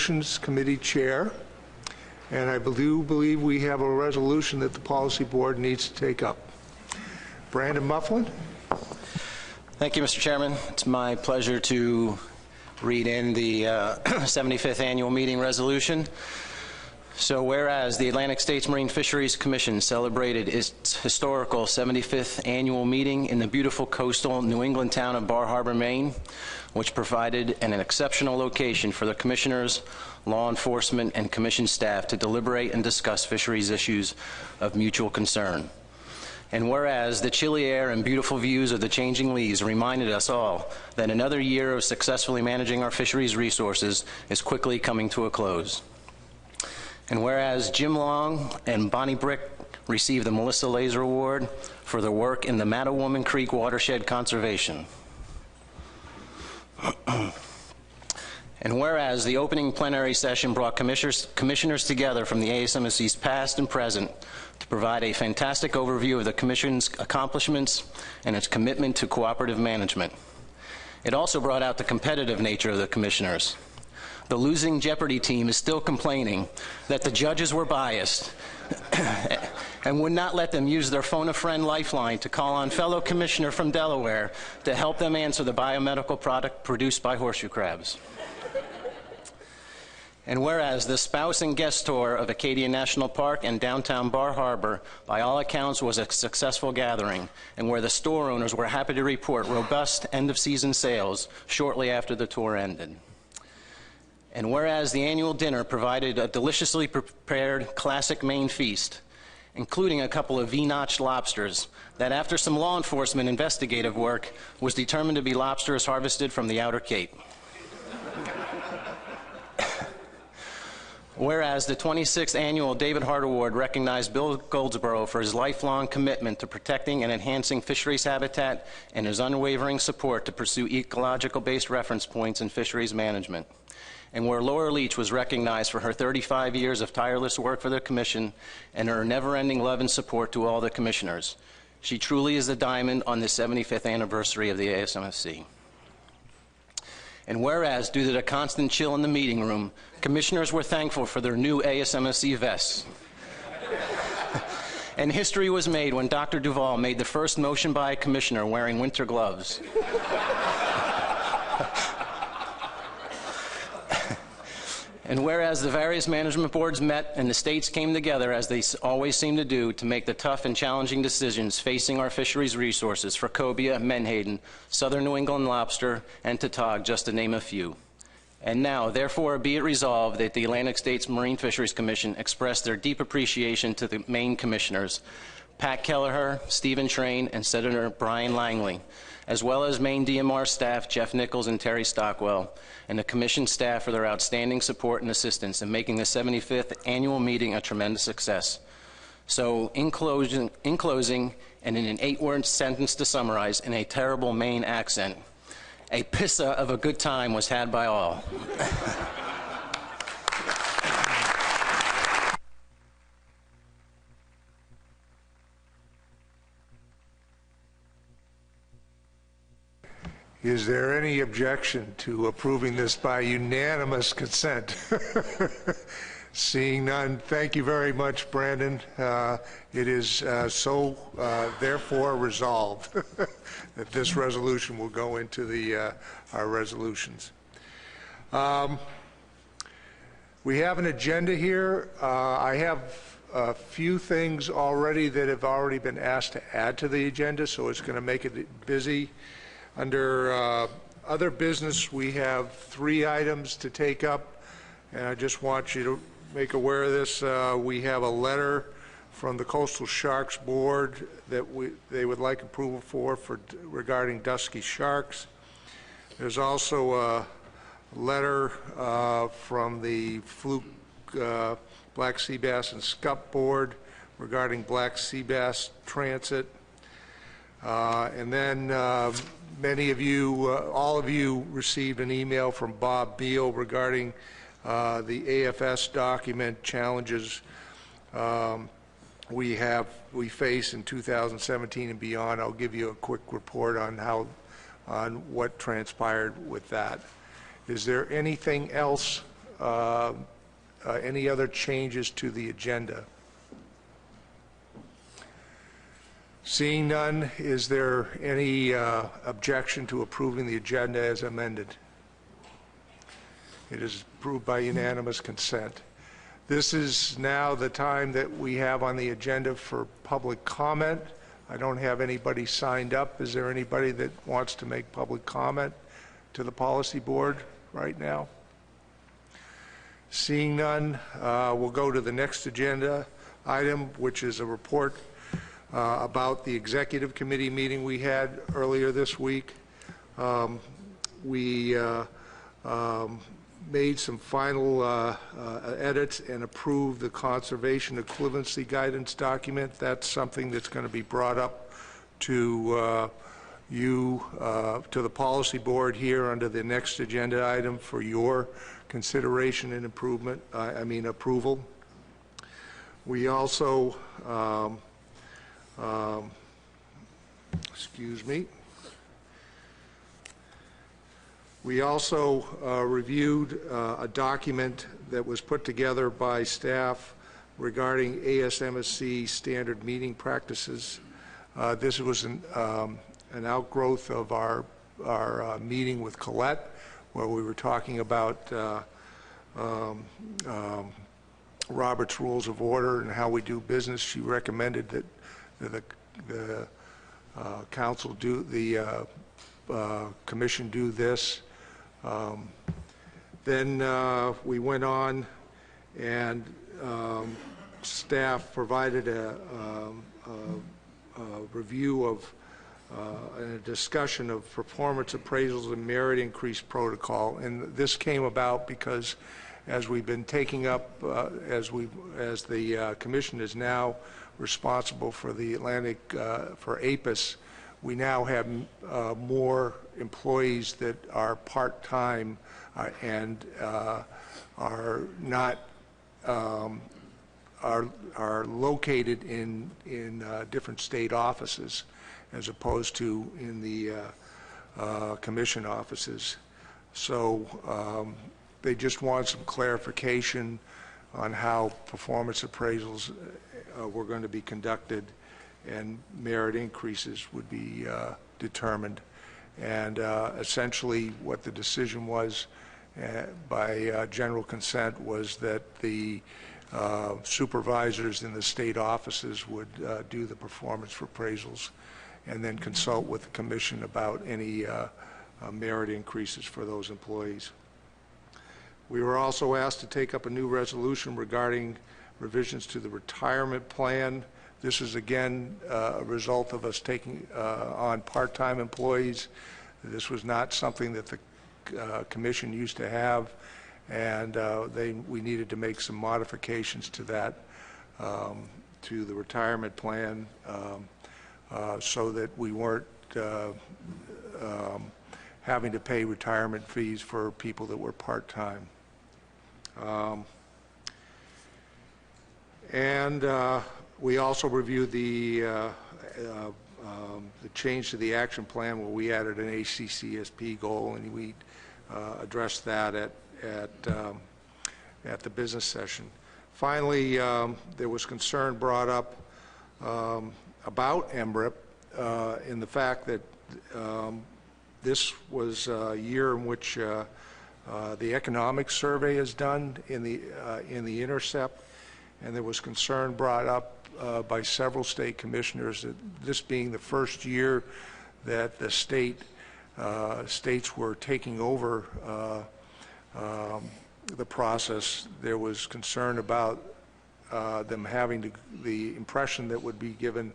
Resolutions Committee Chair, and I do believe we have a resolution that the Policy Board needs to take up. Brandon Mufflin. Thank you, Mr. Chairman. It's my pleasure to read in the 75th Annual Meeting Resolution. So whereas the Atlantic States Marine Fisheries Commission celebrated its historical 75th annual meeting in the beautiful coastal New England town of Bar Harbor, Maine, which provided an exceptional location for the commissioners, law enforcement, and commission staff to deliberate and discuss fisheries issues of mutual concern. And whereas the chilly air and beautiful views of the changing leaves reminded us all that another year of successfully managing our fisheries resources is quickly coming to a close. And whereas Jim Long and Bonnie Brick received the Melissa Laser Award for their work in the Mattawoman Creek watershed conservation. And whereas the opening plenary session brought commissioners together from the ASMSC's past and present to provide a fantastic overview of the Commission's accomplishments and its commitment to cooperative management. It also brought out the competitive nature of the commissioners. The losing Jeopardy team is still complaining that the judges were biased and would not let them use their phone-a-friend lifeline to call on fellow commissioner from Delaware to help them answer the biomedical product produced by horseshoe crabs. And whereas the spouse and guest tour of Acadia National Park and downtown Bar Harbor, by all accounts, was a successful gathering, and where the store owners were happy to report robust end-of-season sales shortly after the tour ended. And whereas the annual dinner provided a deliciously prepared classic Maine feast, including a couple of V-notched lobsters, that after some law enforcement investigative work was determined to be lobsters harvested from the Outer Cape. Whereas the 26th Annual David Hart Award recognized Bill Goldsboro for his lifelong commitment to protecting and enhancing fisheries habitat and his unwavering support to pursue ecological-based reference points in fisheries management. And where Laura Leach was recognized for her 35 years of tireless work for the Commission and her never-ending love and support to all the commissioners. She truly is the diamond on the 75th anniversary of the ASMSC. And whereas, due to the constant chill in the meeting room, commissioners were thankful for their new ASMSC vests. And history was made when Dr. Duvall made the first motion by a commissioner wearing winter gloves. And whereas the various management boards met and the states came together, as they always seem to do, to make the tough and challenging decisions facing our fisheries resources for cobia, menhaden, southern New England lobster, and tautog, just to name a few. And now, therefore, be it resolved that the Atlantic States Marine Fisheries Commission express their deep appreciation to the Maine commissioners, Pat Kelleher, Stephen Train, and Senator Brian Langley, as well as Maine DMR staff Jeff Nichols and Terry Stockwell, and the Commission staff for their outstanding support and assistance in making the 75th annual meeting a tremendous success. So, in closing, and in an 8-word sentence to summarize, in a terrible Maine accent, a pissa of a good time was had by all. Is there any objection to approving this by unanimous consent? Seeing none, thank you very much, Brandon. It is therefore resolved that this resolution will go into our resolutions. We have an agenda here. I have a few things already that have already been asked to add to the agenda, so it's going to make it busy. Under other business, we have 3 items to take up, and I just want you to make aware of this. We have a letter from the Coastal Sharks Board that they would like approval for regarding dusky sharks. There's also a letter from the Fluke Black Sea Bass and Scup Board regarding black sea bass transit. And then many of you, all of you received an email from Bob Beal regarding the AFS document challenges we face in 2017 and beyond. I'll give you a quick report on what transpired with that. Is there anything else any other changes to the agenda? Seeing none, is there any objection to approving the agenda as amended? It is approved by unanimous consent. This is now the time that we have on the agenda for public comment. I don't have anybody signed up. Is there anybody that wants to make public comment to the policy board right now? Seeing none, we'll go to the next agenda item, which is a report about the executive committee meeting we had earlier this week. We made some final edits and approved the conservation equivalency guidance document. That's something that's going to be brought up to to the policy board here under the next agenda item for your consideration and approval. We also excuse me. We also reviewed a document that was put together by staff regarding ISFMP standard meeting practices. This was an outgrowth of our meeting with Colette, where we were talking about Robert's Rules of Order and how we do business. She recommended that the council do, the commission do this. Then we went on and staff provided a review of and a discussion of performance appraisals and merit increase protocol. And this came about because as we've been taking up, as the commission is now responsible for the Atlantic, for APIS, we now have more employees that are part-time and are not are located in different state offices as opposed to in the commission offices. So they just want some clarification on how performance appraisals were going to be conducted and merit increases would be determined. And essentially what the decision was by general consent was that the supervisors in the state offices would do the performance appraisals and then consult with the commission about any merit increases for those employees. We were also asked to take up a new resolution regarding revisions to the retirement plan. This is again a result of us taking on part-time employees. This was not something that the commission used to have, and we needed to make some modifications to that, to the retirement plan, so that we weren't having to pay retirement fees for people that were part-time. We also reviewed the change to the action plan where we added an ACCSP goal, and we addressed that at the business session. Finally, there was concern brought up about MRIP in the fact that this was a year in which the economic survey is done in the intercept, and there was concern brought up by several state commissioners that this being the first year that the states were taking over the process, there was concern about them having the impression that would be given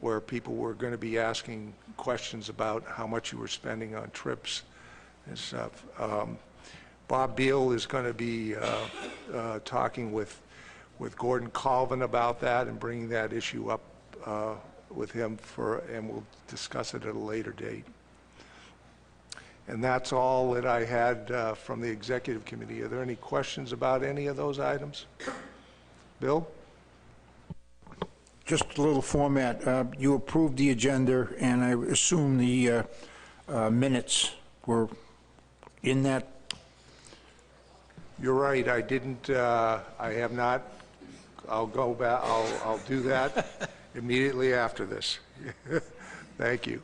where people were going to be asking questions about how much you were spending on trips and stuff. Bob Beal is going to be talking with Gordon Colvin about that and bringing that issue up with him and we'll discuss it at a later date. And that's all that I had from the executive committee. Are there any questions about any of those items? Bill? Just a little format. You approved the agenda, and I assume the minutes were in that You're right, I didn't, I have not, I'll go back, I'll do that immediately after this. Thank you.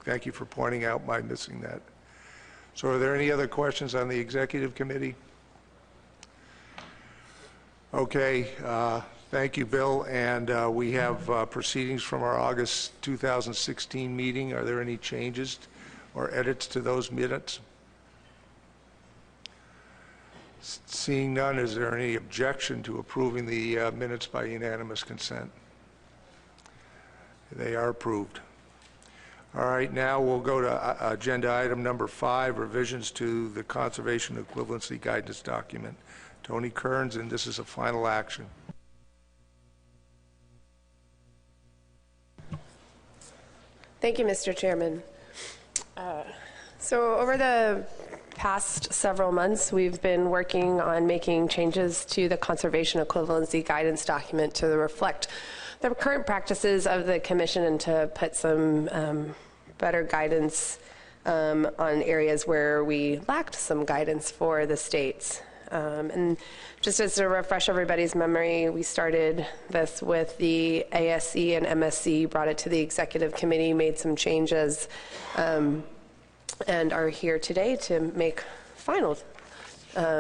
Thank you for pointing out my missing that. So are there any other questions on the executive committee? Okay, thank you, Bill. And we have proceedings from our August 2016 meeting. Are there any changes or edits to those minutes? Seeing none, is there any objection to approving the minutes by unanimous consent? They are approved. All right, now we'll go to agenda item number 5, revisions to the Conservation Equivalency Guidance Document. Tony Kearns, and this is a final action. Thank you, Mr. Chairman. So over the past several months, we've been working on making changes to the Conservation Equivalency Guidance Document to reflect the current practices of the Commission and to put some better guidance on areas where we lacked some guidance for the states. And just as to refresh everybody's memory, we started this with the ASC and MSC, brought it to the Executive Committee, made some changes, and are here today to make final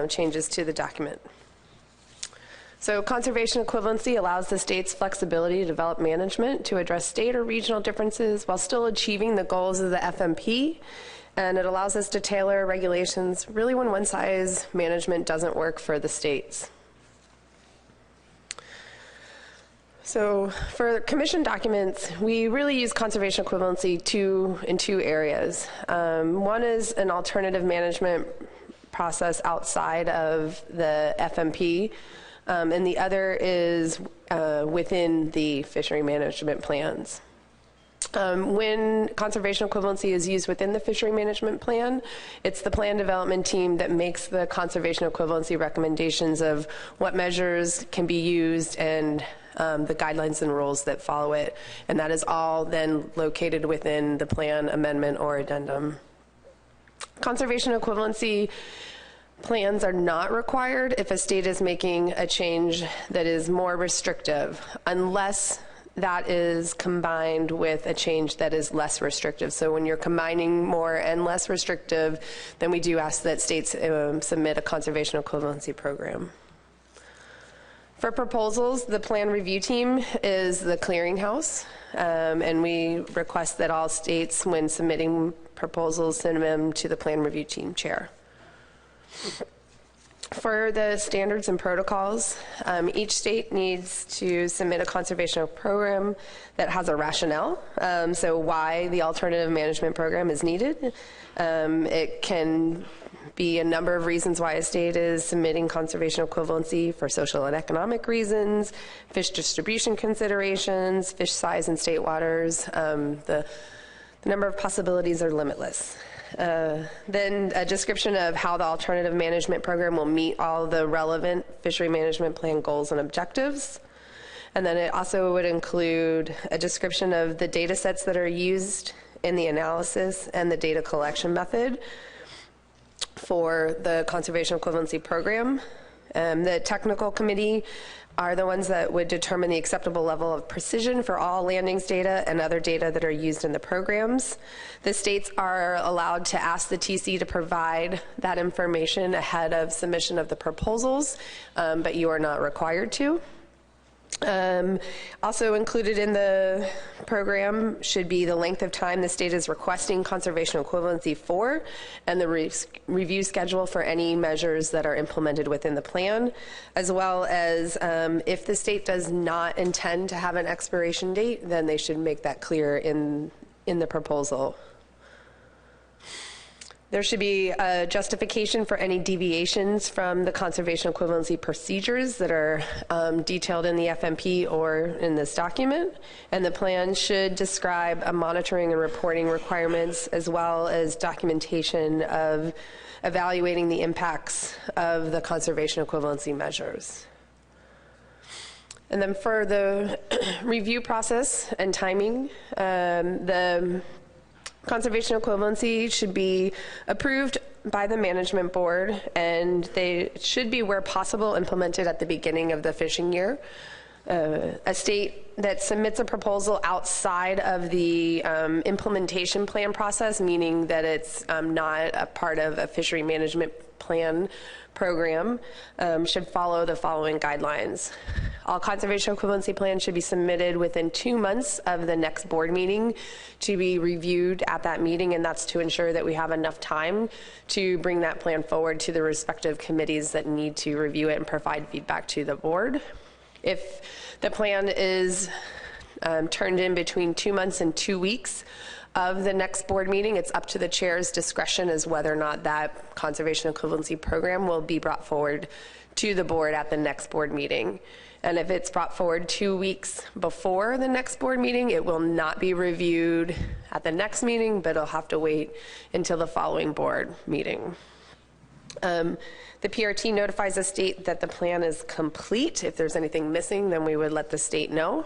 changes to the document. So conservation equivalency allows the states flexibility to develop management to address state or regional differences while still achieving the goals of the FMP. And it allows us to tailor regulations really when one-size management doesn't work for the states. So for commission documents, we really use conservation equivalency in two areas. One is an alternative management process outside of the FMP, and the other is within the fishery management plans. When conservation equivalency is used within the fishery management plan, it's the plan development team that makes the conservation equivalency recommendations of what measures can be used and the guidelines and rules that follow it. And that is all then located within the plan amendment or addendum. Conservation equivalency plans are not required if a state is making a change that is more restrictive, unless that is combined with a change that is less restrictive. So when you're combining more and less restrictive, then we do ask that states submit a conservation equivalency program. For proposals, the plan review team is the clearinghouse, and we request that all states, when submitting proposals, send them to the plan review team chair. For the standards and protocols, each state needs to submit a conservation program that has a rationale, so why the alternative management program is needed. It can be a number of reasons why a state is submitting conservation equivalency: for social and economic reasons, fish distribution considerations, fish size in state waters. The number of possibilities are limitless. Then a description of how the alternative management program will meet all the relevant fishery management plan goals and objectives. And then it also would include a description of the data sets that are used in the analysis and the data collection method for the conservation equivalency program. The technical committee are the ones that would determine the acceptable level of precision for all landings data and other data that are used in the programs. The states are allowed to ask the TC to provide that information ahead of submission of the proposals, but you are not required to. Also included in the program should be the length of time the state is requesting conservation equivalency for, and the review schedule for any measures that are implemented within the plan, as well as if the state does not intend to have an expiration date, then they should make that clear in the proposal. There should be a justification for any deviations from the conservation equivalency procedures that are detailed in the FMP or in this document. And the plan should describe a monitoring and reporting requirements, as well as documentation of evaluating the impacts of the conservation equivalency measures. And then for the review process and timing, the conservation equivalency should be approved by the management board, and they should be, where possible, implemented at the beginning of the fishing year. A state that submits a proposal outside of the implementation plan process, meaning that it's not a part of a fishery management plan program, should follow the following guidelines. All conservation equivalency plans should be submitted within 2 months of the next board meeting to be reviewed at that meeting, and that's to ensure that we have enough time to bring that plan forward to the respective committees that need to review it and provide feedback to the board. If the plan is turned in between 2 months and 2 weeks of the next board meeting, it's up to the chair's discretion as whether or not that conservation equivalency program will be brought forward to the board at the next board meeting. And if it's brought forward 2 weeks before the next board meeting, it will not be reviewed at the next meeting, but it'll have to wait until the following board meeting. The PRT notifies the state that the plan is complete. If there's anything missing, then we would let the state know.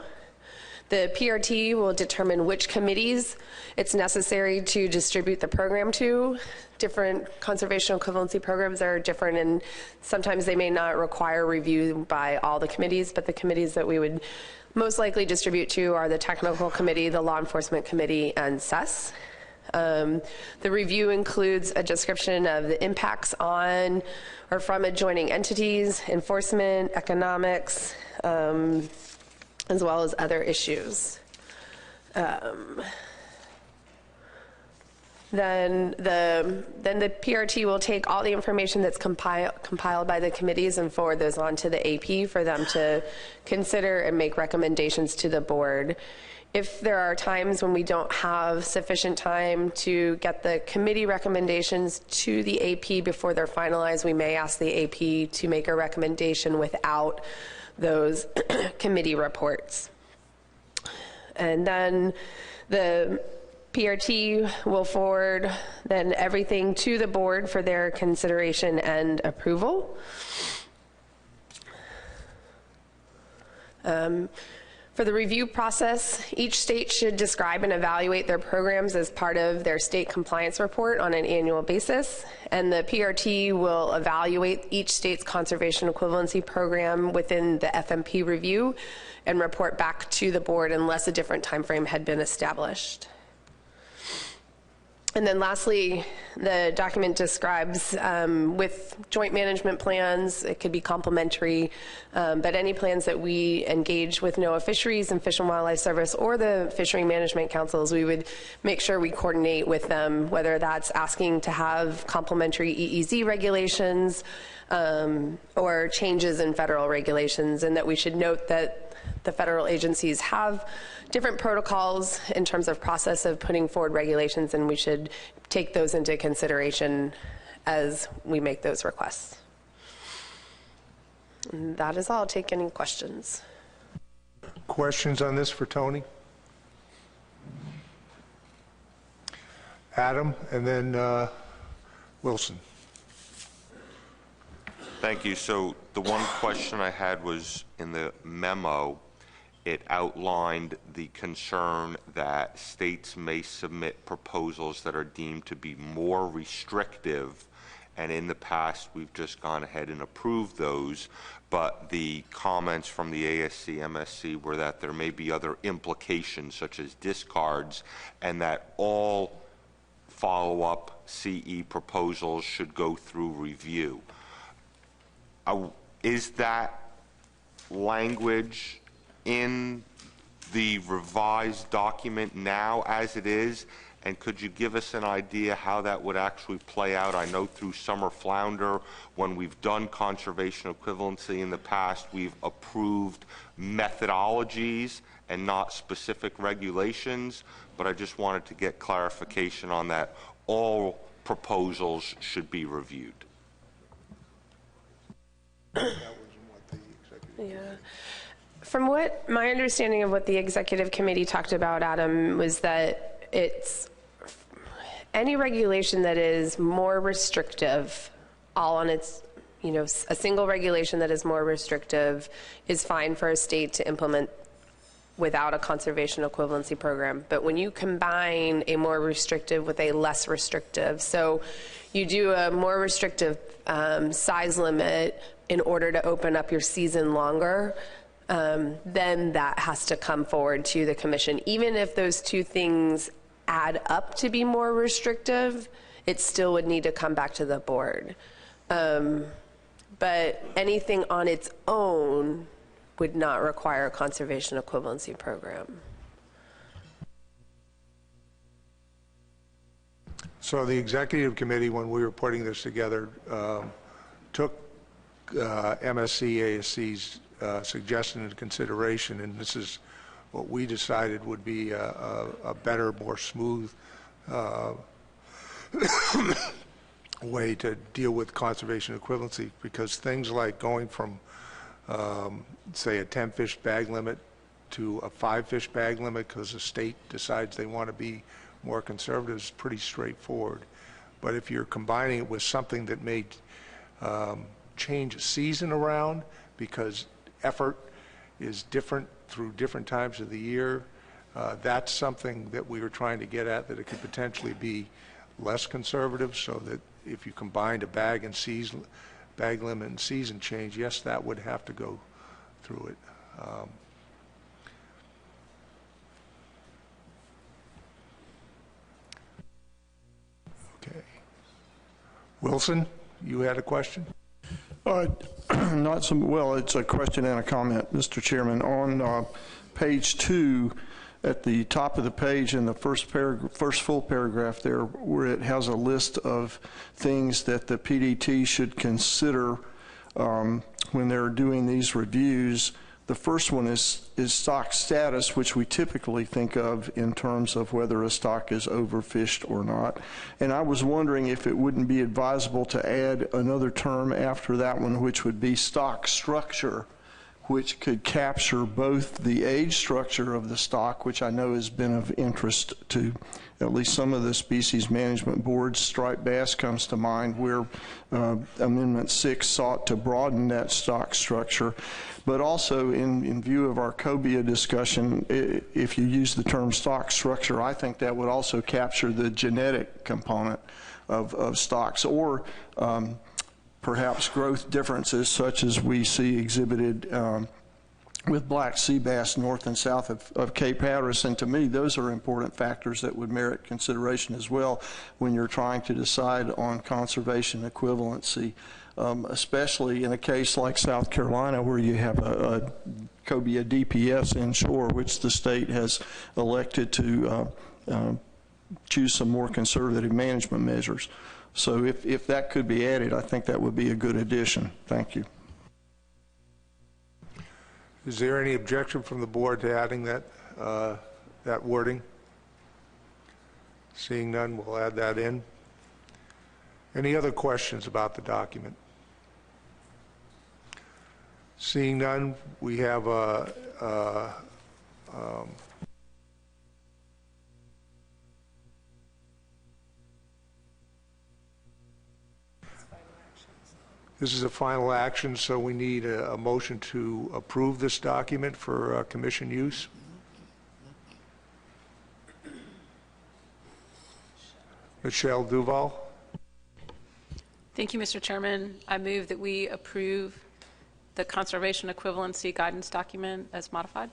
The PRT will determine which committees it's necessary to distribute the program to. Different conservation equivalency programs are different, and sometimes they may not require review by all the committees, but the committees that we would most likely distribute to are the technical committee, the law enforcement committee, and CES. The review includes a description of the impacts on or from adjoining entities, enforcement, economics, as well as other issues. Then the PRT will take all the information that's compiled by the committees and forward those on to the AP for them to consider and make recommendations to the board. If there are times when we don't have sufficient time to get the committee recommendations to the AP before they're finalized, we may ask the AP to make a recommendation without those committee reports. And then the PRT will forward then everything to the board for their consideration and approval. For the review process, each state should describe and evaluate their programs as part of their state compliance report on an annual basis, and the PRT will evaluate each state's conservation equivalency program within the FMP review and report back to the board unless a different time frame had been established. And then lastly, the document describes with joint management plans, it could be complementary, but any plans that we engage with NOAA Fisheries and Fish and Wildlife Service or the Fishery Management Councils, we would make sure we coordinate with them, whether that's asking to have complementary EEZ regulations or changes in federal regulations, and that we should note that the federal agencies have different protocols in terms of process of putting forward regulations, and we should take those into consideration as we make those requests. And that is all. I'll take any questions. Questions on this for Tony? Adam, and then Wilson. Thank you. So the one question I had was in the memo, it outlined the concern that states may submit proposals that are deemed to be more restrictive, and in the past we've just gone ahead and approved those, but the comments from the ASC, MSC were that there may be other implications such as discards, and that all follow-up CE proposals should go through review. Is that language in the revised document now as it is? And could you give us an idea how that would actually play out? I know through summer flounder, when we've done conservation equivalency in the past, we've approved methodologies and not specific regulations, but I just wanted to get clarification on that. All proposals should be reviewed. Yeah. From what my understanding of what the executive committee talked about, Adam, was that it's any regulation that is more restrictive, all on its, a single regulation that is more restrictive is fine for a state to implement without a conservation equivalency program. But when you combine a more restrictive with a less restrictive, so you do a more restrictive size limit in order to open up your season longer, then that has to come forward to the commission. Even if those two things add up to be more restrictive, it still would need to come back to the board. But anything on its own would not require a conservation equivalency program. So the executive committee, when we were putting this together, took MSC ASC's suggestion into consideration, and this is what we decided would be a better, more smooth way to deal with conservation equivalency, because things like going from say a 10 fish bag limit to a 5 fish bag limit because the state decides they want to be more conservative is pretty straightforward. But if you're combining it with something that may change a season around because effort is different through different times of the year, that's something that we were trying to get at, that it could potentially be less conservative, so that if you combined a bag and season, bag limit and season change, yes, that would have to go through it. Okay. Wilson, you had a question? Not some, well, it's a question and a comment, Mr. Chairman. On page 2, at the top of the page in the first full paragraph there, where it has a list of things that the PDT should consider when they're doing these reviews. The first one is stock status, which we typically think of in terms of whether a stock is overfished or not. And I was wondering if it wouldn't be advisable to add another term after that one, which would be stock structure, which could capture both the age structure of the stock, which I know has been of interest to at least some of the species management boards. Striped bass comes to mind, where Amendment 6 sought to broaden that stock structure. But also in view of our cobia discussion, if you use the term stock structure, I think that would also capture the genetic component of stocks, or perhaps growth differences such as we see exhibited with black sea bass north and south of Cape Hatteras. And to me, those are important factors that would merit consideration as well when you're trying to decide on conservation equivalency, especially in a case like South Carolina, where you have a cobia DPS inshore, which the state has elected to choose some more conservative management measures. So if that could be added, I think that would be a good addition. Thank you. Is there any objection from the board to adding that, that wording? Seeing none, we'll add that in. Any other questions about the document? Seeing none, we have this is a final action, so we need a motion to approve this document for commission use. Michelle Duval. Thank you, Mr. Chairman. I move that we approve the conservation equivalency guidance document as modified.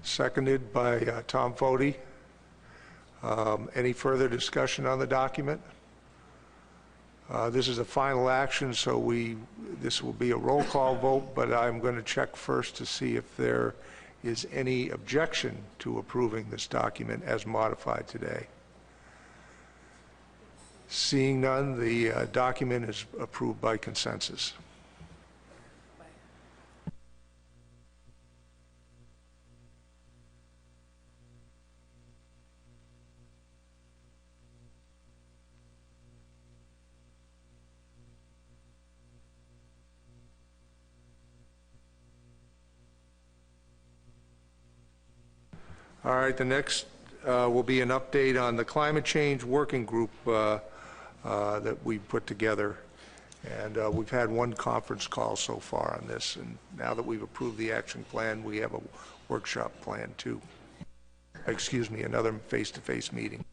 Seconded by Tom Foti. Any further discussion on the document? This is a final action, so this will be a roll call vote, but I'm going to check first to see if there is any objection to approving this document as modified today. Seeing none, the document is approved by consensus. All right, the next will be an update on the climate change working group that we put together. And we've had one conference call so far on this, and now that we've approved the action plan, we have a workshop planned too. Excuse me, another face-to-face meeting.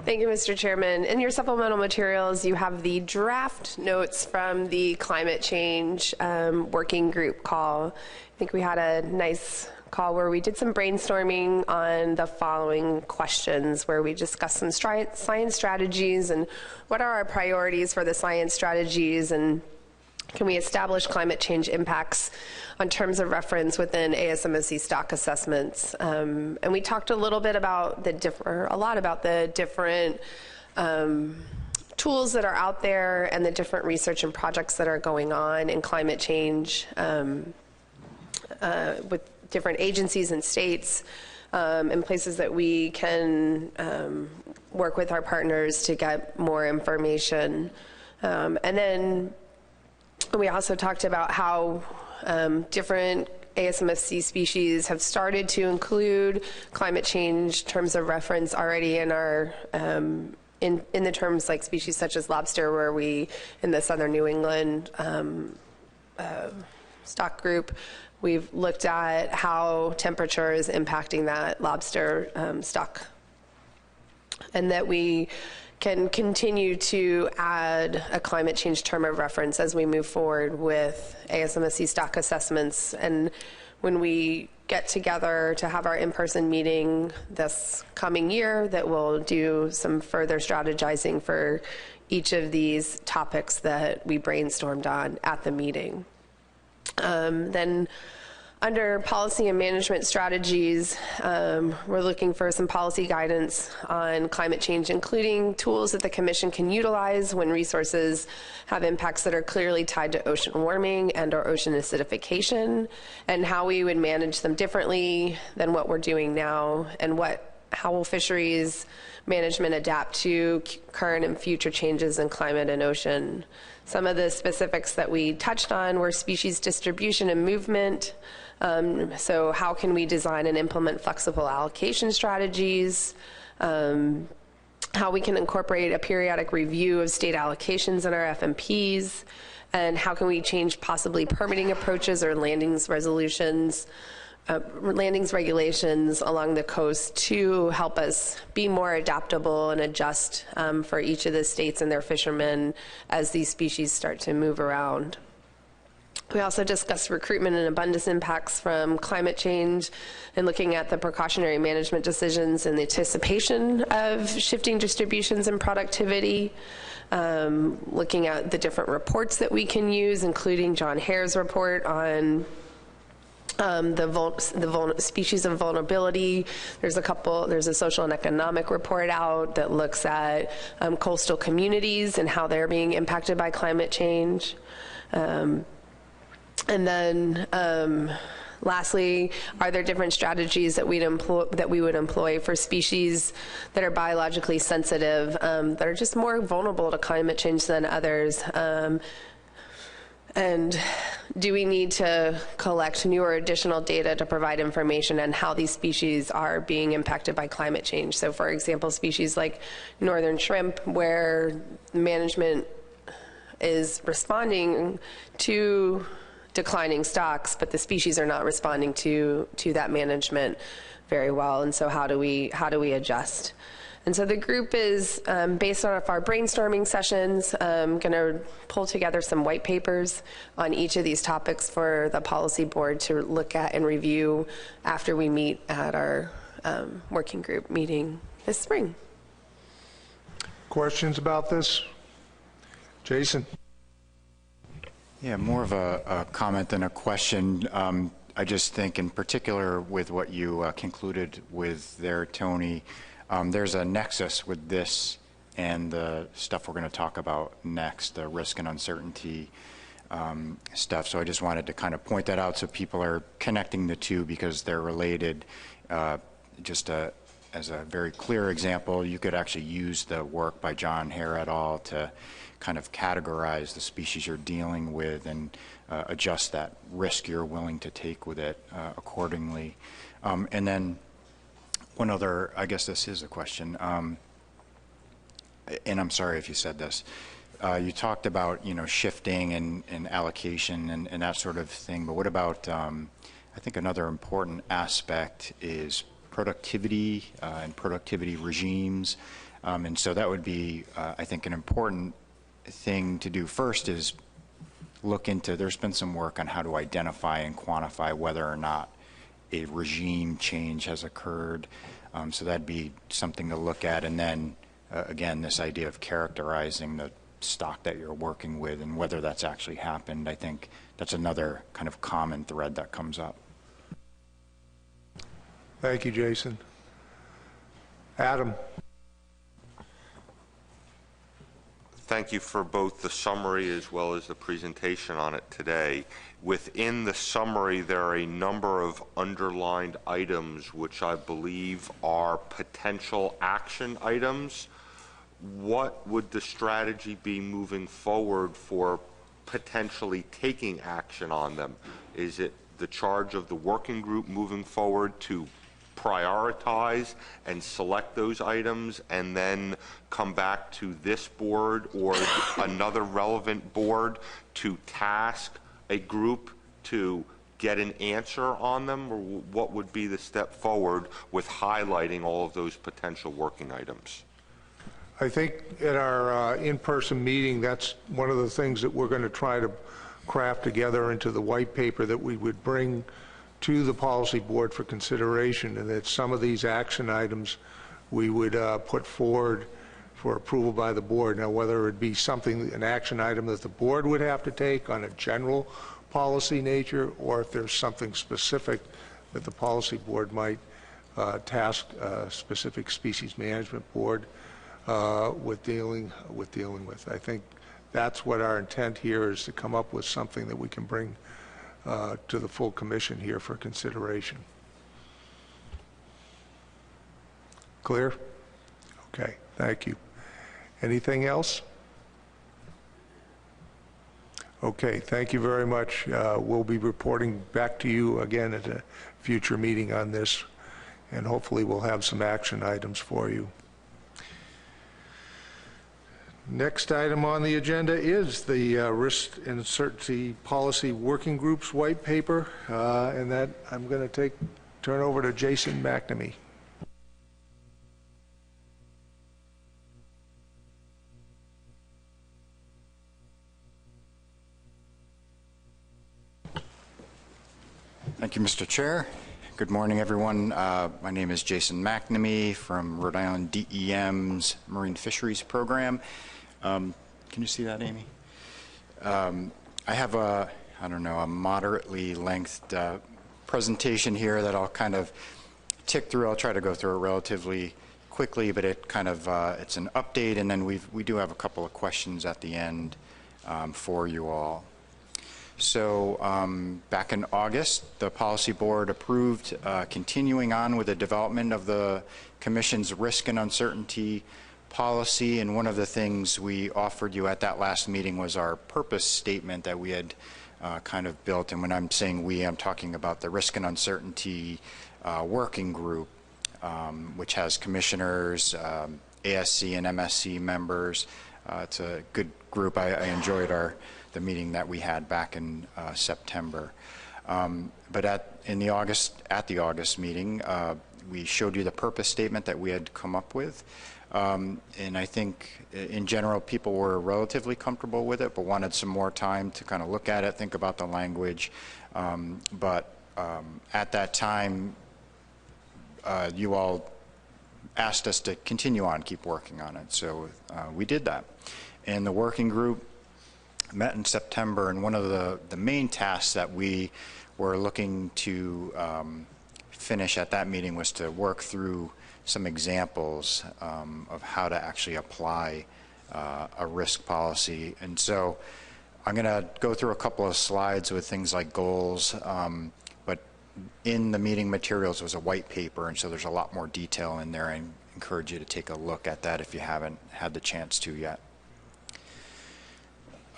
Thank you, Mr. Chairman. In your supplemental materials, you have the draft notes from the climate change working group call. I think we had a nice call where we did some brainstorming on the following questions, where we discussed some science strategies and what are our priorities for the science strategies, and can we establish climate change impacts on terms of reference within ASMSC stock assessments? And we talked a little bit about the different tools that are out there and the different research and projects that are going on in climate change with different agencies and states and places that we can work with our partners to get more information. And then we also talked about how different ASMSC species have started to include climate change terms of reference already in our in the terms like species such as lobster, where we in the southern New England stock group, we've looked at how temperature is impacting that lobster stock, and that we can continue to add a climate change term of reference as we move forward with ASMSC stock assessments. And when we get together to have our in-person meeting this coming year, that we'll do some further strategizing for each of these topics that we brainstormed on at the meeting. Then under policy and management strategies, we're looking for some policy guidance on climate change, including tools that the Commission can utilize when resources have impacts that are clearly tied to ocean warming and or ocean acidification, and how we would manage them differently than what we're doing now, and how will fisheries management adapt to current and future changes in climate and ocean. Some of the specifics that we touched on were species distribution and movement. So how can we design and implement flexible allocation strategies? How we can incorporate a periodic review of state allocations in our FMPs, and how can we change possibly permitting approaches or landings regulations along the coast to help us be more adaptable and adjust for each of the states and their fishermen as these species start to move around. We also discussed recruitment and abundance impacts from climate change and looking at the precautionary management decisions in the anticipation of shifting distributions and productivity, looking at the different reports that we can use, including John Hare's report on the species of vulnerability. There's a social and economic report out that looks at coastal communities and how they're being impacted by climate change. And then lastly, are there different strategies that we would employ for species that are biologically sensitive, that are just more vulnerable to climate change than others? And do we need to collect new or additional data to provide information on how these species are being impacted by climate change? So for example, species like northern shrimp, where management is responding to declining stocks, but the species are not responding to that management very well. And so how do we adjust? And so the group is, based on our brainstorming sessions, going to pull together some white papers on each of these topics for the policy board to look at and review after we meet at our working group meeting this spring. Questions about this? Jason? Yeah, more of a comment than a question. I just think in particular with what you concluded with there, Tony, there's a nexus with this and the stuff we're going to talk about next, the risk and uncertainty stuff. So I just wanted to kind of point that out so people are connecting the two because they're related. As a very clear example, you could actually use the work by John Hare et al. To kind of categorize the species you're dealing with and adjust that risk you're willing to take with it accordingly. And then one other, I guess this is a question, and I'm sorry if you said this. You talked about, shifting and allocation and that sort of thing, but what about I think another important aspect is productivity and productivity regimes. And so that would be, I think, an important thing to do first is look into, there's been some work on how to identify and quantify whether or not a regime change has occurred. So that'd be something to look at. And then, again, this idea of characterizing the stock that you're working with and whether that's actually happened, I think that's another kind of common thread that comes up. Thank you, Jason. Adam. Thank you for both the summary as well as the presentation on it today. Within the summary, there are a number of underlined items which I believe are potential action items. What would the strategy be moving forward for potentially taking action on them? Is it the charge of the working group moving forward to prioritize and select those items and then come back to this board or another relevant board to task a group to get an answer on them? Or what would be the step forward with highlighting all of those potential working items? I think at our in-person meeting, that's one of the things that we're going to try to craft together into the white paper that we would bring to the policy board for consideration, and that some of these action items we would put forward for approval by the board. Now, whether it be something, an action item that the board would have to take on a general policy nature, or if there's something specific that the policy board might task a specific species management board with dealing with. I think that's what our intent here is, to come up with something that we can bring to the full commission here for consideration. Clear? Okay, thank you. Anything else? Okay, thank you very much. We'll be reporting back to you again at a future meeting on this, and hopefully we'll have some action items for you. Next item on the agenda is the Risk and Uncertainty Policy Working Group's white paper, and that I'm going to turn over to Jason McNamee. Thank you, Mr. Chair. Good morning, everyone. My name is Jason McNamee from Rhode Island DEM's Marine Fisheries Program. Can you see that, Amy? I have a moderately lengthed presentation here that I'll kind of tick through. I'll try to go through it relatively quickly, but it kind of it's an update, and then we do have a couple of questions at the end for you all. So back in August, the Policy Board approved continuing on with the development of the Commission's Risk and Uncertainty Policy, and one of the things we offered you at that last meeting was our purpose statement that we had kind of built. And when I'm saying we, I'm talking about the Risk and Uncertainty Working Group, which has commissioners, ASC and MSC members. It's a good group. I enjoyed the meeting that we had back in September. But at the August meeting, we showed you the purpose statement that we had come up with. And I think in general people were relatively comfortable with it, but wanted some more time to kind of look at it, think about the language. But at that time, you all asked us to continue on, keep working on it. So we did that. And the working group met in September, and one of the main tasks that we were looking to finish at that meeting was to work through some examples of how to actually apply a risk policy. And so I'm going to go through a couple of slides with things like goals, but in the meeting materials was a white paper, and so there's a lot more detail in there. I encourage you to take a look at that if you haven't had the chance to yet.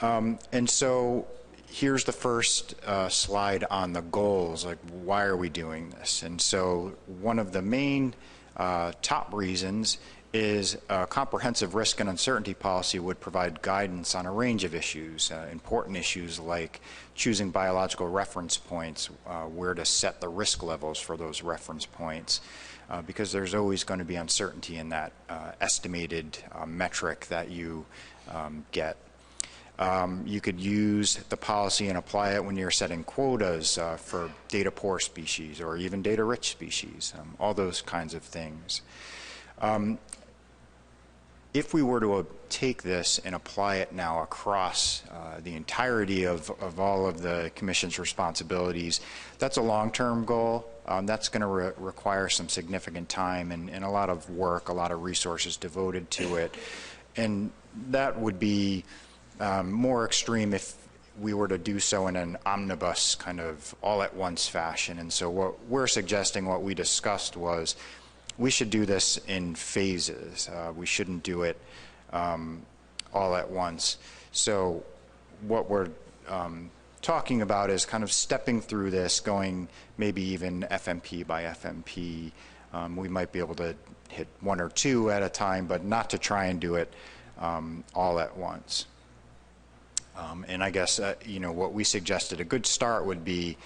And so here's the first slide on the goals, like why are we doing this? And so one of the main top reasons is a comprehensive risk and uncertainty policy would provide guidance on a range of issues, important issues like choosing biological reference points, where to set the risk levels for those reference points, because there's always going to be uncertainty in that estimated metric that you get. You could use the policy and apply it when you're setting quotas for data poor species or even data rich species, all those kinds of things. If we were to take this and apply it now across the entirety of all of the Commission's responsibilities, that's a long-term goal. That's going to require some significant time and a lot of work, a lot of resources devoted to it. And that would be more extreme if we were to do so in an omnibus kind of all-at-once fashion. And so what we're suggesting, what we discussed was, we should do this in phases. We shouldn't do it all at once. So what we're talking about is kind of stepping through this, going maybe even FMP by FMP. We might be able to hit one or two at a time, but not to try and do it all at once. And I guess, you know, what we suggested a good start would be,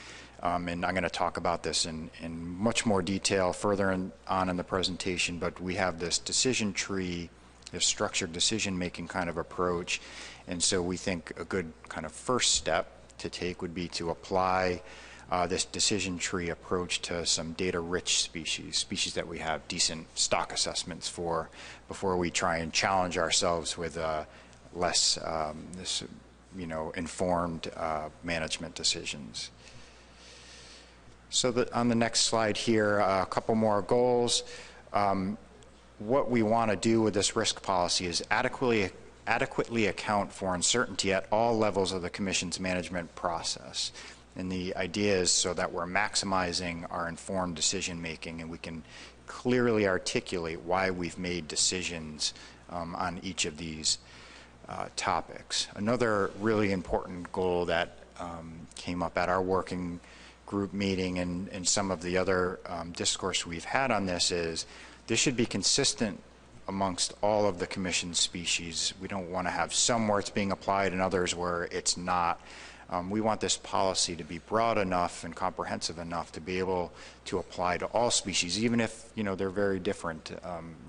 and I'm going to talk about this in much more detail further on in the presentation, but we have this decision tree, this structured decision-making kind of approach, and so we think a good kind of first step to take would be to apply this decision tree approach to some data-rich species that we have decent stock assessments for, before we try and challenge ourselves with less informed management decisions. So on the next slide here, a couple more goals. What we want to do with this risk policy is adequately account for uncertainty at all levels of the Commission's management process. And the idea is so that we're maximizing our informed decision making and we can clearly articulate why we've made decisions on each of these topics. Another really important goal that came up at our working group meeting and some of the other discourse we've had on this is this should be consistent amongst all of the Commission species. We don't want to have some where it's being applied and others where it's not. We want this policy to be broad enough and comprehensive enough to be able to apply to all species, even if they're very different,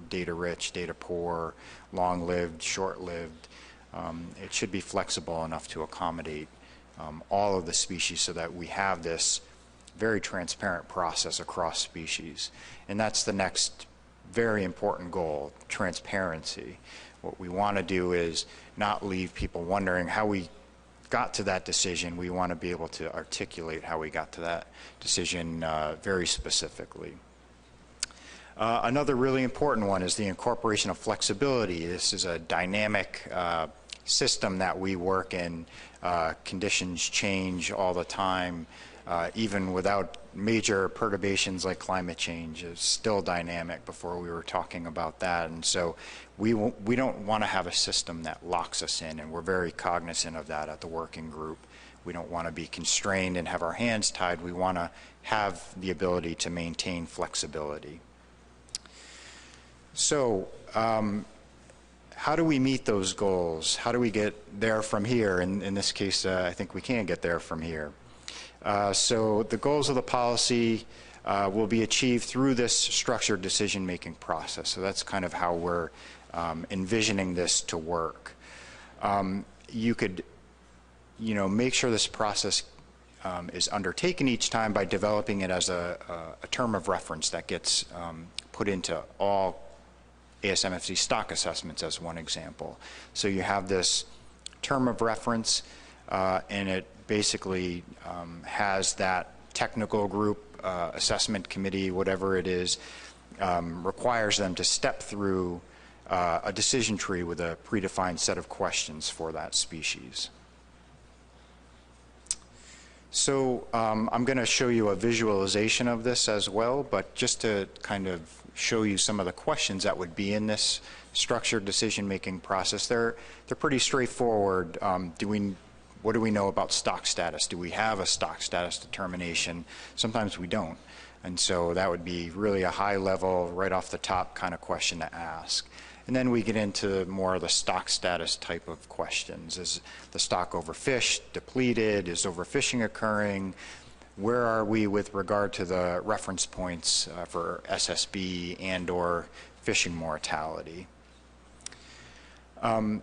data rich, data poor, long-lived, short-lived. It should be flexible enough to accommodate all of the species so that we have this very transparent process across species. And that's the next very important goal, transparency. What we want to do is not leave people wondering how we got to that decision. We want to be able to articulate how we got to that decision very specifically. Another really important one is the incorporation of flexibility. This is a dynamic system that we work in. Conditions change all the time. Even without major perturbations like climate change, it's still dynamic. Before we were talking about that, and so we don't want to have a system that locks us in, and we're very cognizant of that at the working group. We don't want to be constrained and have our hands tied. We want to have the ability to maintain flexibility. So how do we meet those goals? How do we get there from here? And in this case, I think we can get there from here. So the goals of the policy will be achieved through this structured decision-making process. So that's kind of how we're envisioning this to work. You could, make sure this process is undertaken each time by developing it as a term of reference that gets put into all ISFMP stock assessments as one example. So you have this term of reference and it basically has that technical group, assessment committee, whatever it is, requires them to step through a decision tree with a predefined set of questions for that species. So I'm going to show you a visualization of this as well, but just to kind of show you some of the questions that would be in this structured decision-making process. They're pretty straightforward. What do we know about stock status? Do we have a stock status determination? Sometimes we don't. And so that would be really a high level, right off the top kind of question to ask. And then we get into more of the stock status type of questions. Is the stock overfished, depleted? Is overfishing occurring? Where are we with regard to the reference points for SSB and or fishing mortality? How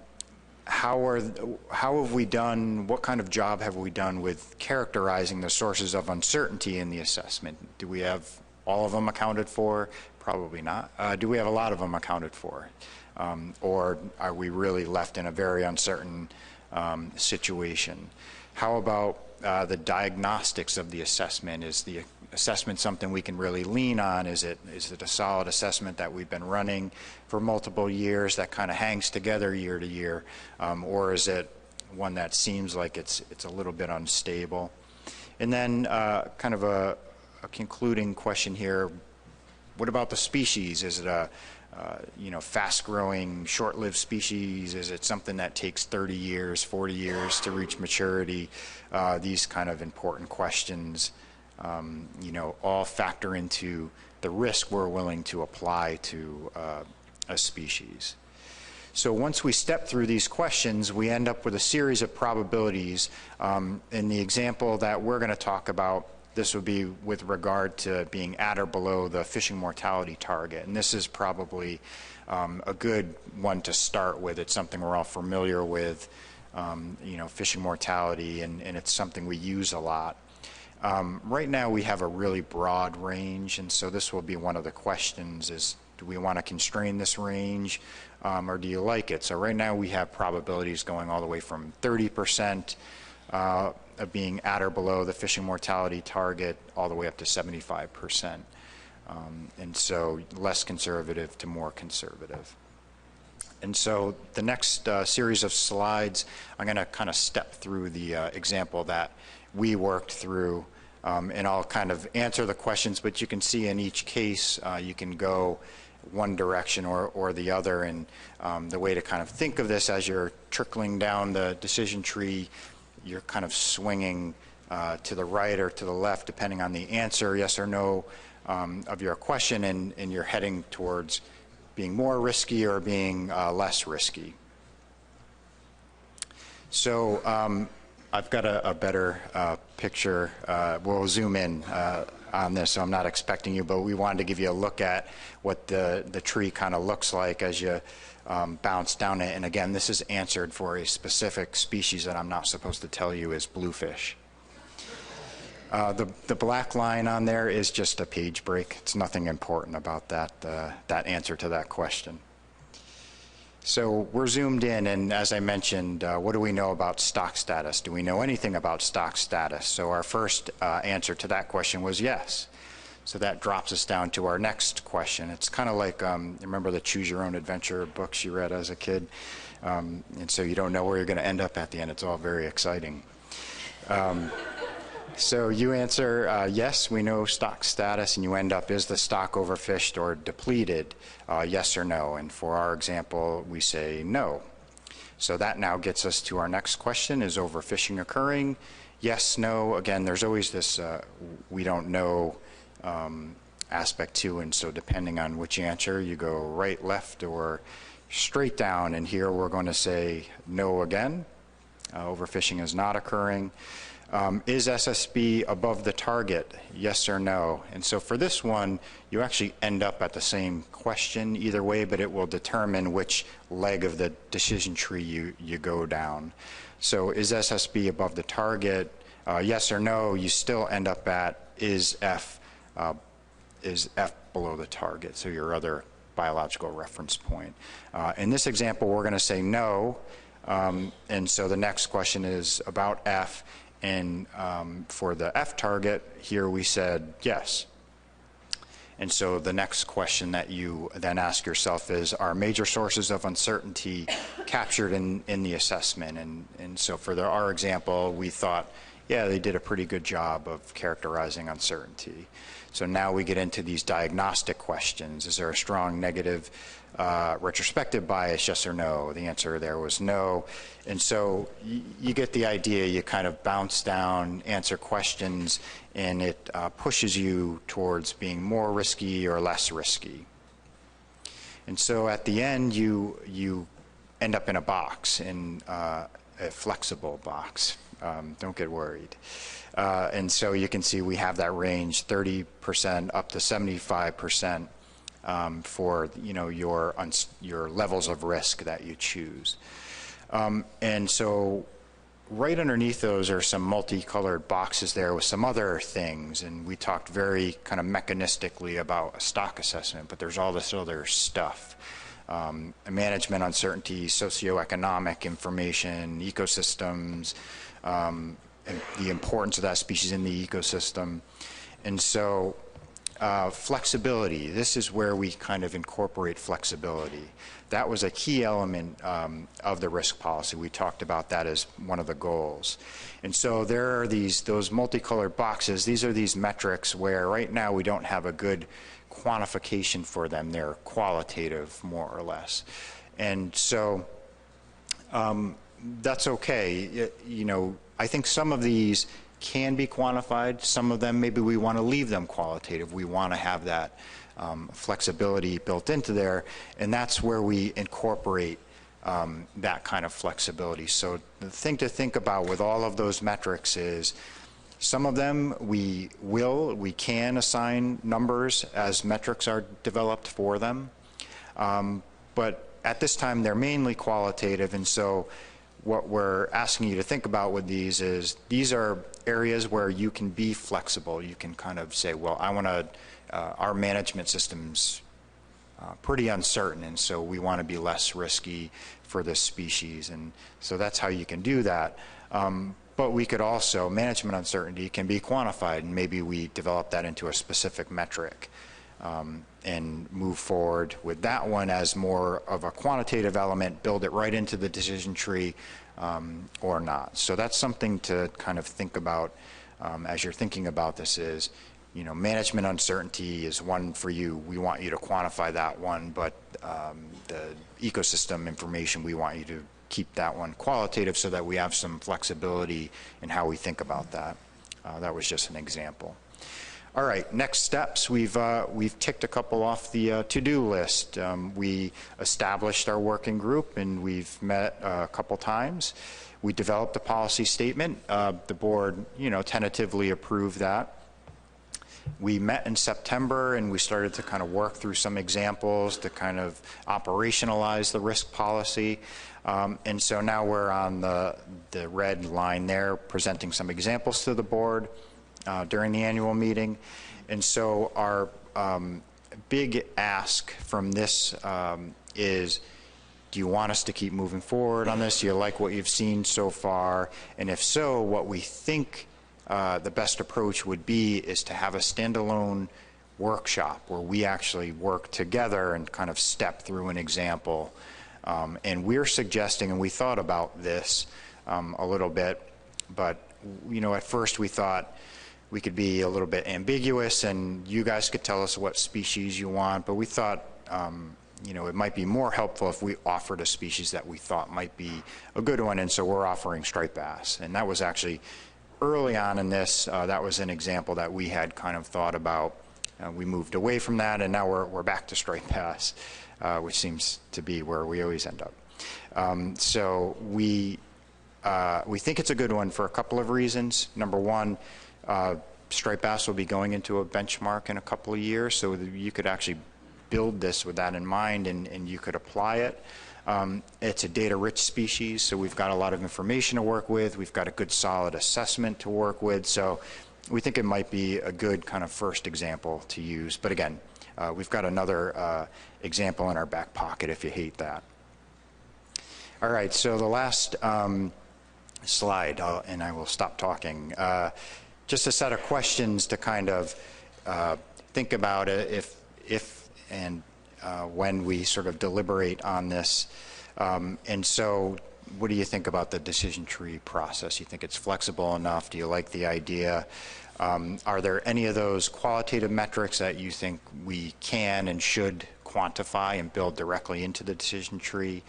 have we done, what kind of job have we done with characterizing the sources of uncertainty in the assessment? Do we have all of them accounted for? Probably not. Do we have a lot of them accounted for? Or are we really left in a very uncertain situation? How about the diagnostics of the assessment? Is the assessment something we can really lean on? Is it a solid assessment that we've been running for multiple years that kind of hangs together year to year? Or is it one that seems like it's a little bit unstable? And then kind of a concluding question here. What about the species? Is it a fast-growing, short-lived species? Is it something that takes 30 years, 40 years to reach maturity? These kind of important questions, all factor into the risk we're willing to apply to a species. So once we step through these questions, we end up with a series of probabilities. In the example that we're going to talk about, this would be with regard to being at or below the fishing mortality target. And this is probably a good one to start with. It's something we're all familiar with, fishing mortality, and it's something we use a lot. Right now we have a really broad range, and so this will be one of the questions is, do we want to constrain this range, or do you like it? So right now we have probabilities going all the way from 30% of being at or below the fishing mortality target all the way up to 75%. And so less conservative to more conservative. And so the next series of slides, I'm going to kind of step through the example that we worked through, and I'll kind of answer the questions, but you can see in each case you can go one direction or the other, and the way to kind of think of this as you're trickling down the decision tree, you're kind of swinging to the right or to the left depending on the answer, yes or no, of your question, and you're heading towards being more risky or being less risky. So I've got a better picture. We'll zoom in on this, so I'm not expecting you, but we wanted to give you a look at what the tree kind of looks like as you bounce down it. And again, this is answered for a specific species that I'm not supposed to tell you is bluefish. The black line on there is just a page break. It's nothing important about that answer to that question. So we're zoomed in, and as I mentioned, what do we know about stock status? Do we know anything about stock status? So our first answer to that question was yes. So that drops us down to our next question. It's kind of like, remember the Choose Your Own Adventure books you read as a kid? And so you don't know where you're going to end up at the end. It's all very exciting. So you answer, yes, we know stock status, and you end up, is the stock overfished or depleted, yes or no? And for our example, we say no. So that now gets us to our next question, is overfishing occurring? Yes, no. Again, there's always this we don't know aspect too, and so depending on which answer, you go right, left, or straight down. And here we're going to say no again. Overfishing is not occurring. Is SSB above the target? Yes or no? And so for this one, you actually end up at the same question either way, but it will determine which leg of the decision tree you go down. So is SSB above the target? Yes or no? You still end up at is F below the target, so your other biological reference point. In this example, we're going to say no, and so the next question is about F. And for the F target, here we said yes. And so the next question that you then ask yourself is, are major sources of uncertainty captured in the assessment? And so for our example, we thought yeah, they did a pretty good job of characterizing uncertainty. So now we get into these diagnostic questions. Is there a strong negative retrospective bias, yes or no? The answer there was no. And so you get the idea. You kind of bounce down, answer questions, and it pushes you towards being more risky or less risky. And so at the end, you end up in a box, in a flexible box. Don't get worried. And so you can see we have that range, 30% up to 75% for your levels of risk that you choose. And so right underneath those are some multicolored boxes there with some other things, and we talked very kind of mechanistically about a stock assessment, but there's all this other stuff. Management uncertainty, socioeconomic information, ecosystems, and the importance of that species in the ecosystem. And so flexibility, this is where we kind of incorporate flexibility. That was a key element of the risk policy. We talked about that as one of the goals. And so there are those multicolored boxes. These are these metrics where right now we don't have a good quantification for them. They're qualitative, more or less. And so that's okay. I think some of these can be quantified. Some of them, maybe we want to leave them qualitative. We want to have that flexibility built into there, and that's where we incorporate that kind of flexibility. So the thing to think about with all of those metrics is some of them we can assign numbers as metrics are developed for them, but at this time they're mainly qualitative. And so what we're asking you to think about with these is these are areas where you can be flexible. You can kind of say, well, I want to, our management system's pretty uncertain, and so we want to be less risky for this species. And so that's how you can do that. But we could also, management uncertainty can be quantified, and maybe we develop that into a specific metric and move forward with that one as more of a quantitative element, build it right into the decision tree or not. So that's something to kind of think about as you're thinking about this is, management uncertainty is one for you. We want you to quantify that one, but the ecosystem information, we want you to keep that one qualitative so that we have some flexibility in how we think about that. That was just an example. All right, next steps. We've ticked a couple off the to-do list. We established our working group, and we've met a couple times. We developed a policy statement. The board, tentatively approved that. We met in September, and we started to kind of work through some examples to kind of operationalize the risk policy. And so now we're on the red line there, presenting some examples to the board during the annual meeting. And so our big ask from this is, do you want us to keep moving forward on this? Do you like what you've seen so far? And if so, what we think the best approach would be is to have a standalone workshop where we actually work together and kind of step through an example. And we're suggesting, and we thought about this a little bit, but at first we thought we could be a little bit ambiguous and you guys could tell us what species you want, but we thought it might be more helpful if we offered a species that we thought might be a good one, and so we're offering striped bass. And that was actually early on in this, that was an example that we had kind of thought about. We moved away from that, and now we're back to striped bass, which seems to be where we always end up. So we think it's a good one for a couple of reasons. Number one, striped bass will be going into a benchmark in a couple of years, so you could actually build this with that in mind, and you could apply it. It's a data-rich species, so we've got a lot of information to work with. We've got a good, solid assessment to work with, so we think it might be a good kind of first example to use. But again, we've got another example in our back pocket if you hate that. All right, so the last slide, and I will stop talking. Just a set of questions to kind of think about if and when we sort of deliberate on this. And so what do you think about the decision tree process? You think it's flexible enough? Do you like the idea? Are there any of those qualitative metrics that you think we can and should quantify and build directly into the decision tree?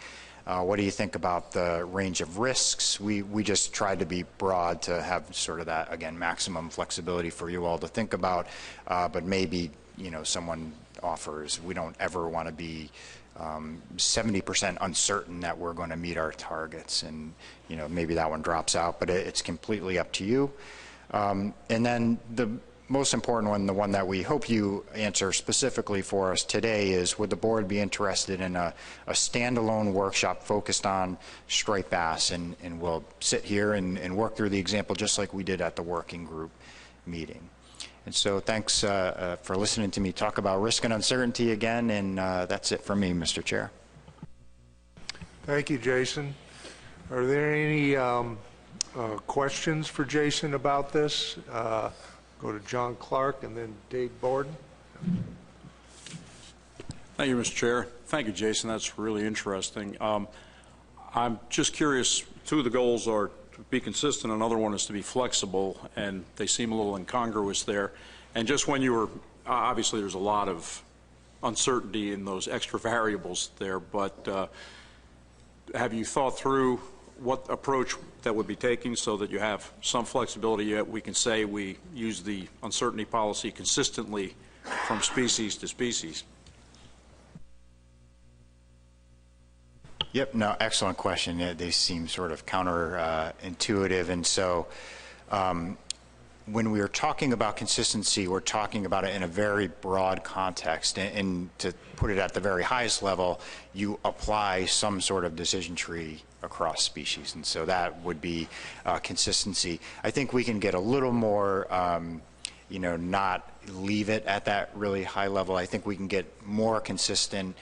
What do you think about the range of risks? We just tried to be broad to have sort of that, again, maximum flexibility for you all to think about, but maybe, you know, someone offers, we don't ever want to be 70% uncertain that we're going to meet our targets, and, you know, maybe that one drops out, but it's completely up to you. And then the most important one, the one that we hope you answer specifically for us today, is would the board be interested in a standalone workshop focused on striped bass, and we'll sit here and work through the example just like we did at the working group meeting. And so thanks for listening to me talk about risk and uncertainty again, and that's it for me, Mr. Chair. Thank you, Jason. Are there any questions for Jason about this? Go to John Clark and then Dave Borden. Thank you, Mr. Chair. Thank you, Jason. That's really interesting. I'm just curious, two of the goals are to be consistent, another one is to be flexible, and they seem a little incongruous there. And just when you were, obviously there's a lot of uncertainty in those extra variables there, but have you thought through what approach that would be taking so that you have some flexibility, yet we can say we use the uncertainty policy consistently from species to species? Yep, no, excellent question. They seem sort of counterintuitive, and so when we are talking about consistency, we're talking about it in a very broad context, and to put it at the very highest level, you apply some sort of decision tree across species, and so that would be consistency. I think we can get a little more, you know, not leave it at that really high level. I think we can get more consistent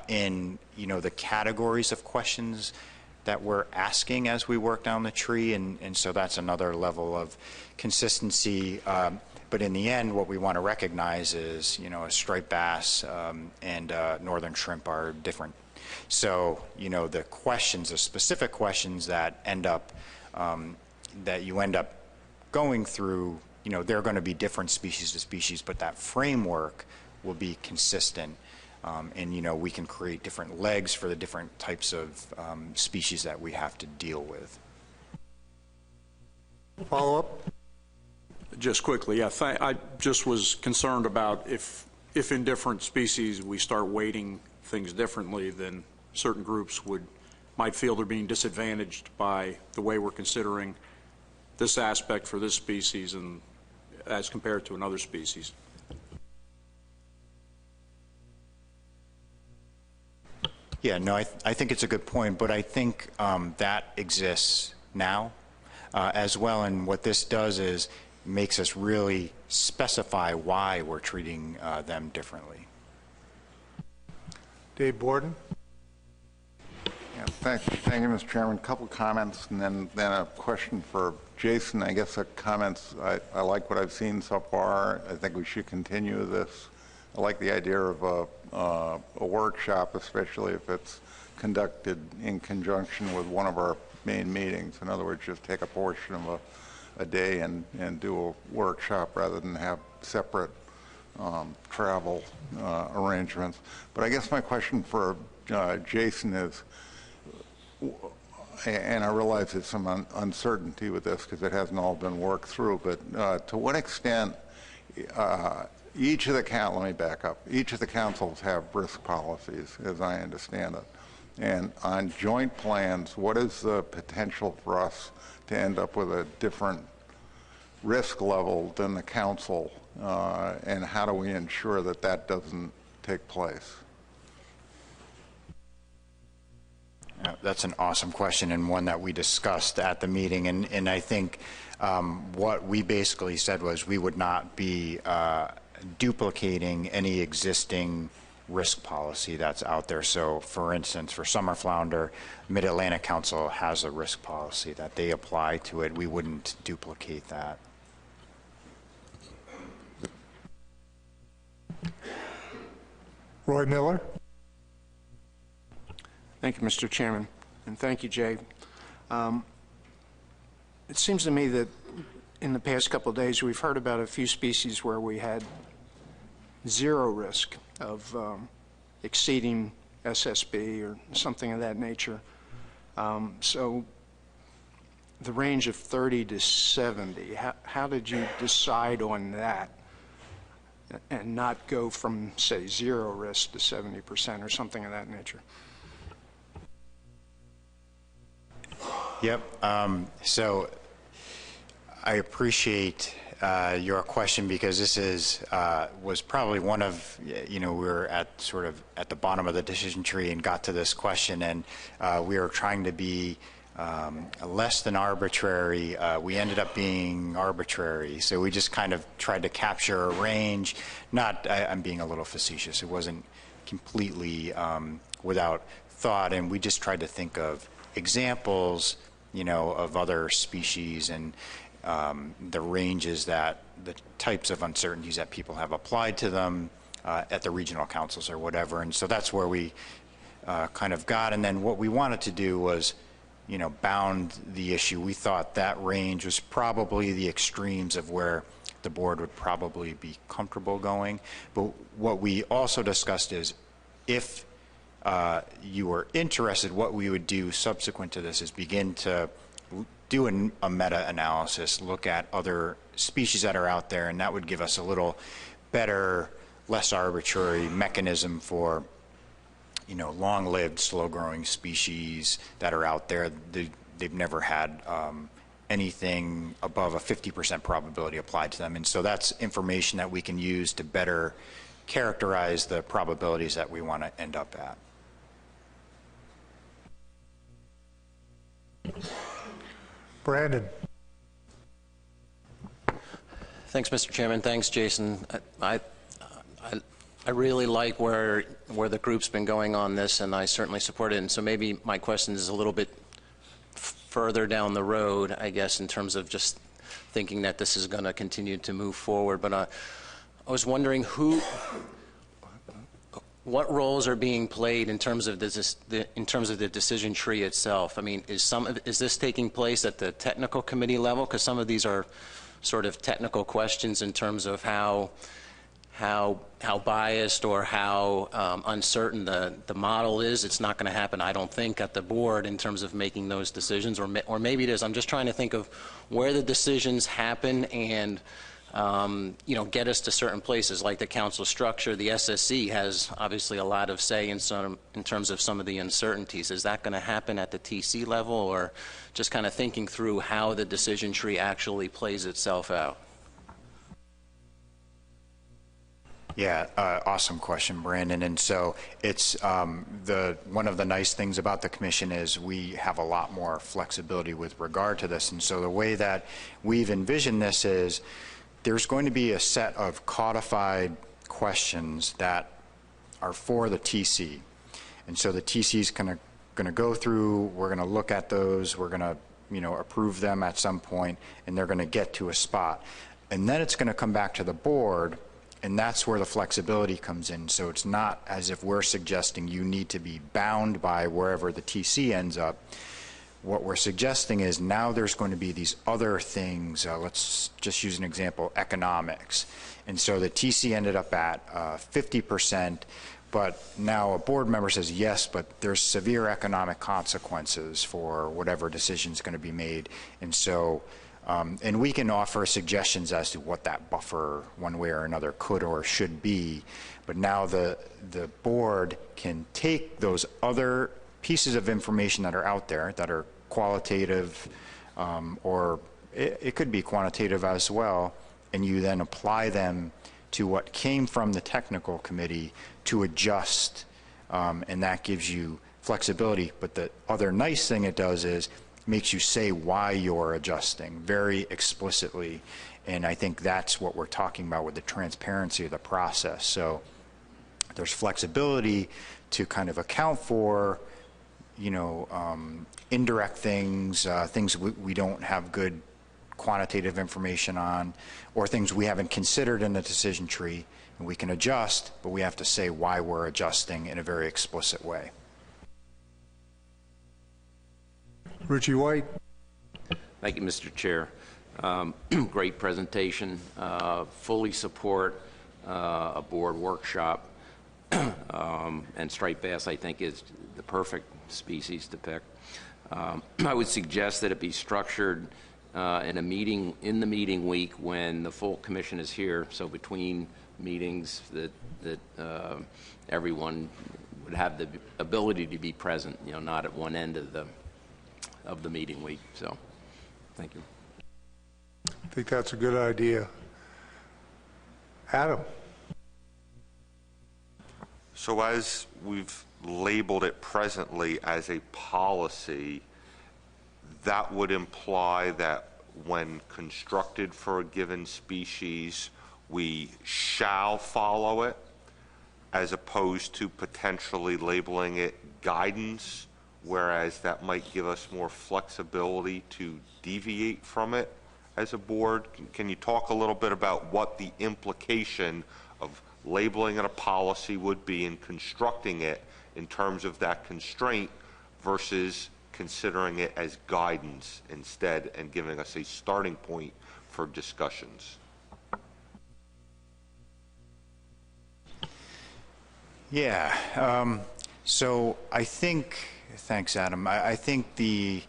in, you know, the categories of questions that we're asking as we work down the tree, and so that's another level of consistency. But in the end, what we want to recognize is, you know, a striped bass and northern shrimp are different. So, you know, the questions, the specific questions that end up, that you end up going through, you know, they're going to be different species to species, but that framework will be consistent. And, you know, we can create different legs for the different types of species that we have to deal with. Follow up? Just quickly, yeah, I just was concerned about if in different species we start weighting things differently, then certain groups might feel they're being disadvantaged by the way we're considering this aspect for this species and as compared to another species. Yeah, no, I think it's a good point, but I think that exists now as well, and what this does is makes us really specify why we're treating them differently. Dave Borden? Yeah, thank you, Mr. Chairman. A couple of comments and then a question for Jason. I guess the comments, I like what I've seen so far. I think we should continue this. I like the idea of a workshop, especially if it's conducted in conjunction with one of our main meetings. In other words, just take a portion of a day and do a workshop rather than have separate travel arrangements. But I guess my question for Jason is, and I realize there's some uncertainty with this because it hasn't all been worked through, but to what extent each of the councils have risk policies, as I understand it. And on joint plans, what is the potential for us to end up with a different risk level than the council, and how do we ensure that that doesn't take place? That's an awesome question and one that we discussed at the meeting, and I think what we basically said was we would not be duplicating any existing risk policy that's out there. So for instance, for summer flounder, Mid-Atlantic Council has a risk policy that they apply to it. We wouldn't duplicate that. Roy Miller? Thank you, Mr. Chairman. and thank you, Jay. It seems to me that in the past couple of days, we've heard about a few species where we had zero risk of exceeding SSB or something of that nature. So the range of 30 to 70, how did you decide on that and not go from, say, zero risk to 70% or something of that nature? Yep. So I appreciate your question, because this was probably one of, we were at sort of at the bottom of the decision tree and got to this question, and we were trying to be less than arbitrary. We ended up being arbitrary, so we just kind of tried to capture a range. I'm being a little facetious. It wasn't completely without thought, and we just tried to think of examples, of other species and the ranges that the types of uncertainties that people have applied to them at the regional councils or whatever. And so that's where we kind of got. And then what we wanted to do was, bound the issue. We thought that range was probably the extremes of where the board would probably be comfortable going. But what we also discussed is, if you were interested, what we would do subsequent to this is begin to do a meta-analysis, look at other species that are out there, and that would give us a little better, less arbitrary mechanism for, long-lived, slow-growing species that are out there. They've never had anything above a 50% probability applied to them, and so that's information that we can use to better characterize the probabilities that we want to end up at. Brandon. Thanks, Mr. Chairman. Thanks, Jason. I really like where the group's been going on this, and I certainly support it. And so maybe my question is a little bit further down the road, I guess, in terms of just thinking that this is going to continue to move forward. But I was wondering what roles are being played in terms of the decision tree itself. I mean, is this taking place at the technical committee level? Because some of these are sort of technical questions in terms of how biased or how uncertain the model is. It's not going to happen, I don't think, at the board in terms of making those decisions, or maybe it is. I'm just trying to think of where the decisions happen and get us to certain places like the council structure. The SSC has obviously a lot of say in terms of some of the uncertainties. Is that going to happen at the TC level, or just kind of thinking through how the decision tree actually plays itself out? Yeah, awesome question, Brandon. And so it's one of the nice things about the commission is we have a lot more flexibility with regard to this. And so the way that we've envisioned this is, there's going to be a set of codified questions that are for the TC. And so the TC is going to go through, we're going to look at those, we're going to approve them at some point, and they're going to get to a spot. And then it's going to come back to the board, and that's where the flexibility comes in. So it's not as if we're suggesting you need to be bound by wherever the TC ends up. What we're suggesting is now there's going to be these other things. Let's just use an example, economics. And so the TC ended up at 50%, but now a board member says, yes, but there's severe economic consequences for whatever decision is going to be made. And so, and we can offer suggestions as to what that buffer, one way or another, could or should be. But now the board can take those other pieces of information that are out there that are qualitative, or it could be quantitative as well, and you then apply them to what came from the technical committee to adjust, and that gives you flexibility. But the other nice thing it does is makes you say why you're adjusting very explicitly, and I think that's what we're talking about with the transparency of the process. So there's flexibility to kind of account for indirect things, things we don't have good quantitative information on, or things we haven't considered in the decision tree, and we can adjust, but we have to say why we're adjusting in a very explicit way. Richie White. Thank you, Mr. Chair. Great presentation. Fully support a board workshop. And striped bass, I think, is the perfect species to pick. I would suggest that it be structured in a meeting, in the meeting week when the full commission is here, so between meetings that everyone would have the ability to be present, you know, not at one end of the meeting week. So, thank you. I think that's a good idea. Adam. So as we've labeled it presently as a policy, that would imply that when constructed for a given species, we shall follow it, as opposed to potentially labeling it guidance, whereas that might give us more flexibility to deviate from it as a board. Can you talk a little bit about what the implication of labeling it a policy would be in constructing it in terms of that constraint versus considering it as guidance instead and giving us a starting point for discussions? Yeah, so I think, thanks Adam, I think the,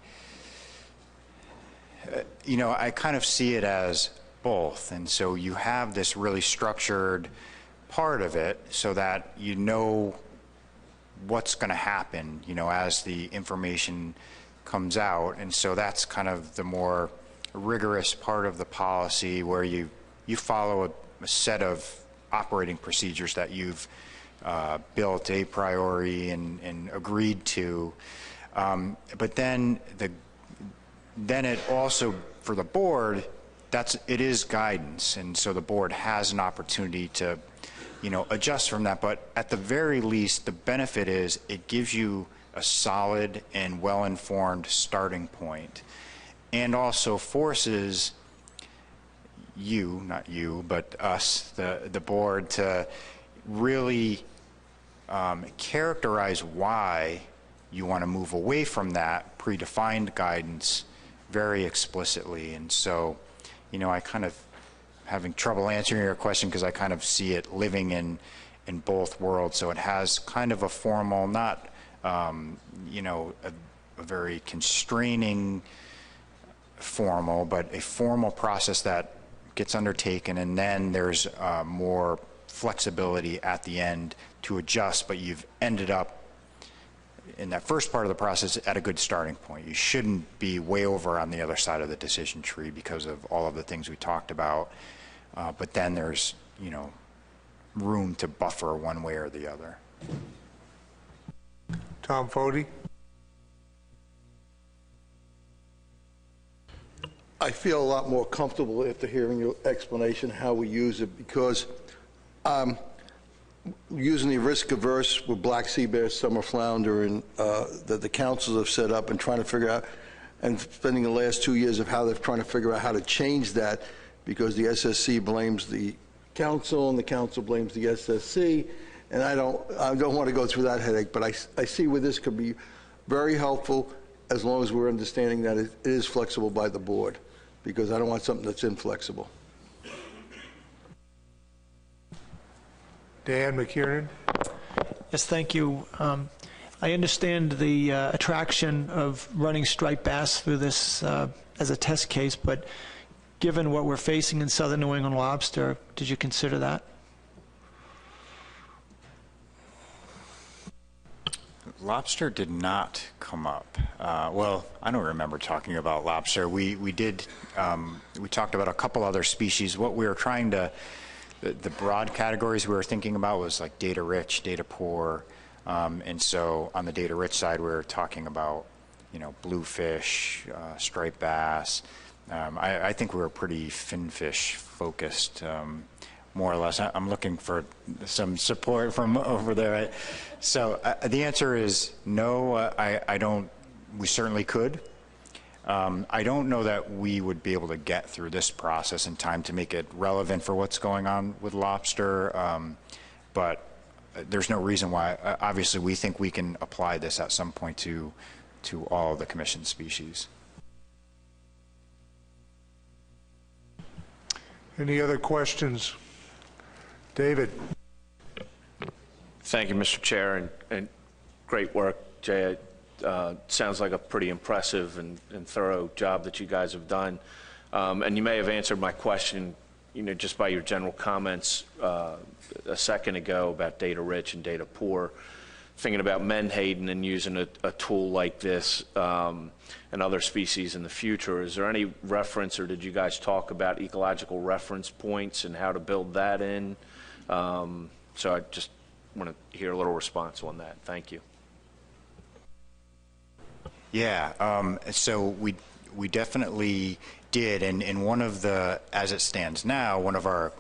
you know, I kind of see it as both, and so you have this really structured part of it so that you know what's going to happen, you know, as the information comes out, and so that's kind of the more rigorous part of the policy where you follow a set of operating procedures that you've built a priori and agreed to, but then it also, for the board, it is guidance, and so the board has an opportunity to, you know, adjust from that. But at the very least, the benefit is it gives you a solid and well-informed starting point, and also forces you, not you, but us, the board, to really characterize why you want to move away from that predefined guidance very explicitly. And so, you know, I kind of having trouble answering your question because I kind of see it living in both worlds. So it has kind of a formal, not, you know, a very constraining formal, but a formal process that gets undertaken, and then there's more flexibility at the end to adjust, but you've ended up in that first part of the process at a good starting point. You shouldn't be way over on the other side of the decision tree because of all of the things we talked about, but then there's, you know, room to buffer one way or the other. Tom Foti. I feel a lot more comfortable after hearing your explanation how we use it, because using the risk averse with black sea bass, summer flounder, and that the councils have set up, and trying to figure out, and spending the last 2 years of how they're trying to figure out how to change that, because the SSC blames the council and the council blames the SSC, and I don't want to go through that headache, but I see where this could be very helpful as long as we're understanding that it is flexible by the board, because I don't want something that's inflexible. Dan McKiernan. Yes, thank you. I understand the attraction of running striped bass through this as a test case, but given what we're facing in southern New England lobster, did you consider that? Lobster did not come up. Well, I don't remember talking about lobster. We did, we talked about a couple other species. What we were trying to, the broad categories we were thinking about was like data rich, data poor, and so on the data rich side we were talking about, you know, bluefish, striped bass. I think we were pretty finfish focused, more or less. I'm looking for some support from over there. Right? So the answer is no. I don't. We certainly could. I don't know that we would be able to get through this process in time to make it relevant for what's going on with lobster, but there's no reason why. Obviously, we think we can apply this at some point to to all the commission species. Any other questions? David? Thank you, Mr. Chair, and great work, Jay. Sounds like a pretty impressive and thorough job that you guys have done. And you may have answered my question, just by your general comments a second ago about data rich and data poor. Thinking about menhaden and using a tool like this and other species in the future, is there any reference, or did you guys talk about ecological reference points and how to build that in? So I just want to hear a little response on that. Thank you. Yeah, so we definitely did, and one of the, as it stands now, one of our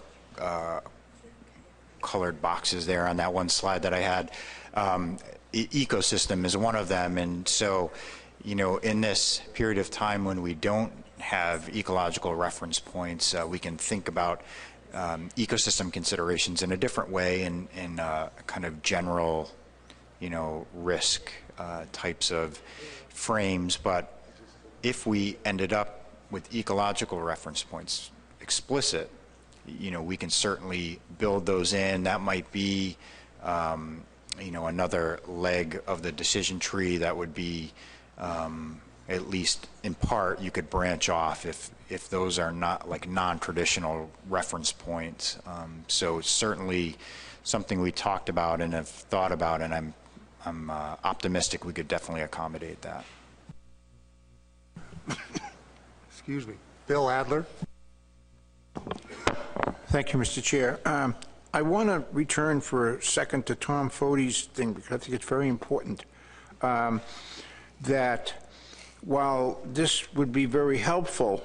colored boxes there on that one slide that I had, ecosystem is one of them. And so, in this period of time when we don't have ecological reference points, we can think about ecosystem considerations in a different way, in kind of general, risk types of frames. But if we ended up with ecological reference points explicit, we can certainly build those in. That might be, another leg of the decision tree that would be, at least in part, you could branch off if those are not like non-traditional reference points. So it's certainly something we talked about and have thought about, and I'm optimistic we could definitely accommodate that. Excuse me. Bill Adler? Thank you, Mr. Chair. I want to return for a second to Tom Fode's thing, because I think it's very important that while this would be very helpful,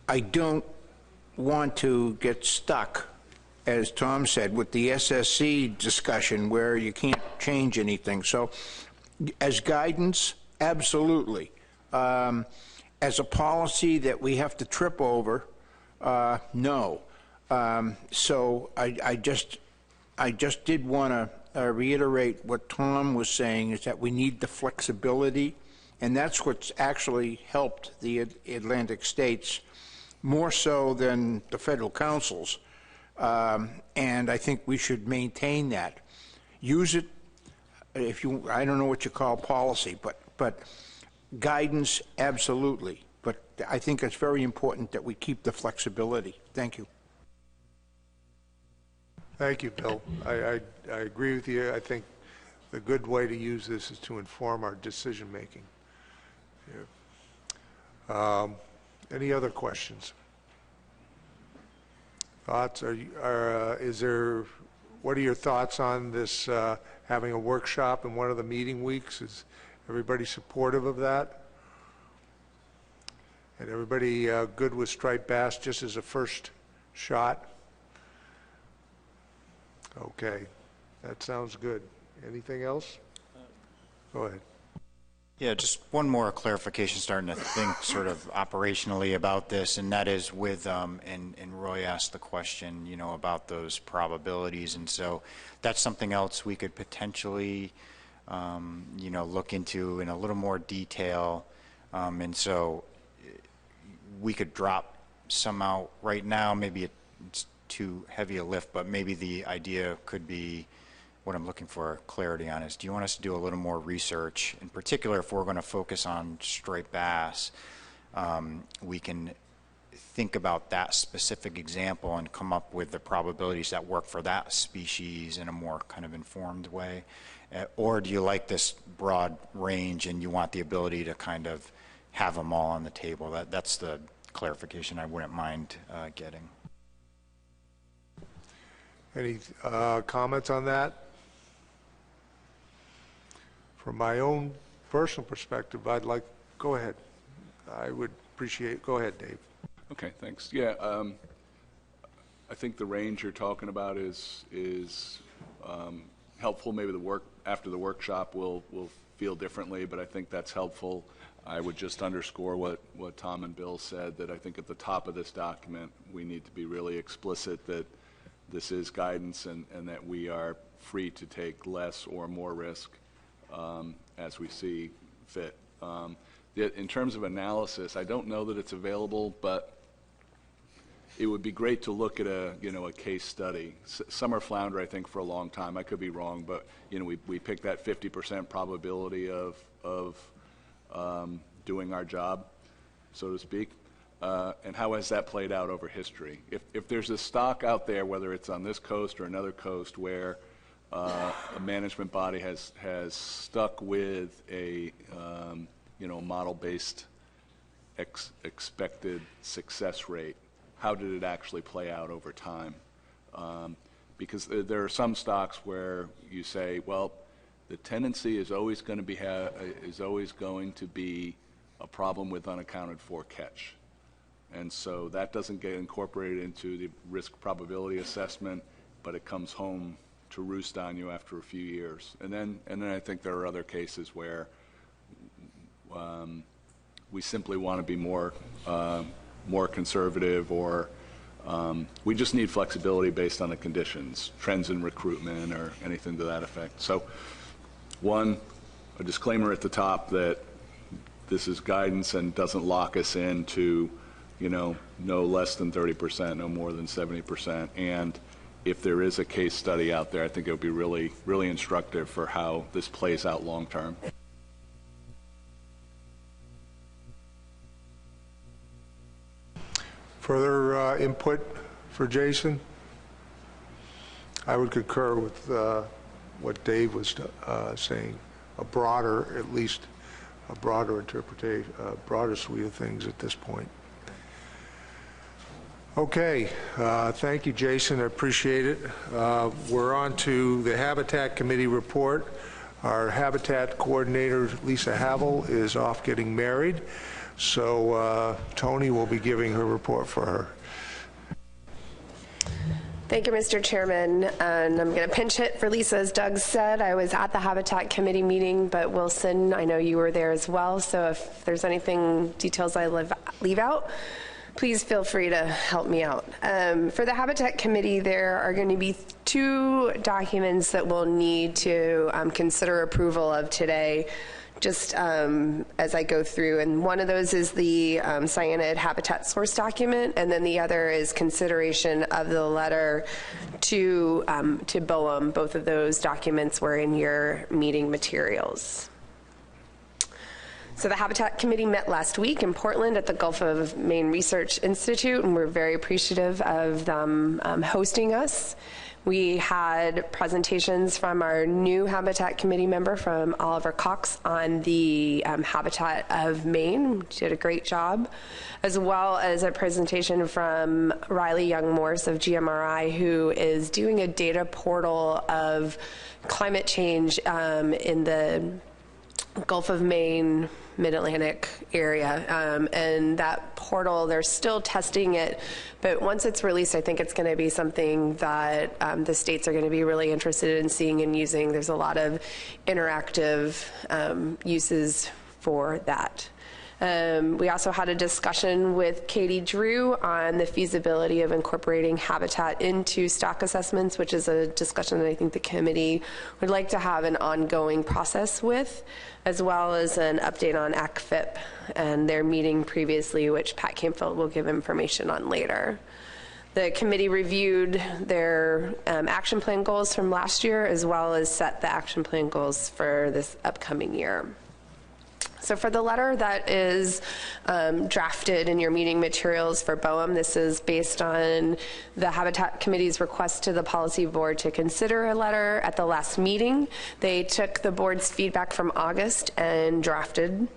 I don't want to get stuck, as Tom said, with the SSC discussion where you can't change anything. So as guidance, absolutely. As a policy that we have to trip over, no. So I just did want to reiterate what Tom was saying, is that we need the flexibility, and that's what's actually helped the Atlantic states more so than the federal councils. And I think we should maintain that. Use it, if you, I don't know what you call policy, but guidance, absolutely. But I think it's very important that we keep the flexibility. Thank you. Thank you, Bill. I agree with you. I think the good way to use this is to inform our decision making. Yeah. Any other questions? Thoughts? What are your thoughts on this, having a workshop in one of the meeting weeks? Is everybody supportive of that? And everybody good with striped bass just as a first shot? Okay, that sounds good. Anything else? Go ahead. Yeah, just one more clarification, starting to think sort of operationally about this, and that is with, and Roy asked the question, about those probabilities, and so that's something else we could potentially, look into in a little more detail, and so we could drop some out right now. Maybe it's too heavy a lift, but maybe the idea could be, what I'm looking for clarity on is, do you want us to do a little more research? In particular, if we're going to focus on striped bass, we can think about that specific example and come up with the probabilities that work for that species in a more kind of informed way. Or do you like this broad range and you want the ability to kind of have them all on the table? That's the clarification I wouldn't mind getting. Any comments on that? From my own personal perspective, go ahead. I would appreciate, go ahead, Dave. Okay, thanks. Yeah, I think the range you're talking about is helpful. Maybe after the workshop we'll feel differently, but I think that's helpful. I would just underscore what Tom and Bill said, that I think at the top of this document we need to be really explicit that this is guidance and that we are free to take less or more risk as we see fit. In terms of analysis, I don't know that it's available, but it would be great to look at a case study. Summer flounder, I think, for a long time. I could be wrong, but we picked that 50% probability of doing our job, so to speak. And how has that played out over history? If there's a stock out there, whether it's on this coast or another coast, where a management body has stuck with a model-based expected success rate, how did it actually play out over time? Because there are some stocks where you say, well, the tendency is always going to be a problem with unaccounted for catch. And so that doesn't get incorporated into the risk probability assessment, but it comes home to roost on you after a few years. And then I think there are other cases where we simply want to be more conservative, or we just need flexibility based on the conditions, trends in recruitment or anything to that effect. So one, a disclaimer at the top that this is guidance and doesn't lock us into no less than 30%, no more than 70%. And if there is a case study out there, I think it would be really, really instructive for how this plays out long term. Further input for Jason? I would concur with what Dave was saying, at least a broader interpretation, a broader suite of things at this point. Okay, thank you, Jason. I appreciate it. We're on to the Habitat Committee report. Our Habitat coordinator, Lisa Havel, is off getting married, so Tony will be giving her report for her. Thank you, Mr. Chairman. And I'm going to pinch hit for Lisa. As Doug said, I was at the Habitat Committee meeting, but Wilson, I know you were there as well, so if there's anything, details I leave out, please feel free to help me out. For the Habitat Committee, there are going to be 2 documents that we'll need to consider approval of today, just as I go through. And one of those is the cyanide habitat source document, and then the other is consideration of the letter to BOEM. Both of those documents were in your meeting materials. So the Habitat Committee met last week in Portland at the Gulf of Maine Research Institute, and we're very appreciative of them hosting us. We had presentations from our new Habitat Committee member, from Oliver Cox, on the Habitat of Maine, which did a great job, as well as a presentation from Riley Young-Morse of GMRI, who is doing a data portal of climate change in the Gulf of Maine, Mid-Atlantic area, and that portal, they're still testing it, but once it's released, I think it's going to be something that the states are going to be really interested in seeing and using. There's a lot of interactive uses for that. We also had a discussion with Katie Drew on the feasibility of incorporating habitat into stock assessments, which is a discussion that I think the committee would like to have an ongoing process with, as well as an update on ACFIP and their meeting previously, which Pat Camfield will give information on later. The committee reviewed their action plan goals from last year, as well as set the action plan goals for this upcoming year. So for the letter that is drafted in your meeting materials for BOEM, this is based on the Habitat Committee's request to the Policy Board to consider a letter at the last meeting. They took the board's feedback from August and drafted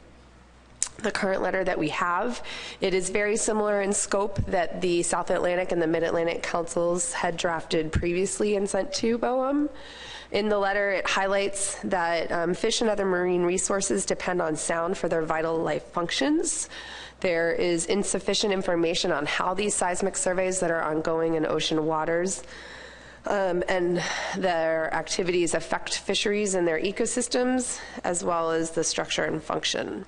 the current letter that we have. It is very similar in scope that the South Atlantic and the Mid-Atlantic Councils had drafted previously and sent to BOEM. In the letter, it highlights that fish and other marine resources depend on sound for their vital life functions. There is insufficient information on how these seismic surveys that are ongoing in ocean waters and their activities affect fisheries and their ecosystems, as well as the structure and function.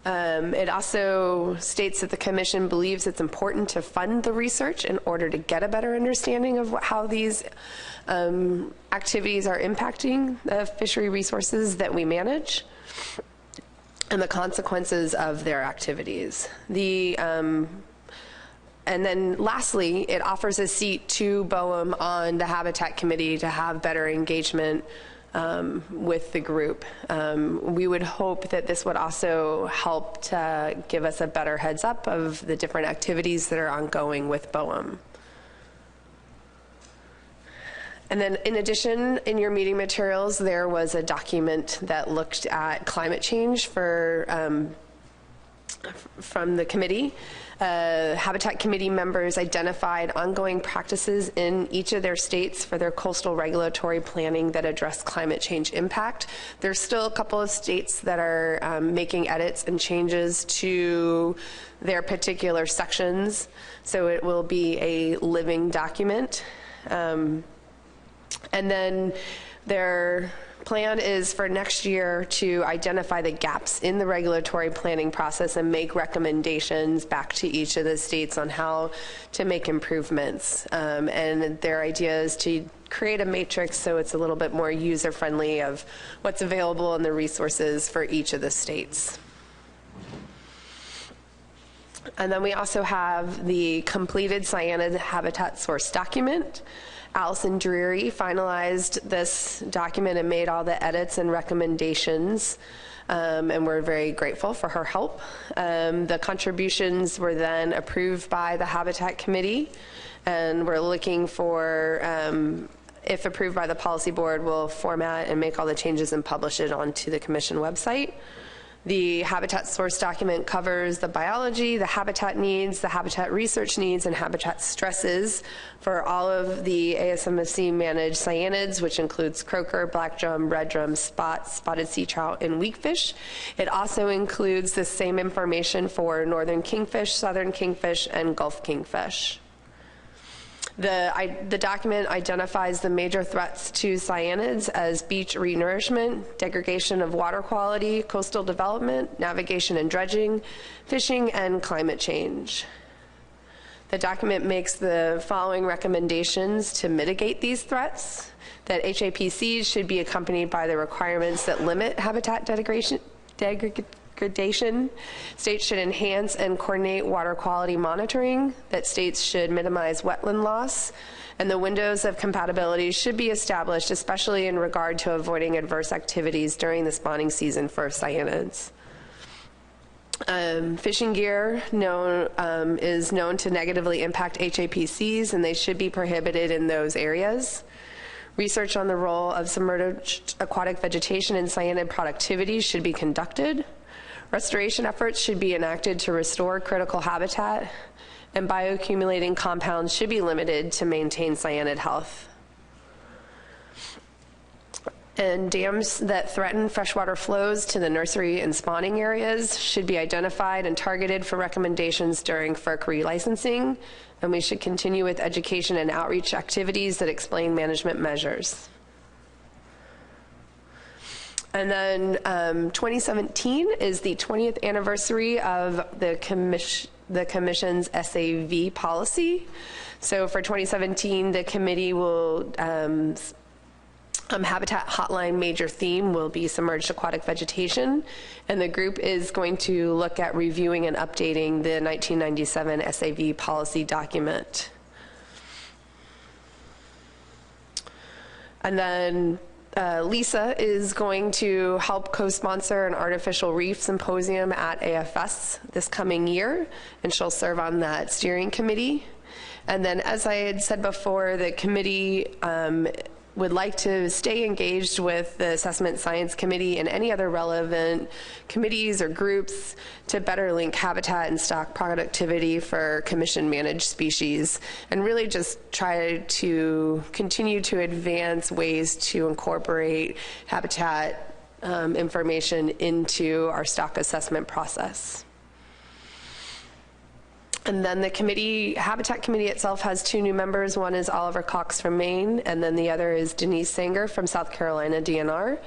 It also states that the Commission believes it's important to fund the research in order to get a better understanding of how these activities are impacting the fishery resources that we manage and the consequences of their activities. And then lastly, it offers a seat to BOEM on the Habitat Committee to have better engagement with the group. We would hope that this would also help to give us a better heads up of the different activities that are ongoing with BOEM. And then in addition, in your meeting materials, there was a document that looked at climate change from the committee. Habitat Committee members identified ongoing practices in each of their states for their coastal regulatory planning that address climate change impact. There's still a couple of states that are making edits and changes to their particular sections, so it will be a living document. And then their plan is for next year to identify the gaps in the regulatory planning process and make recommendations back to each of the states on how to make improvements. And their idea is to create a matrix so it's a little bit more user-friendly of what's available and the resources for each of the states. And then we also have the completed cyanid habitat source document. Allison Drury finalized this document and made all the edits and recommendations, and we're very grateful for her help. The contributions were then approved by the Habitat Committee, and we're looking for, if approved by the Policy Board, we'll format and make all the changes and publish it onto the Commission website. The habitat source document covers the biology, the habitat needs, the habitat research needs, and habitat stresses for all of the ISFMP managed cyanids, which includes croaker, black drum, red drum, spotted sea trout, and weakfish. It also includes the same information for northern kingfish, southern kingfish, and Gulf kingfish. The document identifies the major threats to cyanids as beach renourishment, degradation of water quality, coastal development, navigation and dredging, fishing, and climate change. The document makes the following recommendations to mitigate these threats: that HAPCs should be accompanied by the requirements that limit habitat degradation. States should enhance and coordinate water quality monitoring, that states should minimize wetland loss, and the windows of compatibility should be established, especially in regard to avoiding adverse activities during the spawning season for cyanids. Fishing gear is known to negatively impact HAPCs, and they should be prohibited in those areas. Research on the role of submerged aquatic vegetation in cyanid productivity should be conducted. Restoration efforts should be enacted to restore critical habitat, and bioaccumulating compounds should be limited to maintain cyanid health. And dams that threaten freshwater flows to the nursery and spawning areas should be identified and targeted for recommendations during FERC relicensing, and we should continue with education and outreach activities that explain management measures. And then 2017 is the 20th anniversary of the Commission's SAV policy. So for 2017, the committee will, Habitat Hotline major theme will be submerged aquatic vegetation, and the group is going to look at reviewing and updating the 1997 SAV policy document. And then Lisa is going to help co-sponsor an artificial reef symposium at AFS this coming year, and she'll serve on that steering committee. And then, as I had said before, the committee would like to stay engaged with the Assessment Science Committee and any other relevant committees or groups to better link habitat and stock productivity for commission-managed species, and really just try to continue to advance ways to incorporate habitat information into our stock assessment process. And then the committee, Habitat Committee itself has 2 new members. One is Oliver Cox from Maine, and then the other is Denise Sanger from South Carolina DNR.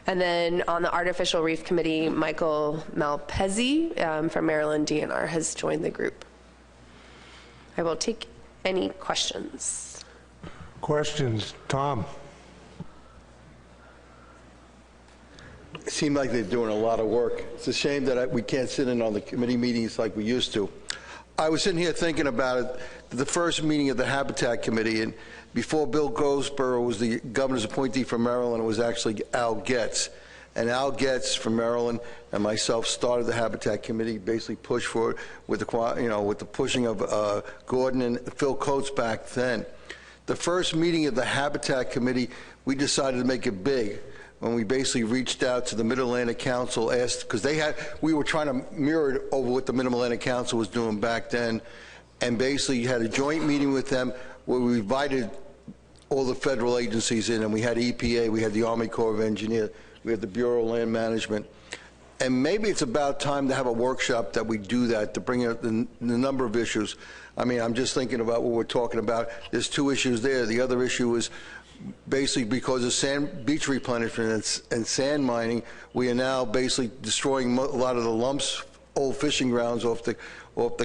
And then on the Artificial Reef Committee, Michael Malpezzi from Maryland DNR has joined the group. I will take any questions. Questions? Tom? It seemed like they're doing a lot of work. It's a shame that we can't sit in on the committee meetings like we used to. I was sitting here thinking about it, the first meeting of the Habitat Committee, and before Bill Goldsboro was the governor's appointee from Maryland, it was actually Al Getz. And Al Getz from Maryland and myself started the Habitat Committee, basically pushed for it with the, with the pushing of Gordon and Phil Coates back then. The first meeting of the Habitat Committee, we decided to make it big when we basically reached out to the Mid-Atlantic Council, asked, because we were trying to mirror it over what the Mid-Atlantic Council was doing back then, and basically had a joint meeting with them where we invited all the federal agencies in, and we had EPA, we had the Army Corps of Engineers, we had the Bureau of Land Management. And maybe it's about time to have a workshop that we do that, to bring out the number of issues. I mean, I'm just thinking about what we're talking about. There's 2 issues there. The other issue is basically because of sand beach replenishment and sand mining, we are now basically destroying a lot of the lumps, old fishing grounds off the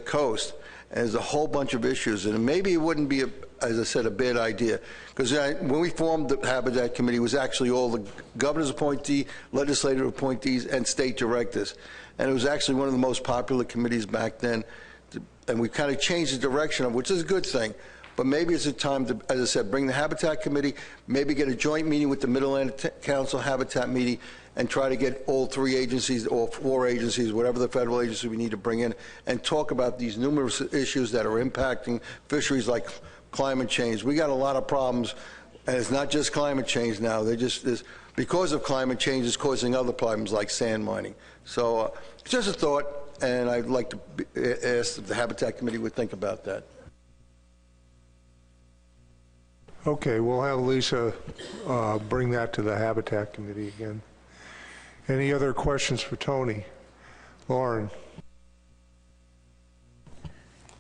coast. And there's a whole bunch of issues, and maybe it wouldn't be, as I said, a bad idea. Because when we formed the Habitat Committee, it was actually all the governor's appointee, legislative appointees, and state directors. And it was actually one of the most popular committees back then. And we've kind of changed the direction of, which is a good thing. But maybe it's a time to, as I said, bring the Habitat Committee, maybe get a joint meeting with the Mid-Atlantic Council Habitat meeting, and try to get all 3 agencies, or 4 agencies, whatever the federal agency we need to bring in, and talk about these numerous issues that are impacting fisheries, like climate change. We got a lot of problems, and it's not just climate change now. Because of climate change, it's causing other problems like sand mining. So it's just a thought, and I'd like to ask if the Habitat Committee would think about that. Okay, we'll have Lisa bring that to the Habitat Committee again. Any other questions for Tony? Lauren?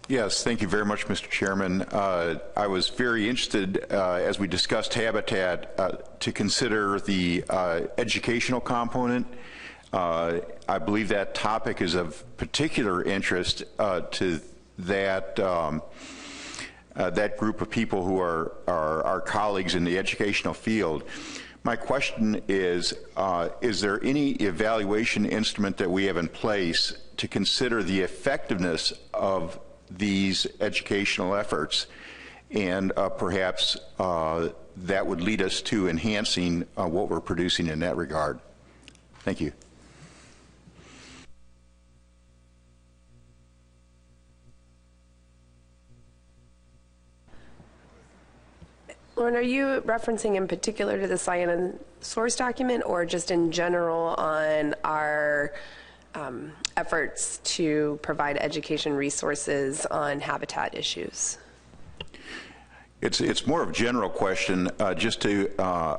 Yes, thank you very much, Mr. Chairman. I was very interested, as we discussed Habitat, to consider the educational component. I believe that topic is of particular interest to that that group of people who are our colleagues in the educational field. My question is there any evaluation instrument that we have in place to consider the effectiveness of these educational efforts, and perhaps that would lead us to enhancing what we're producing in that regard? Thank you. Lauren, are you referencing in particular to the Cyan source document, or just in general on our efforts to provide education resources on habitat issues? It's more of a general question, just to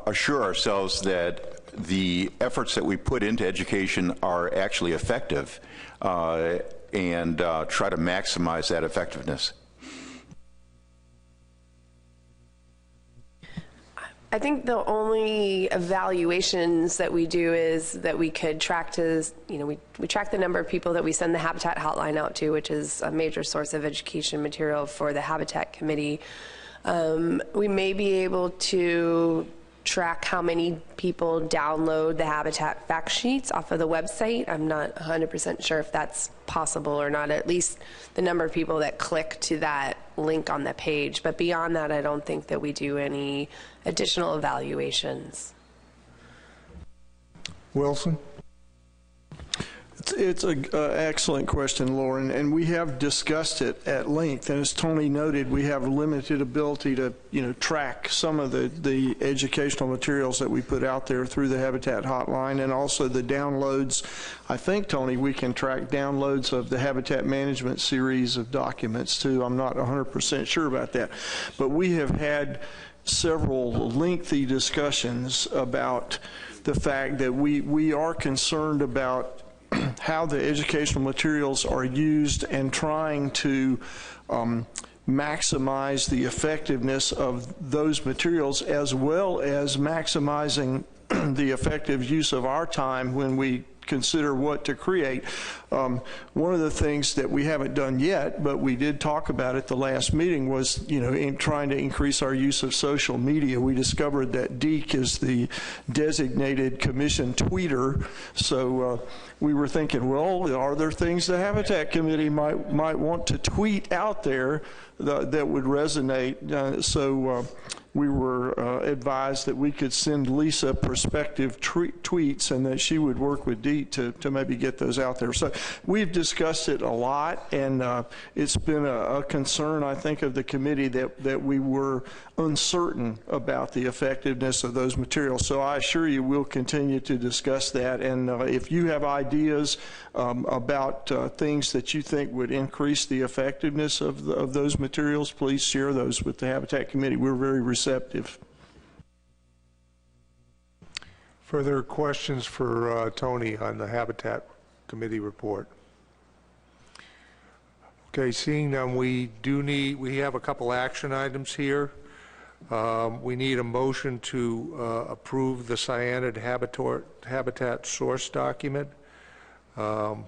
assure ourselves that the efforts that we put into education are actually effective, and try to maximize that effectiveness. I think the only evaluations that we do is that we could track to, we track the number of people that we send the Habitat Hotline out to, which is a major source of education material for the Habitat Committee. We may be able to track how many people download the Habitat fact sheets off of the website. I'm not 100% sure if that's possible or not, at least the number of people that click to that link on the page. But beyond that, I don't think that we do any additional evaluations. Wilson? It's an excellent question, Lauren, and we have discussed it at length. And as Tony noted, we have limited ability to, track some of the educational materials that we put out there through the Habitat Hotline, and also the downloads. I think, Tony, we can track downloads of the Habitat Management series of documents too. I'm not 100% sure about that, but we have had several lengthy discussions about the fact that we are concerned about how the educational materials are used and trying to maximize the effectiveness of those materials, as well as maximizing the effective use of our time when we consider what to create. One of the things that we haven't done yet, but we did talk about at the last meeting, was, in trying to increase our use of social media. We discovered that Deke is the designated commission tweeter, so we were thinking, well, are there things the Habitat Committee might want to tweet out there that would resonate? So we were advised that we could send Lisa prospective tweets and that she would work with Dee to maybe get those out there. So we've discussed it a lot, and it's been a concern, I think, of the committee that we were uncertain about the effectiveness of those materials. So I assure you we'll continue to discuss that, and if you have ideas about things that you think would increase the effectiveness of those materials, please share those with the Habitat Committee. We're very receptive. Further questions for Tony on the Habitat Committee report? Okay, seeing none, we have a couple action items here. We need a motion to approve the cyanide habitat source document. Do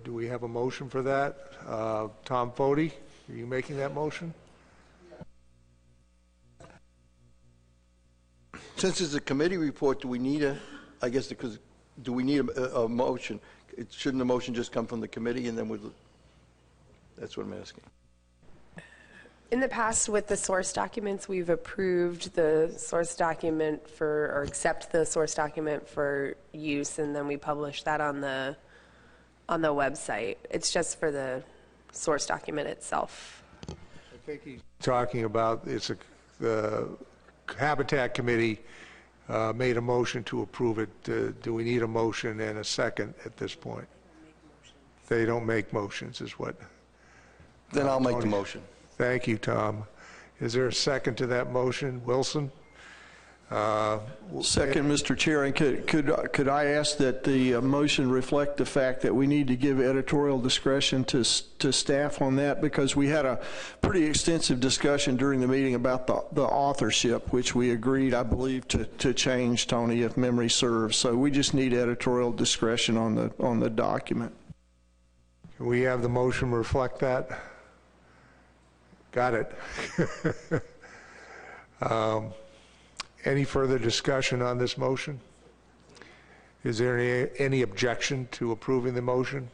we have a motion for that? Tom Foti, are you making that motion? Since it's a committee report, do we need a motion? Shouldn't the motion just come from the committee, and then that's what I'm asking. In the past, with the source documents, we've approved the source document or accept the source document for use, and then we publish that on the website. It's just for the source document itself. I think he's talking about the Habitat Committee made a motion to approve it. Do we need a motion and a second at this point? They don't make motions, is what? Then I'll make the motion. Thank you, Tom. Is there a second to that motion? Wilson? Second, Mr. Chair, and could I ask that the motion reflect the fact that we need to give editorial discretion to staff on that, because we had a pretty extensive discussion during the meeting about the authorship, which we agreed, I believe, to change, Tony, if memory serves. So we just need editorial discretion on the document. Can we have the motion reflect that? Got it. Any further discussion on this motion? Is there any objection to approving the motion?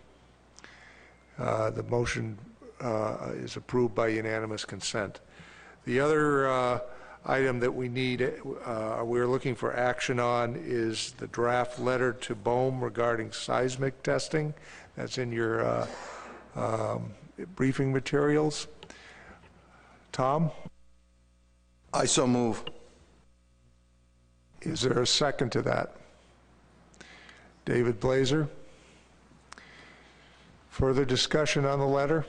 The motion is approved by unanimous consent. The other item that we need, we're looking for action on, is the draft letter to BOEM regarding seismic testing. That's in your briefing materials. Tom? I so move. Is there a second to that? David Blazer? Further discussion on the letter?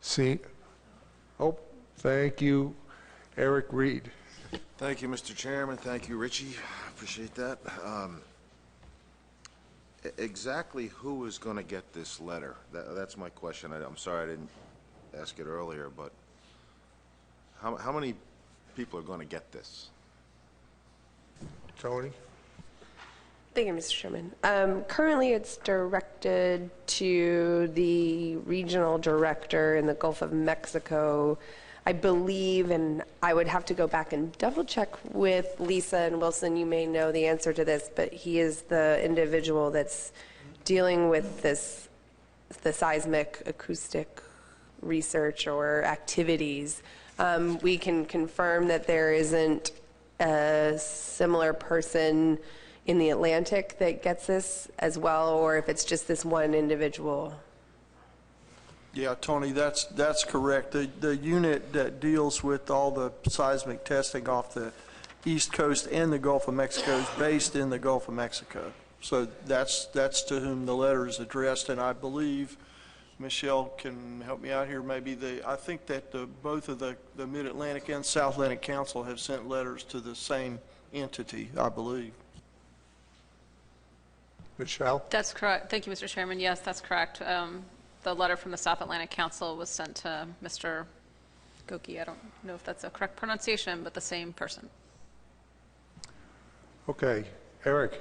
Thank you. Eric Reed. Thank you, Mr. Chairman. Thank you, Richie. Appreciate that. Exactly who is going to get this letter? That's my question. I'm sorry I didn't ask it earlier, but how many people are going to get this? Tony? Thank you, Mr. Chairman. Currently, it's directed to the regional director in the Gulf of Mexico, I believe, and I would have to go back and double check with Lisa and Wilson. You may know the answer to this, but he is the individual that's dealing with the seismic acoustic research or activities. We can confirm that there isn't a similar person in the Atlantic that gets this as well, or if it's just this one individual. Yeah, Tony, that's correct. The unit that deals with all the seismic testing off the East Coast and the Gulf of Mexico is based in the Gulf of Mexico. So that's to whom the letter is addressed, and I believe Michelle can help me out here. Maybe I think that both of the Mid-Atlantic and South Atlantic Council have sent letters to the same entity, I believe. Michelle? That's correct. Thank you, Mr. Chairman. Yes, that's correct. The letter from the South Atlantic Council was sent to Mr. Goki. I don't know if that's a correct pronunciation, but the same person. Okay. Eric?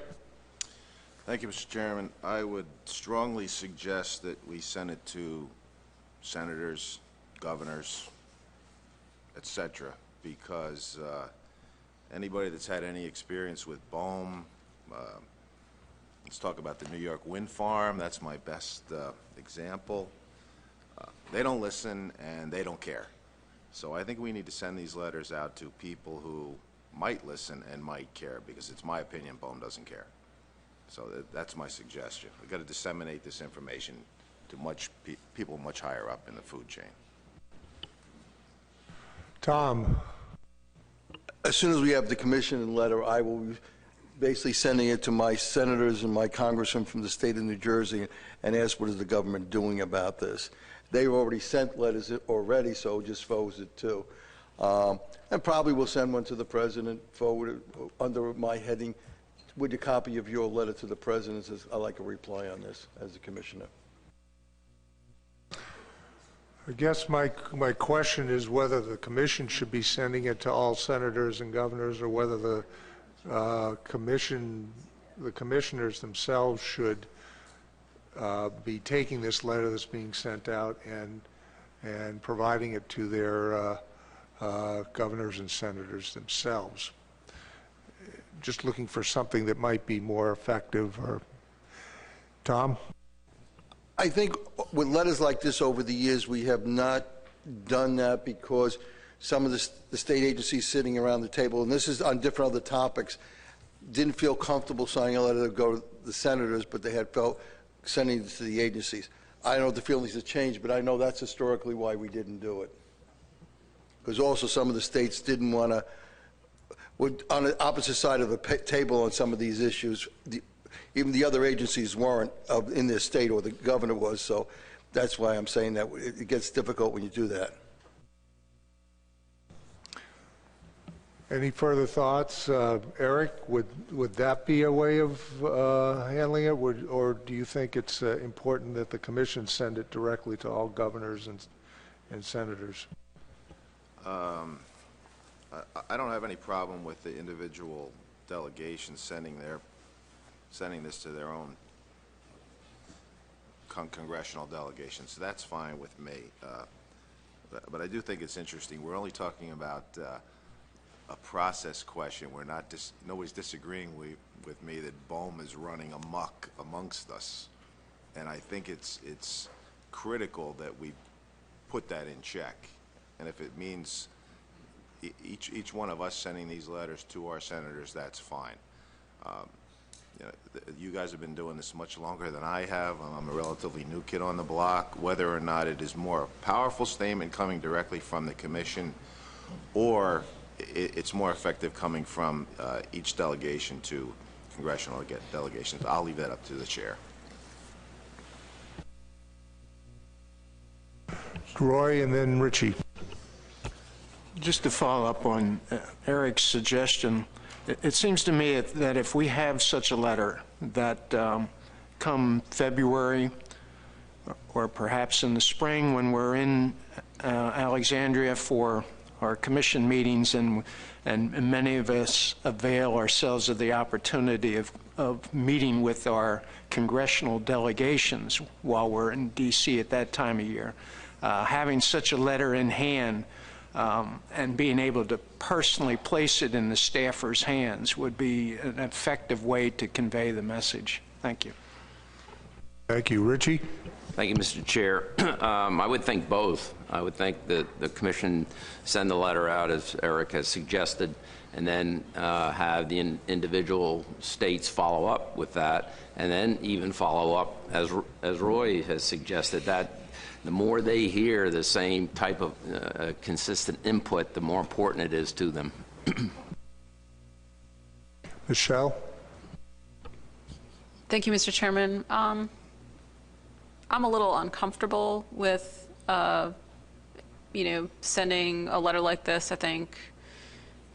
Thank you, Mr. Chairman. I would strongly suggest that we send it to senators, governors, etc., because anybody that's had any experience with BOEM, let's talk about the New York wind farm. That's my best example. They don't listen and they don't care. So I think we need to send these letters out to people who might listen and might care, because it's my opinion BOEM doesn't care. So that's my suggestion. We've got to disseminate this information to people much higher up in the food chain. Tom? As soon as we have the commission letter, I will be basically sending it to my senators and my congressmen from the state of New Jersey and ask what is the government doing about this. They've already sent letters already, so just forward it too. And probably we'll send one to the president, forward it under my heading, with a copy of your letter to the president. Says, I'd like a reply on this as a commissioner. I guess my question is whether the commission should be sending it to all senators and governors, or whether the commissioners themselves should be taking this letter that's being sent out and providing it to their governors and senators themselves. Just looking for something that might be more effective. Or Tom? I think with letters like this over the years, we have not done that because some of the state agencies sitting around the table, and this is on different other topics, didn't feel comfortable signing a letter to go to the senators, but they had felt sending it to the agencies. I don't know if the feelings have changed, but I know that's historically why we didn't do it. Because also some of the states didn't want to, on the opposite side of the table on some of these issues. Even the other agencies weren't in their state, or the governor was, so that's why I'm saying that it gets difficult when you do that. Any further thoughts? Eric, would that be a way of handling it, or do you think it's important that the commission send it directly to all governors and senators? I don't have any problem with the individual delegations sending this to their own congressional delegations. So that's fine with me. But I do think it's interesting. We're only talking about a process question. We're not nobody's disagreeing with me that BOEM is running amok amongst us, and I think it's critical that we put that in check. And if it means each one of us sending these letters to our senators, that's fine. You guys have been doing this much longer than I have. I'm a relatively new kid on the block. Whether or not it is more a powerful statement coming directly from the commission, or it's more effective coming from each delegation to congressional delegations, I'll leave that up to the chair. Roy and then Richie. Just to follow up on Eric's suggestion, it seems to me that if we have such a letter that come February or perhaps in the spring when we're in Alexandria for our commission meetings, and many of us avail ourselves of the opportunity of meeting with our congressional delegations while we're in D.C. at that time of year, having such a letter in hand and being able to personally place it in the staffer's hands would be an effective way to convey the message. Thank you. Thank you. Richie? Thank you, Mr. Chair. I would think both. I would think that the commission send the letter out, as Eric has suggested, and then have the individual states follow up with that, and then even follow up, as Roy has suggested, that the more they hear the same type of consistent input, the more important it is to them. Michelle? Thank you, Mr. Chairman. I'm a little uncomfortable with, sending a letter like this. I think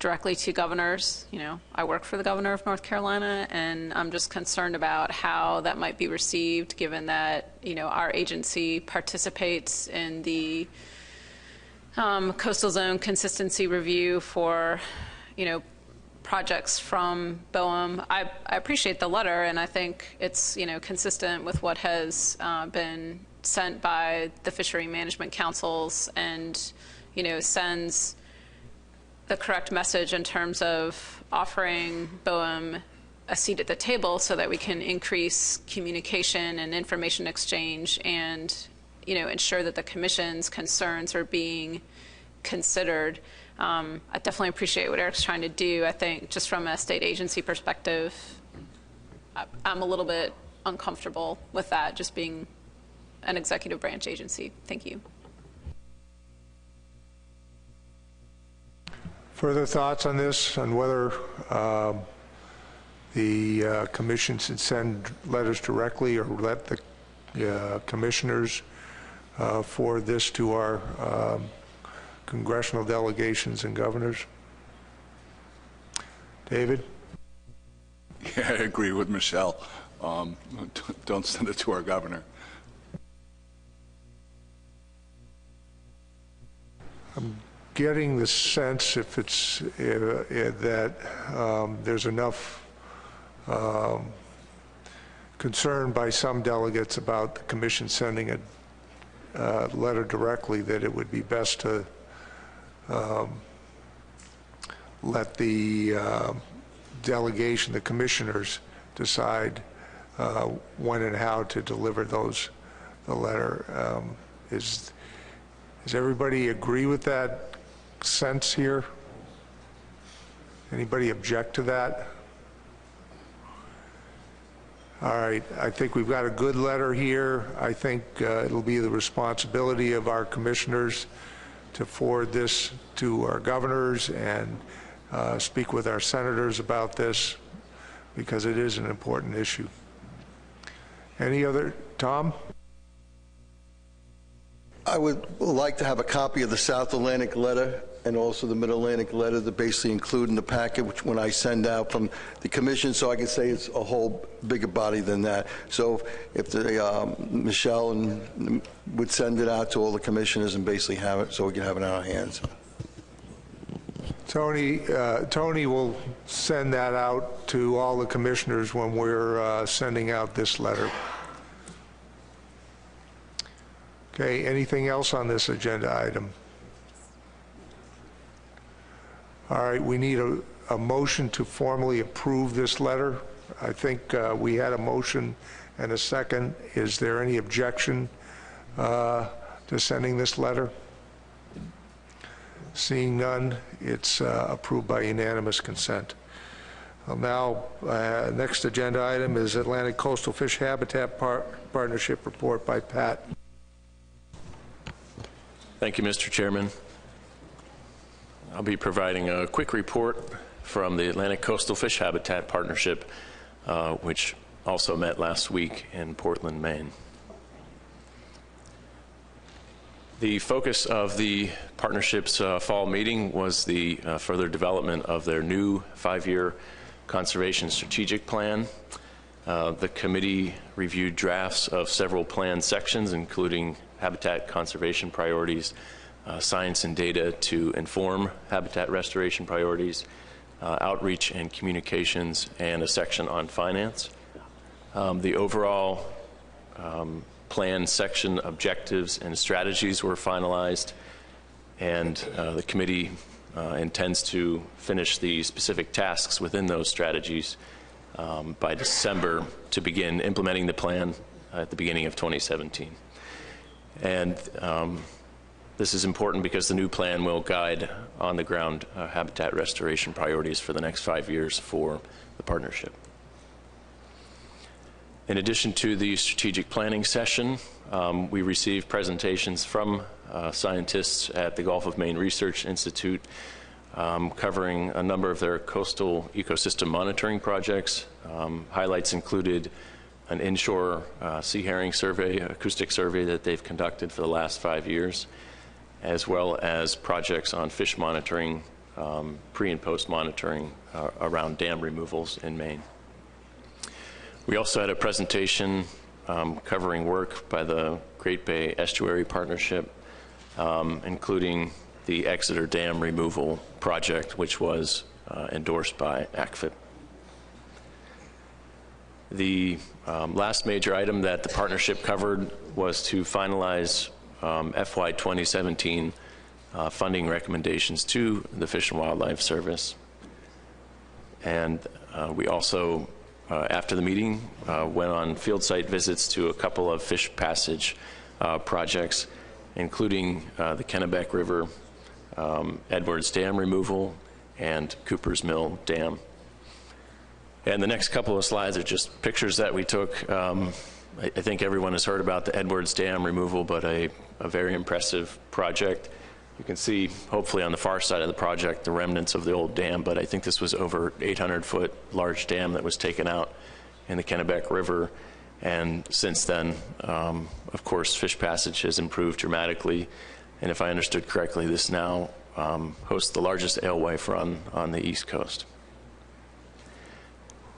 directly to governors. You know, I work for the governor of North Carolina, and I'm just concerned about how that might be received, given that, you know, our agency participates in the coastal zone consistency review for, you know, projects from BOEM. I appreciate the letter, and I think it's, you know, consistent with what has been sent by the fishery management councils, and, you know, sends the correct message in terms of offering BOEM a seat at the table so that we can increase communication and information exchange, and, you know, ensure that the commission's concerns are being considered. I definitely appreciate what Eric's trying to do. I think just from a state agency perspective, I'm a little bit uncomfortable with that, just being an executive branch agency. Thank you. Further thoughts on this, on whether the commission should send letters directly or let the commissioners forward this to our congressional delegations and governors? David? Yeah, I agree with Michelle. Don't send it to our governor. I'm getting the sense, if it's that there's enough concern by some delegates about the commission sending a letter directly, that it would be best to let the delegation, the commissioners, decide when and how to deliver the letter. Does everybody agree with that sense here? Anybody object to that? All right, I think we've got a good letter here. I think it'll be the responsibility of our commissioners to forward this to our governors and speak with our senators about this, because it is an important issue. Any other, Tom? I would like to have a copy of the South Atlantic letter and also the Mid-Atlantic letter to basically include in the packet, which when I send out from the commission, so I can say it's a whole bigger body than that. So if the, Michelle would send it out to all the commissioners and basically have it so we can have it in our hands. Tony will send that out to all the commissioners when we're sending out this letter. Okay, anything else on this agenda item? All right, we need a motion to formally approve this letter. I think we had a motion and a second. Is there any objection to sending this letter? Seeing none, it's approved by unanimous consent. Well, now, next agenda item is Atlantic Coastal Fish Habitat Partnership Report by Pat. Thank you, Mr. Chairman. I'll be providing a quick report from the Atlantic Coastal Fish Habitat Partnership, which also met last week in Portland, Maine. The focus of the partnership's fall meeting was the further development of their new 5-year conservation strategic plan. The committee reviewed drafts of several plan sections, including habitat conservation priorities, science and data to inform habitat restoration priorities, outreach and communications, and a section on finance. The overall plan section objectives and strategies were finalized, and the committee intends to finish the specific tasks within those strategies by December to begin implementing the plan at the beginning of 2017. And this is important because the new plan will guide on-the-ground habitat restoration priorities for the next 5 years for the partnership. In addition to the strategic planning session, we received presentations from scientists at the Gulf of Maine Research Institute covering a number of their coastal ecosystem monitoring projects. Highlights included an inshore sea herring survey, acoustic survey that they've conducted for the last 5 years, as well as projects on fish monitoring pre- and post-monitoring around dam removals in Maine. We also had a presentation covering work by the Great Bay Estuary Partnership, including the Exeter Dam removal project, which was endorsed by ACFIP. The last major item that the partnership covered was to finalize FY 2017 funding recommendations to the Fish and Wildlife Service. And we also, after the meeting, went on field site visits to a couple of fish passage projects, including the Kennebec River, Edwards Dam removal, and Cooper's Mill Dam. And the next couple of slides are just pictures that we took. I think everyone has heard about the Edwards Dam removal, but a very impressive project. You can see, hopefully on the far side of the project, the remnants of the old dam, but I think this was over 800-foot large dam that was taken out in the Kennebec River. And since then, of course, fish passage has improved dramatically. And if I understood correctly, this now hosts the largest alewife run on the East Coast.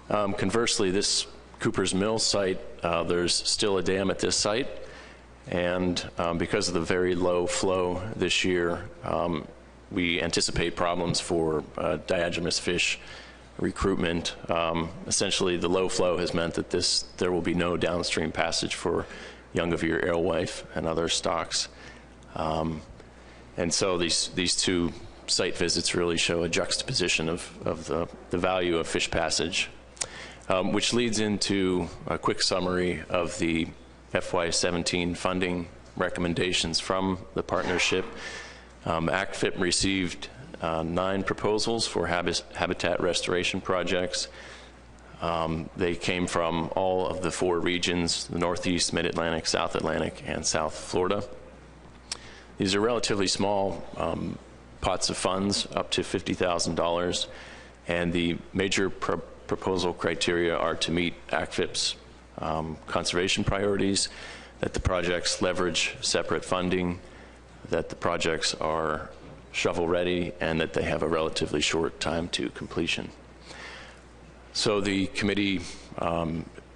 Conversely, this Cooper's Mill site, there's still a dam at this site, and because of the very low flow this year, we anticipate problems for diagenous fish recruitment. Essentially, the low flow has meant that there will be no downstream passage for young of year alewife and other stocks. And so these two site visits really show a juxtaposition of the value of fish passage. Which leads into a quick summary of the FY17 funding recommendations from the partnership. ACFIP received 9 proposals for habitat restoration projects. They came from all of the 4 regions: the Northeast, Mid-Atlantic, South Atlantic, and South Florida. These are relatively small pots of funds, up to $50,000, and the major proposal criteria are to meet ACFIP's conservation priorities, that the projects leverage separate funding, that the projects are shovel ready, and that they have a relatively short time to completion. So the committee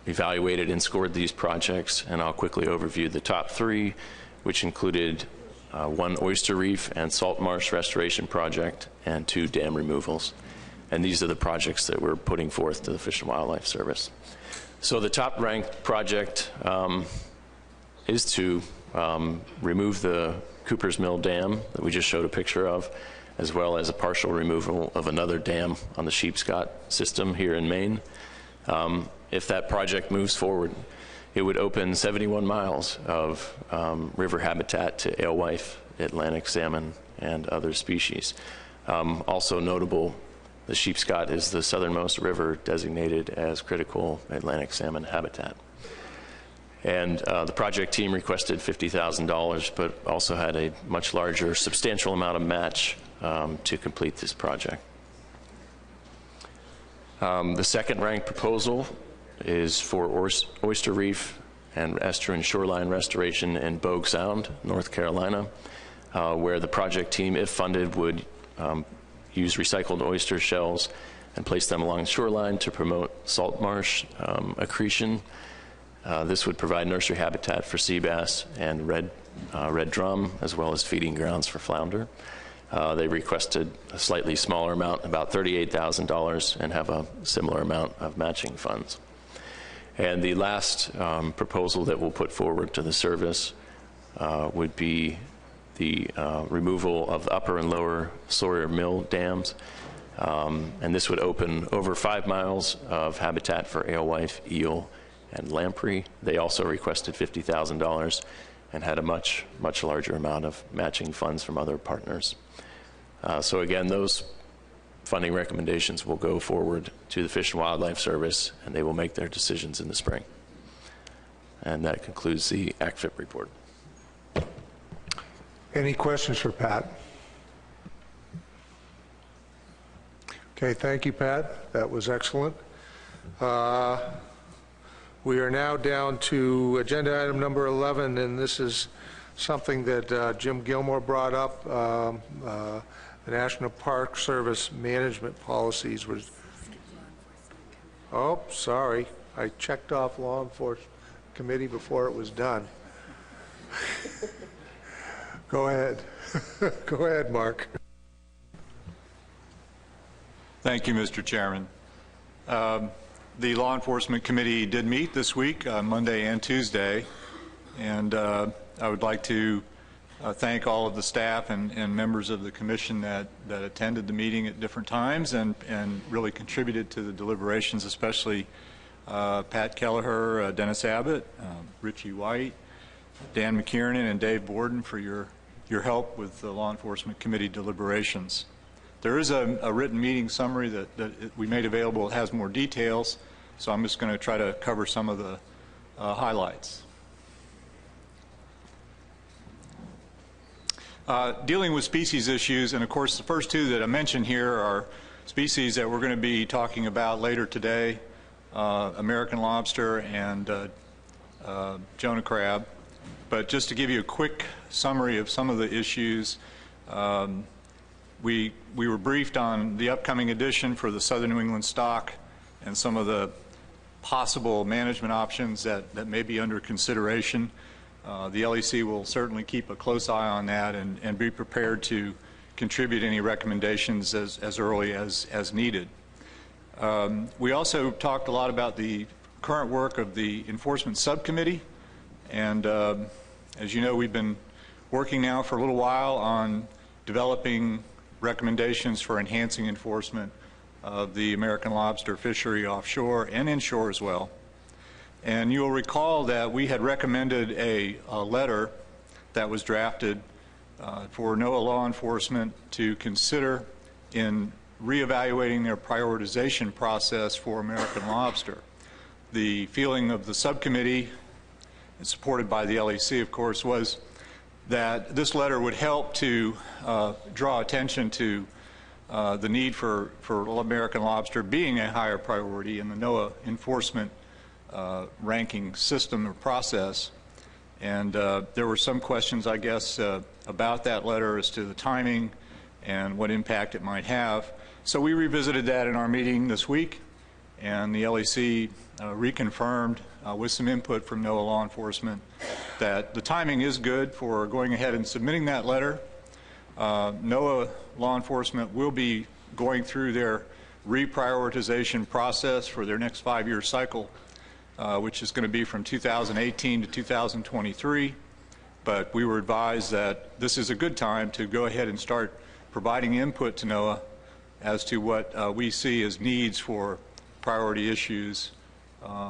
evaluated and scored these projects, and I'll quickly overview the top 3, which included 1 oyster reef and salt marsh restoration project and 2 dam removals. And these are the projects that we're putting forth to the Fish and Wildlife Service. So the top ranked project is to remove the Cooper's Mill Dam that we just showed a picture of, as well as a partial removal of another dam on the Sheepscot system here in Maine. If that project moves forward, it would open 71 miles of river habitat to alewife, Atlantic salmon, and other species. Also notable, the Sheepscot is the southernmost river designated as critical Atlantic salmon habitat. And the project team requested $50,000, but also had a much larger, substantial amount of match to complete this project. The second ranked proposal is for oyster reef and estuarine shoreline restoration in Bogue Sound, North Carolina, where the project team, if funded, would use recycled oyster shells and place them along the shoreline to promote salt marsh accretion. This would provide nursery habitat for sea bass and red drum, as well as feeding grounds for flounder. They requested a slightly smaller amount, about $38,000, and have a similar amount of matching funds. And the last proposal that we'll put forward to the service would be the removal of the upper and lower Sawyer Mill dams. And this would open over 5 miles of habitat for alewife, eel, and lamprey. They also requested $50,000 and had a much larger amount of matching funds from other partners. So again, those funding recommendations will go forward to the Fish and Wildlife Service, and they will make their decisions in the spring. And that concludes the ACFIP report. Any questions for Pat? Okay, thank you, Pat. That was excellent. We are now down to agenda item number 11, and this is something that Jim Gilmore brought up. the National Park Service management policies was, oh, sorry, I checked off Law Enforcement Committee before it was done. Go ahead. Go ahead, Mark. Thank you, Mr. Chairman. The Law Enforcement Committee did meet this week, Monday and Tuesday, and I would like to thank all of the staff and members of the commission that attended the meeting at different times and really contributed to the deliberations, especially Pat Kelleher, Dennis Abbott, Richie White, Dan McKiernan, and Dave Borden for your help with the Law Enforcement Committee deliberations. There is a written meeting summary that we made available. It has more details, so I'm just going to try to cover some of the highlights. Dealing with species issues, and of course the first two that I mentioned here are species that we're going to be talking about later today, American lobster and Jonah crab. But just to give you a quick summary of some of the issues, we were briefed on the upcoming edition for the Southern New England stock and some of the possible management options that may be under consideration. The LEC will certainly keep a close eye on that and be prepared to contribute any recommendations as early as needed. We also talked a lot about the current work of the Enforcement Subcommittee, and as you know, we've been working now for a little while on developing recommendations for enhancing enforcement of the American lobster fishery offshore and inshore as well. And you'll recall that we had recommended a letter that was drafted for NOAA law enforcement to consider in reevaluating their prioritization process for American lobster. The feeling of the subcommittee, supported by the LEC, of course, was that this letter would help to draw attention to the need for American lobster being a higher priority in the NOAA enforcement ranking system or process. And there were some questions, I guess, about that letter as to the timing and what impact it might have. So we revisited that in our meeting this week, and the LEC reconfirmed with some input from NOAA law enforcement that the timing is good for going ahead and submitting that letter. NOAA law enforcement will be going through their reprioritization process for their next 5-year cycle, which is going to be from 2018 to 2023. But we were advised that this is a good time to go ahead and start providing input to NOAA as to what we see as needs for priority issues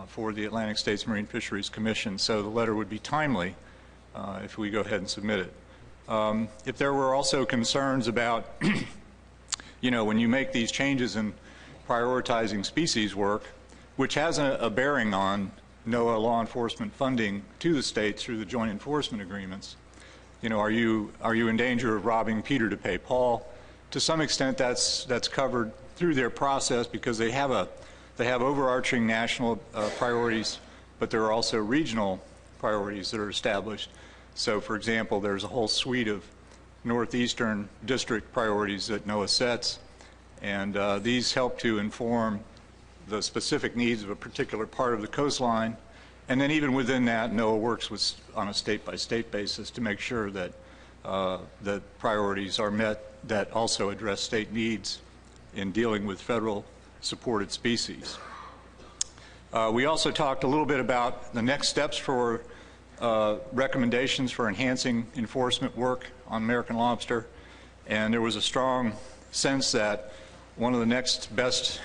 for the Atlantic States Marine Fisheries Commission. So the letter would be timely if we go ahead and submit it. If there were also concerns about, you know, when you make these changes in prioritizing species work, which has a bearing on NOAA law enforcement funding to the states through the joint enforcement agreements, you know, are you in danger of robbing Peter to pay Paul? To some extent, that's covered through their process because they have overarching national priorities, but there are also regional priorities that are established. So, for example, there's a whole suite of northeastern district priorities that NOAA sets, and these help to inform the specific needs of a particular part of the coastline. And then even within that, NOAA works on a state-by-state basis to make sure that the priorities are met that also address state needs in dealing with federal supported species. We also talked a little bit about the next steps for recommendations for enhancing enforcement work on American lobster, and there was a strong sense that one of the next best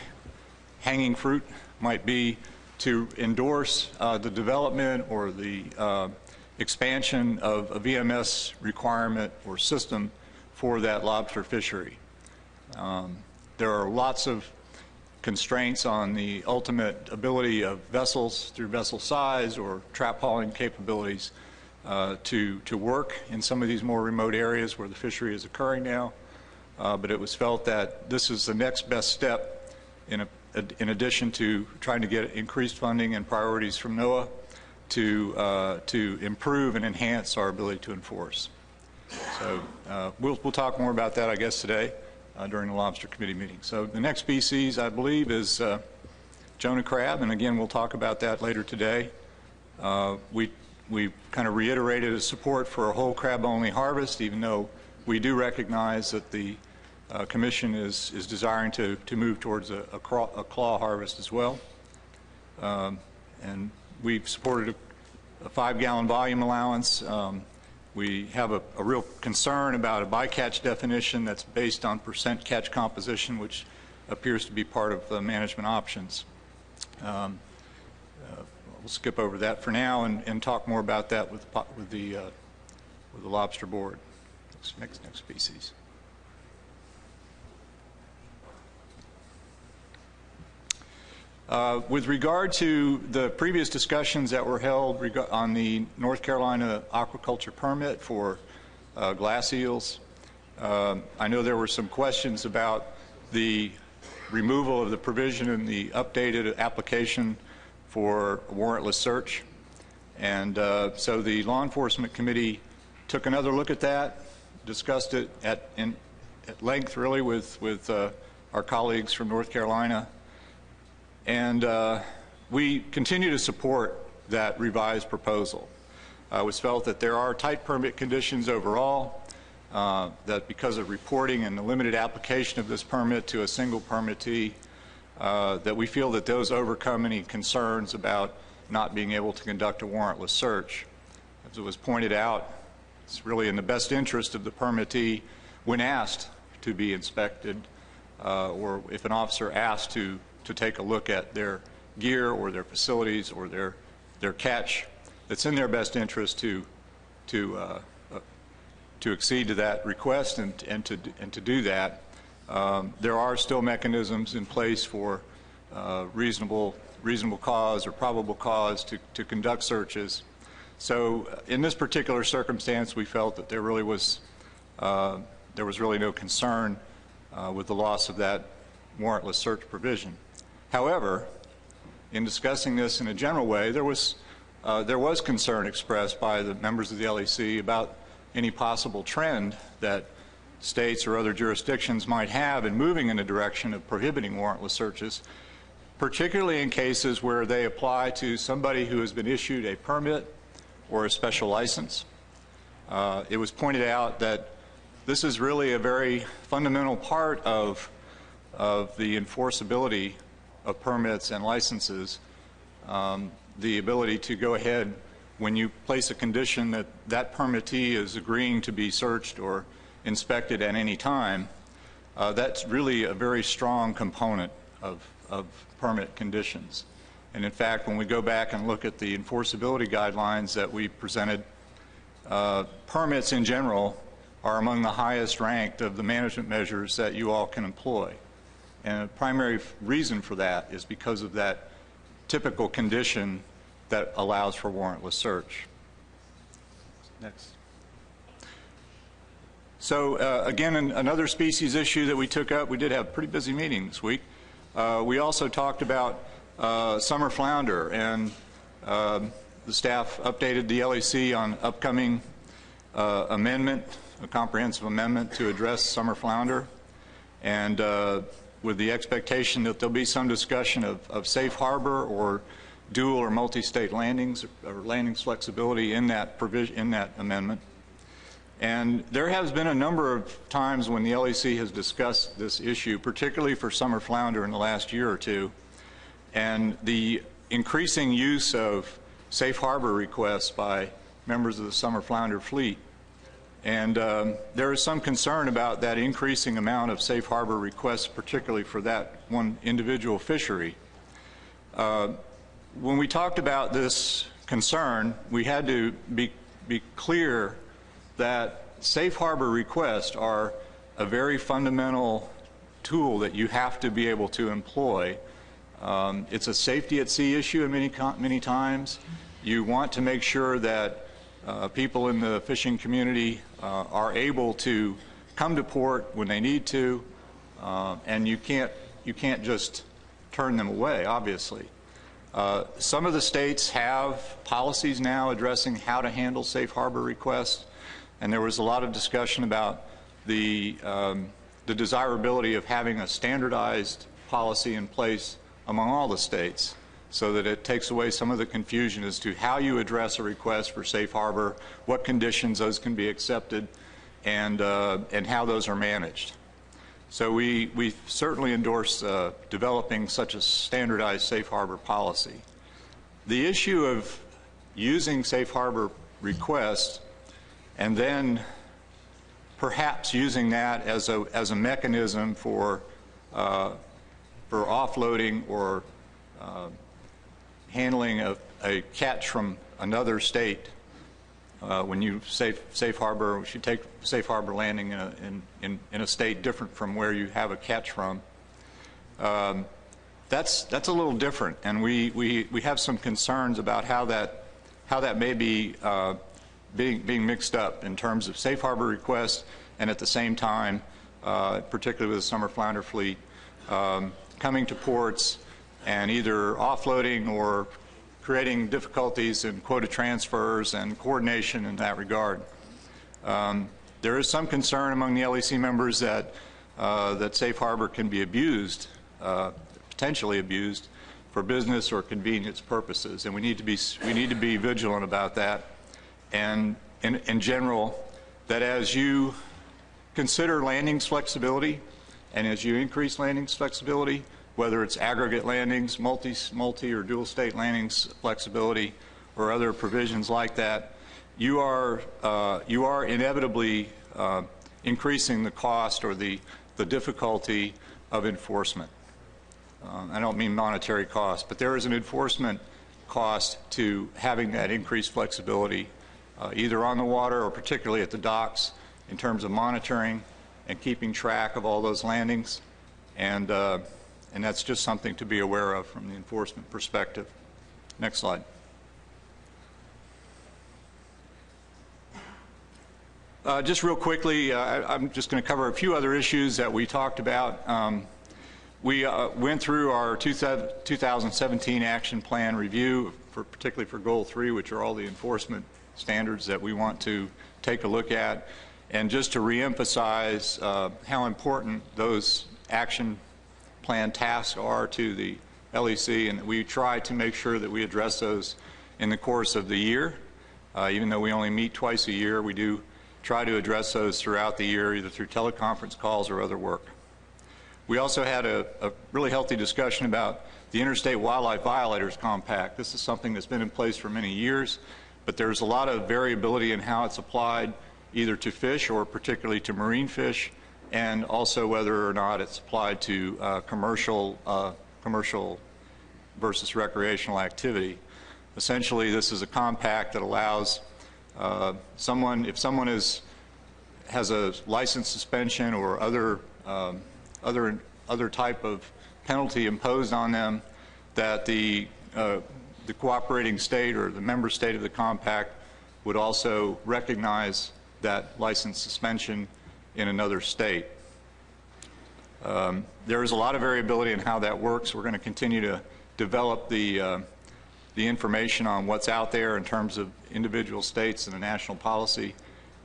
hanging fruit might be to endorse the development or the expansion of a VMS requirement or system for that lobster fishery. There are lots of constraints on the ultimate ability of vessels through vessel size or trap hauling capabilities to work in some of these more remote areas where the fishery is occurring now. But it was felt that this is the next best step in addition to trying to get increased funding and priorities from NOAA to improve and enhance our ability to enforce. So we'll talk more about that, I guess, today during the Lobster Committee meeting. So the next species, I believe, is Jonah crab, and again, we'll talk about that later today. We kind of reiterated a support for a whole crab-only harvest, even though we do recognize that the Commission is desiring to move towards a claw harvest as well. And we've supported a 5-gallon volume allowance. We have a real concern about a bycatch definition that's based on percent catch composition, which appears to be part of the management options. We'll skip over that for now and talk more about that with the lobster board. Next species. With regard to the previous discussions that were held on the North Carolina aquaculture permit for glass eels, I know there were some questions about the removal of the provision in the updated application for warrantless search. And so the Law Enforcement Committee took another look at that, discussed it at length, really, with our colleagues from North Carolina. And we continue to support that revised proposal. It was felt that there are tight permit conditions overall, that because of reporting and the limited application of this permit to a single permittee, that we feel that those overcome any concerns about not being able to conduct a warrantless search. As it was pointed out, it's really in the best interest of the permittee when asked to be inspected, or if an officer asked to take a look at their gear or their facilities or their catch, it's in their best interest to accede to that request and to do that. There are still mechanisms in place for reasonable cause or probable cause to conduct searches. So in this particular circumstance, we felt that there was really no concern with the loss of that warrantless search provision. However, in discussing this in a general way, there was concern expressed by the members of the LEC about any possible trend that states or other jurisdictions might have in moving in the direction of prohibiting warrantless searches, particularly in cases where they apply to somebody who has been issued a permit or a special license. It was pointed out that this is really a very fundamental part of the enforceability of permits and licenses, the ability to go ahead when you place a condition that that permittee is agreeing to be searched or inspected at any time. That's really a very strong component of permit conditions. And in fact, when we go back and look at the enforceability guidelines that we presented, permits in general are among the highest ranked of the management measures that you all can employ. And a primary reason for that is because of that typical condition that allows for warrantless search. Next. So again, another species issue that we took up, we did have a pretty busy meeting this week. We also talked about summer flounder, and the staff updated the LEC on upcoming amendment, a comprehensive amendment to address summer flounder, and with the expectation that there'll be some discussion of safe harbor or dual or multi-state landings or landings flexibility in that provision, in that amendment. And there has been a number of times when the LEC has discussed this issue, particularly for summer flounder in the last year or two, and the increasing use of safe harbor requests by members of the summer flounder fleet. And there is some concern about that increasing amount of safe harbor requests, particularly for that one individual fishery. When we talked about this concern, we had to be clear that safe harbor requests are a very fundamental tool that you have to be able to employ. It's a safety at sea issue many times. You want to make sure that people in the fishing community are able to come to port when they need to, and you can't just turn them away, obviously. Some of the states have policies now addressing how to handle safe harbor requests, and there was a lot of discussion about the desirability of having a standardized policy in place among all the states, so that it takes away some of the confusion as to how you address a request for safe harbor, what conditions those can be accepted, and how those are managed. So we certainly endorse developing such a standardized safe harbor policy. The issue of using safe harbor requests and then perhaps using that as a mechanism for offloading or handling a catch from another state. When you safe harbor, we should take safe harbor landing in a state different from where you have a catch from. That's a little different, and we have some concerns about how that may be being mixed up in terms of safe harbor requests, and at the same time, particularly with the summer flounder fleet, coming to ports and either offloading or creating difficulties in quota transfers and coordination in that regard. There is some concern among the LEC members that safe harbor can be abused, potentially abused, for business or convenience purposes, and we need to be vigilant about that. And in general, that as you consider landings flexibility and as you increase landings flexibility, whether it's aggregate landings, multi or dual state landings flexibility, or other provisions like that, you are inevitably increasing the cost or the difficulty of enforcement. I don't mean monetary cost, but there is an enforcement cost to having that increased flexibility, either on the water or particularly at the docks, in terms of monitoring and keeping track of all those landings, and that's just something to be aware of from the enforcement perspective. Next slide. Just real quickly, I'm just going to cover a few other issues that we talked about. We went through our 2017 action plan review, particularly for Goal 3, which are all the enforcement standards that we want to take a look at. And just to reemphasize how important those action plan tasks are to the LEC, and we try to make sure that we address those in the course of the year. Even though we only meet twice a year, we do try to address those throughout the year, either through teleconference calls or other work. We also had a really healthy discussion about the Interstate Wildlife Violators Compact. This is something that's been in place for many years, but there's a lot of variability in how it's applied, either to fish or particularly to marine fish, and also whether or not it's applied to commercial versus recreational activity. Essentially, this is a compact that allows someone, if someone has a license suspension or other type of penalty imposed on them, that the cooperating state or the member state of the compact would also recognize that license suspension in another state. There is a lot of variability in how that works. We're going to continue to develop the information on what's out there in terms of individual states and the national policy,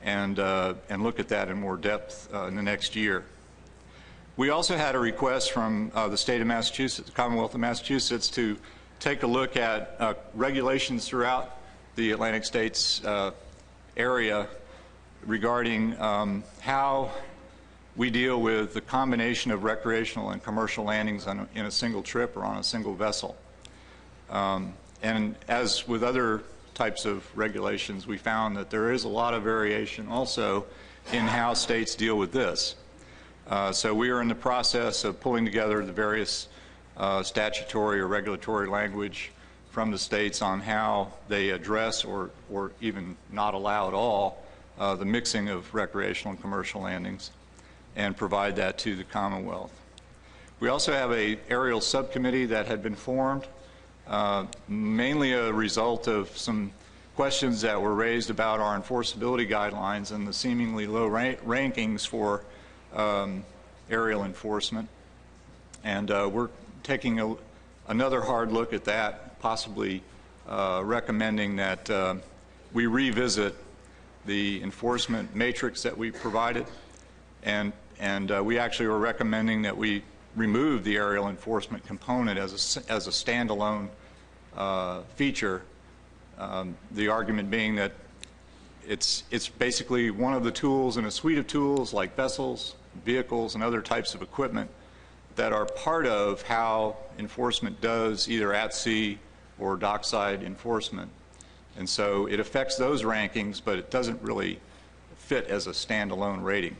and look at that in more depth in the next year. We also had a request from the state of Massachusetts, the Commonwealth of Massachusetts, to take a look at regulations throughout the Atlantic States area regarding how we deal with the combination of recreational and commercial landings in a single trip or on a single vessel. And as with other types of regulations, we found that there is a lot of variation also in how states deal with this. So we are in the process of pulling together the various statutory or regulatory language from the states on how they address or even not allow at all the mixing of recreational and commercial landings, and provide that to the Commonwealth. We also have an aerial subcommittee that had been formed, mainly a result of some questions that were raised about our enforceability guidelines and the seemingly low rankings for aerial enforcement. And we're taking another hard look at that, possibly recommending that we revisit the enforcement matrix that we provided, and we actually were recommending that we remove the aerial enforcement component as a standalone feature. The argument being that it's basically one of the tools in a suite of tools like vessels, vehicles, and other types of equipment that are part of how enforcement does either at sea or dockside enforcement. And so it affects those rankings, but it doesn't really fit as a standalone rating.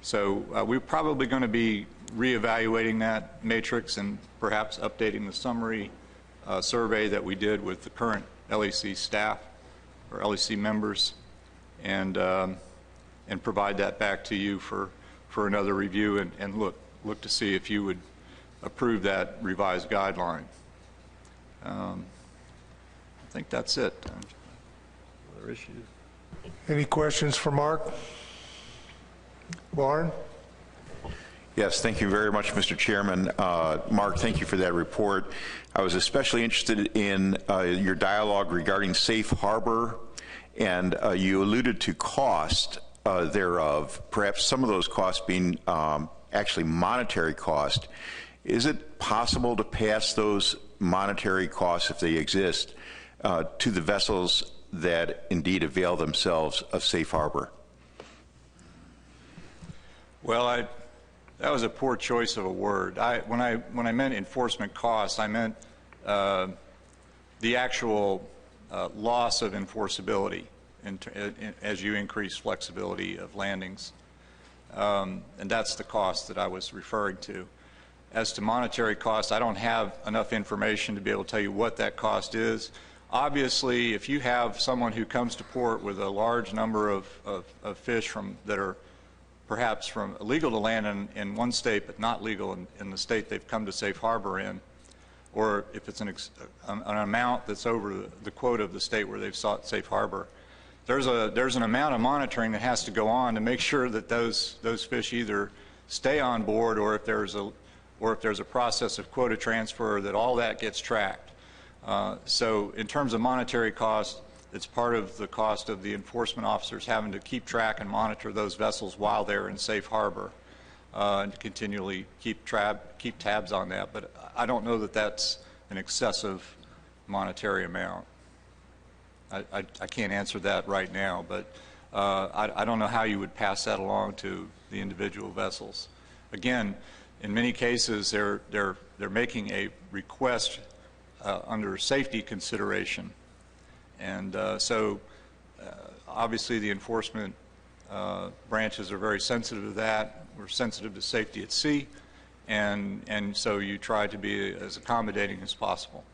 So we're probably going to be reevaluating that matrix and perhaps updating the summary survey that we did with the current LEC staff or LEC members, and provide that back to you for another review, and look to see if you would approve that revised guideline. I think that's it. Other issues? Any questions for Mark? Warren? Yes, thank you very much, Mr. Chairman. Mark, thank you for that report. I was especially interested in your dialogue regarding safe harbor, and you alluded to cost thereof, perhaps some of those costs being actually monetary cost. Is it possible to pass those monetary costs, if they exist, to the vessels that indeed avail themselves of safe harbor? Well, that was a poor choice of a word. When I meant enforcement costs, I meant the actual loss of enforceability as you increase flexibility of landings. And that's the cost that I was referring to. As to monetary costs, I don't have enough information to be able to tell you what that cost is. Obviously, if you have someone who comes to port with a large number of fish that are perhaps from illegal to land in one state but not legal in the state they've come to safe harbor in, or if it's an amount that's over the quota of the state where they've sought safe harbor, there's an amount of monitoring that has to go on to make sure that those fish either stay on board, or if there's a process of quota transfer, that all that gets tracked. So in terms of monetary cost, it's part of the cost of the enforcement officers having to keep track and monitor those vessels while they're in safe harbor, and to continually keep tabs on that. But I don't know that that's an excessive monetary amount. I can't answer that right now, but I don't know how you would pass that along to the individual vessels. Again, in many cases, they're making a request under safety consideration, and so obviously the enforcement branches are very sensitive to that. We're sensitive to safety at sea, and so you try to be as accommodating as possible.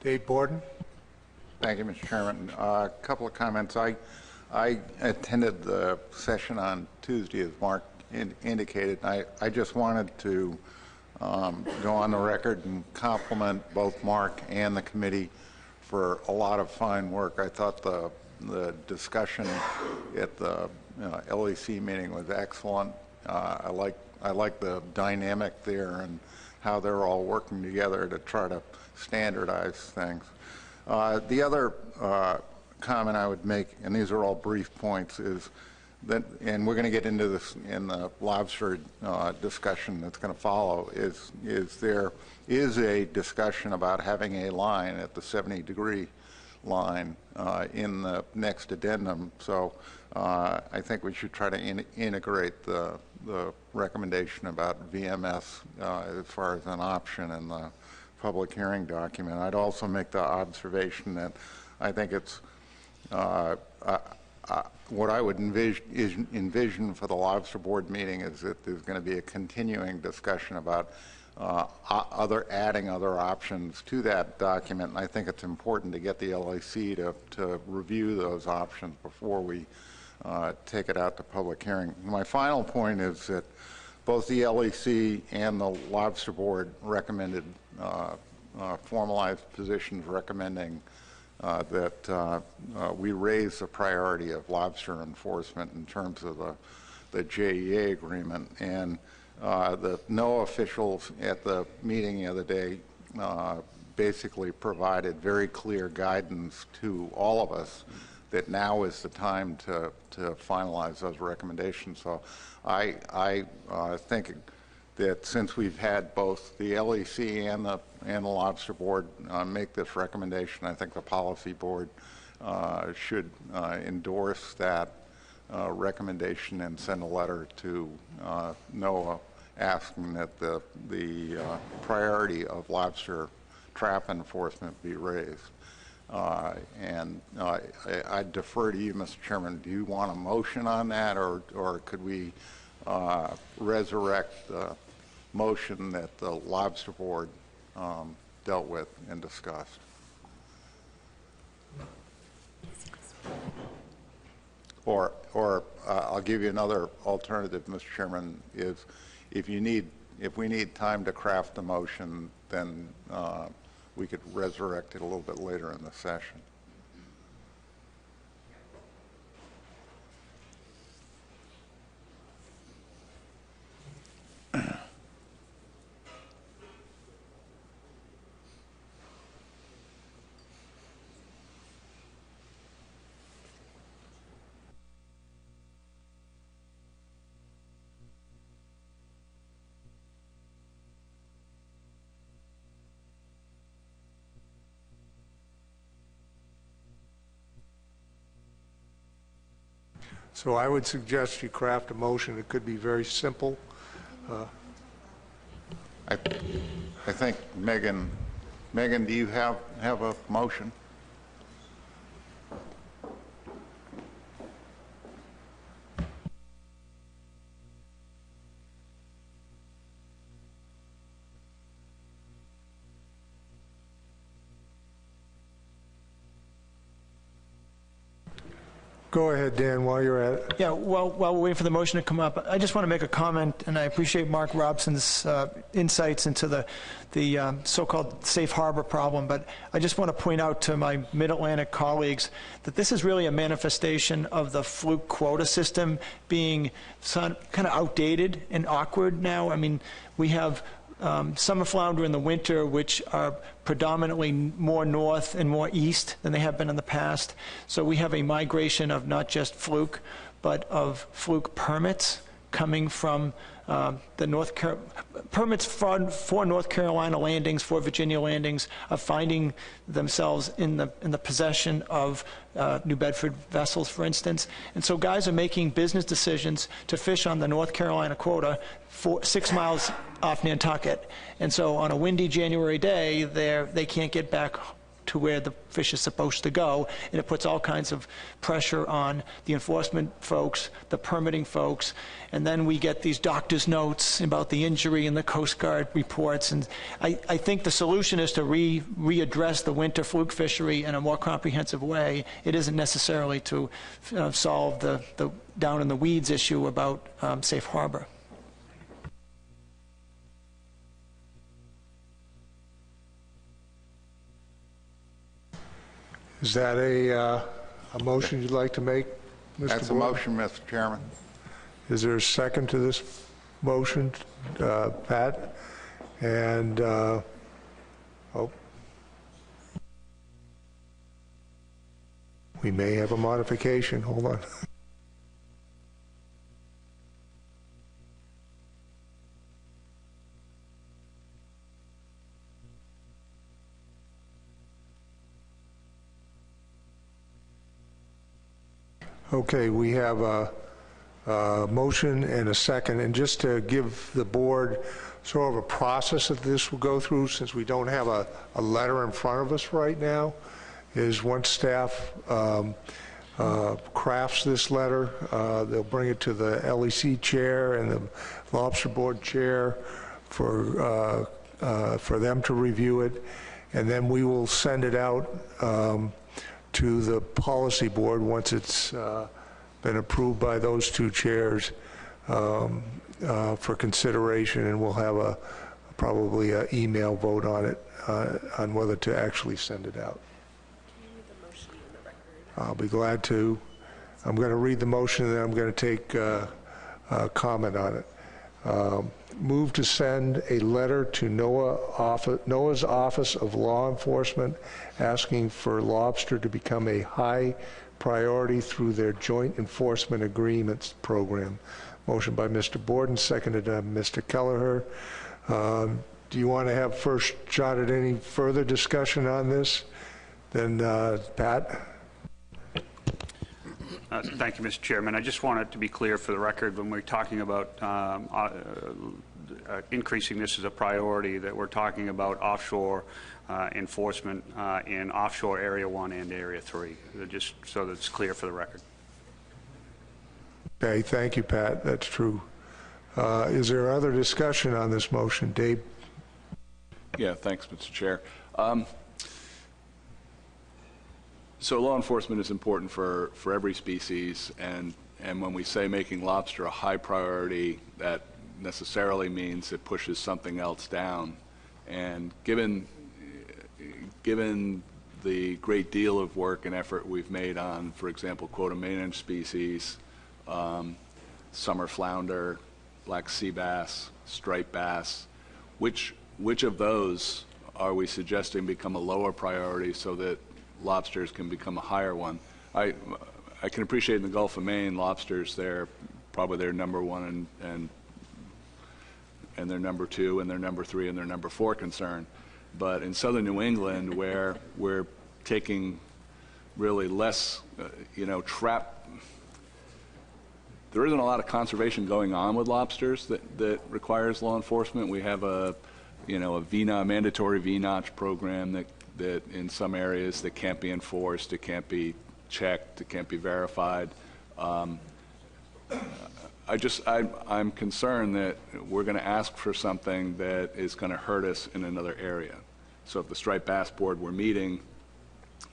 Dave Borden. Thank you, Mr. Chairman. A couple of comments. I attended the session on Tuesday, as Mark indicated. I just wanted to go on the record and compliment both Mark and the committee for a lot of fine work. I thought the discussion at the LEC meeting was excellent. I like the dynamic there and how they're all working together to try to standardize things. The other comment I would make, and these are all brief points, is that, and we're going to get into this in the lobster discussion that's going to follow, is there is a discussion about having a line at the 70-degree line in the next addendum. So I think we should try to integrate the recommendation about VMS as far as an option in the public hearing document. I'd also make the observation that I think it's what I would envision for the lobster board meeting is that there's going to be a continuing discussion about adding other options to that document, and I think it's important to get the LAC to review those options before we take it out to public hearing. My final point is that both the LAC and the lobster board recommended formalized positions recommending that we raise the priority of lobster enforcement in terms of the JEA agreement. And the NOAA officials at the meeting the other day basically provided very clear guidance to all of us that now is the time to finalize those recommendations. So I think that since we've had both the LEC and the Lobster Board make this recommendation, I think the Policy Board should endorse that recommendation and send a letter to NOAA asking that the priority of lobster trap enforcement be raised. And I defer to you, Mr. Chairman. Do you want a motion on that, or could we resurrect the motion that the Lobster Board dealt with and discussed? Or I'll give you another alternative, Mr. Chairman, is if we need time to craft a motion, then we could resurrect it a little bit later in the session. So I would suggest you craft a motion. It could be very simple. I think, Megan, do you have a motion? Go ahead, Dan, while you're at it. Yeah, while we're waiting for the motion to come up, I just want to make a comment, and I appreciate Mark Robson's insights into the so-called safe harbor problem, but I just want to point out to my Mid-Atlantic colleagues that this is really a manifestation of the fluke quota system being kind of outdated and awkward now. I mean, we have summer flounder in the winter, which are predominantly more north and more east than they have been in the past. So we have a migration of not just fluke, but of fluke permits coming from the permits for North Carolina landings, for Virginia landings, are finding themselves in the possession of New Bedford vessels, for instance. And so guys are making business decisions to fish on the North Carolina quota 6 miles off Nantucket. And so on a windy January day, they can't get back to where the fish is supposed to go, and it puts all kinds of pressure on the enforcement folks, the permitting folks, and then we get these doctor's notes about the injury and the Coast Guard reports. And I think the solution is to readdress the winter fluke fishery in a more comprehensive way. It isn't necessarily to solve the down in the weeds issue about safe harbor. Is that a motion you'd like to make, Mr. That's a motion, Mr. Chairman. Is there a second to this motion, Pat? And, we may have a modification. Hold on. Okay, we have a motion and a second, and just to give the board sort of a process that this will go through, since we don't have a letter in front of us right now, is once staff crafts this letter, they'll bring it to the LEC chair and the Lobster Board chair for them to review it, and then we will send it out to the policy board once it's been approved by those two chairs for consideration, and we'll have probably an email vote on it on whether to actually send it out. Can you read the motion in the record? I'll be glad to. I'm going to read the motion, and then I'm going to take comment on it. Move to send a letter to NOAA's Office of Law Enforcement asking for lobster to become a high priority through their Joint Enforcement Agreements program. Motion by Mr. Borden, seconded by Mr. Kelleher. Do you want to have first shot at any further discussion on this? Then, Pat? Thank you, Mr. Chairman. I just want it to be clear for the record when we're talking about increasing this as a priority, that we're talking about offshore enforcement in offshore Area 1 and Area 3, just so that it's clear for the record. Okay, thank you, Pat. That's true. Is there other discussion on this motion? Dave? Yeah, thanks, Mr. Chair. So law enforcement is important for every species, and when we say making lobster a high priority, that necessarily means it pushes something else down. And given the great deal of work and effort we've made on, for example, quota managed species, summer flounder, black sea bass, striped bass, which of those are we suggesting become a lower priority so that lobsters can become a higher one? I can appreciate in the Gulf of Maine, lobsters, they're probably their number one and their number two and their number three and their number four concern. But in southern New England, where we're taking really less, there isn't a lot of conservation going on with lobsters that requires law enforcement. We have a mandatory VNOTCH program that in some areas that can't be enforced, it can't be checked, it can't be verified. I'm concerned that we're going to ask for something that is going to hurt us in another area. So if the Striped Bass Board were meeting,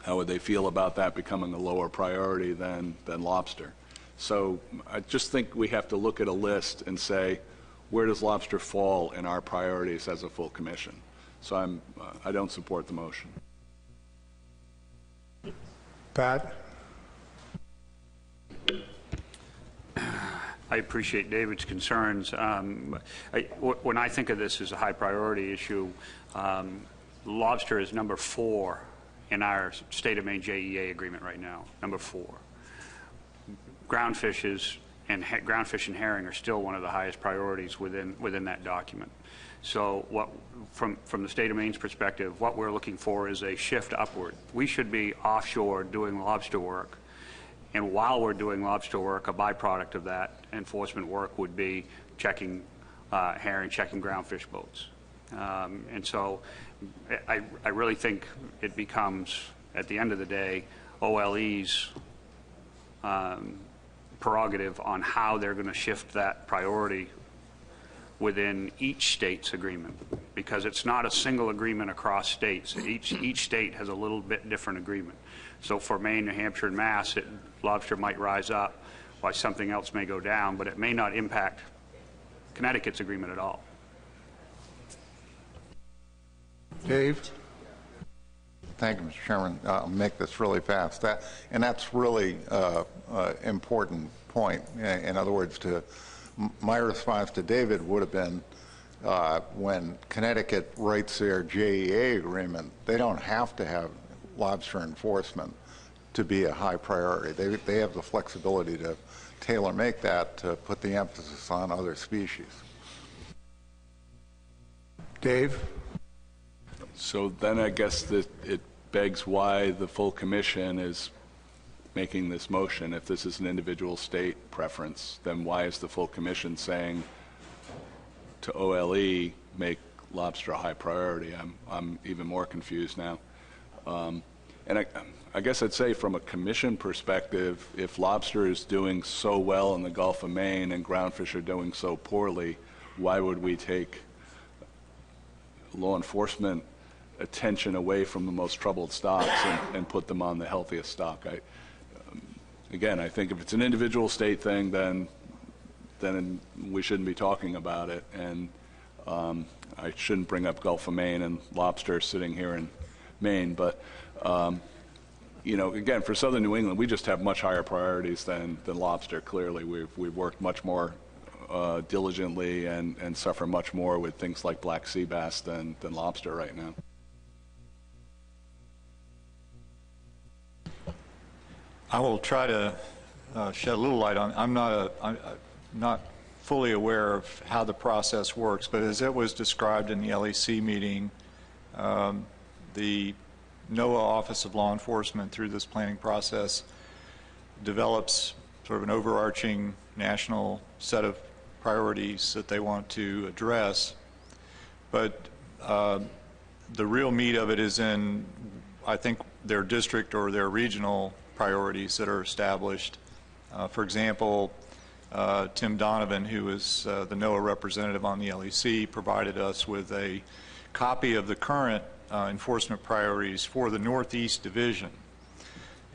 how would they feel about that becoming a lower priority than lobster? So I just think we have to look at a list and say, where does lobster fall in our priorities as a full commission? So I don't support the motion. Pat? I appreciate David's concerns. When I think of this as a high priority issue, lobster is number 4 in our state of Maine JEA agreement right now, number 4. Groundfish and herring are still one of the highest priorities within that document. So from the state of Maine's perspective, what we're looking for is a shift upward. We should be offshore doing lobster work, and while we're doing lobster work, a byproduct of that enforcement work would be checking herring, checking groundfish boats. And so I really think it becomes, at the end of the day, OLE's prerogative on how they're going to shift that priority within each state's agreement, because it's not a single agreement across states. Each state has a little bit different agreement. So for Maine, New Hampshire, and Mass, lobster might rise up while something else may go down, but it may not impact Connecticut's agreement at all. Dave? Thank you, Mr. Chairman. I'll make this really fast. That's really an important point. In other words, my response to David would have been when Connecticut writes their JEA agreement, they don't have to have lobster enforcement to be a high priority. They have the flexibility to tailor-make that to put the emphasis on other species. Dave? So then I guess that it begs why the full commission is making this motion. If this is an individual state preference, then why is the full commission saying to OLE make lobster a high priority? I'm even more confused now. And I guess I'd say from a commission perspective, if lobster is doing so well in the Gulf of Maine and groundfish are doing so poorly, why would we take law enforcement attention away from the most troubled stocks and put them on the healthiest stock? Again, I think if it's an individual state thing, then we shouldn't be talking about it. And I shouldn't bring up Gulf of Maine and lobster sitting here in Maine. But, again, for southern New England, we just have much higher priorities than lobster, clearly. We've worked much more diligently and suffer much more with things like black sea bass than lobster right now. I will try to shed a little light on. I'm not fully aware of how the process works, but as it was described in the LEC meeting, the NOAA Office of Law Enforcement, through this planning process, develops sort of an overarching national set of priorities that they want to address, but the real meat of it is in, I think, their district or their regional priorities that are established. For example, Tim Donovan, who is the NOAA representative on the LEC, provided us with a copy of the current enforcement priorities for the Northeast Division,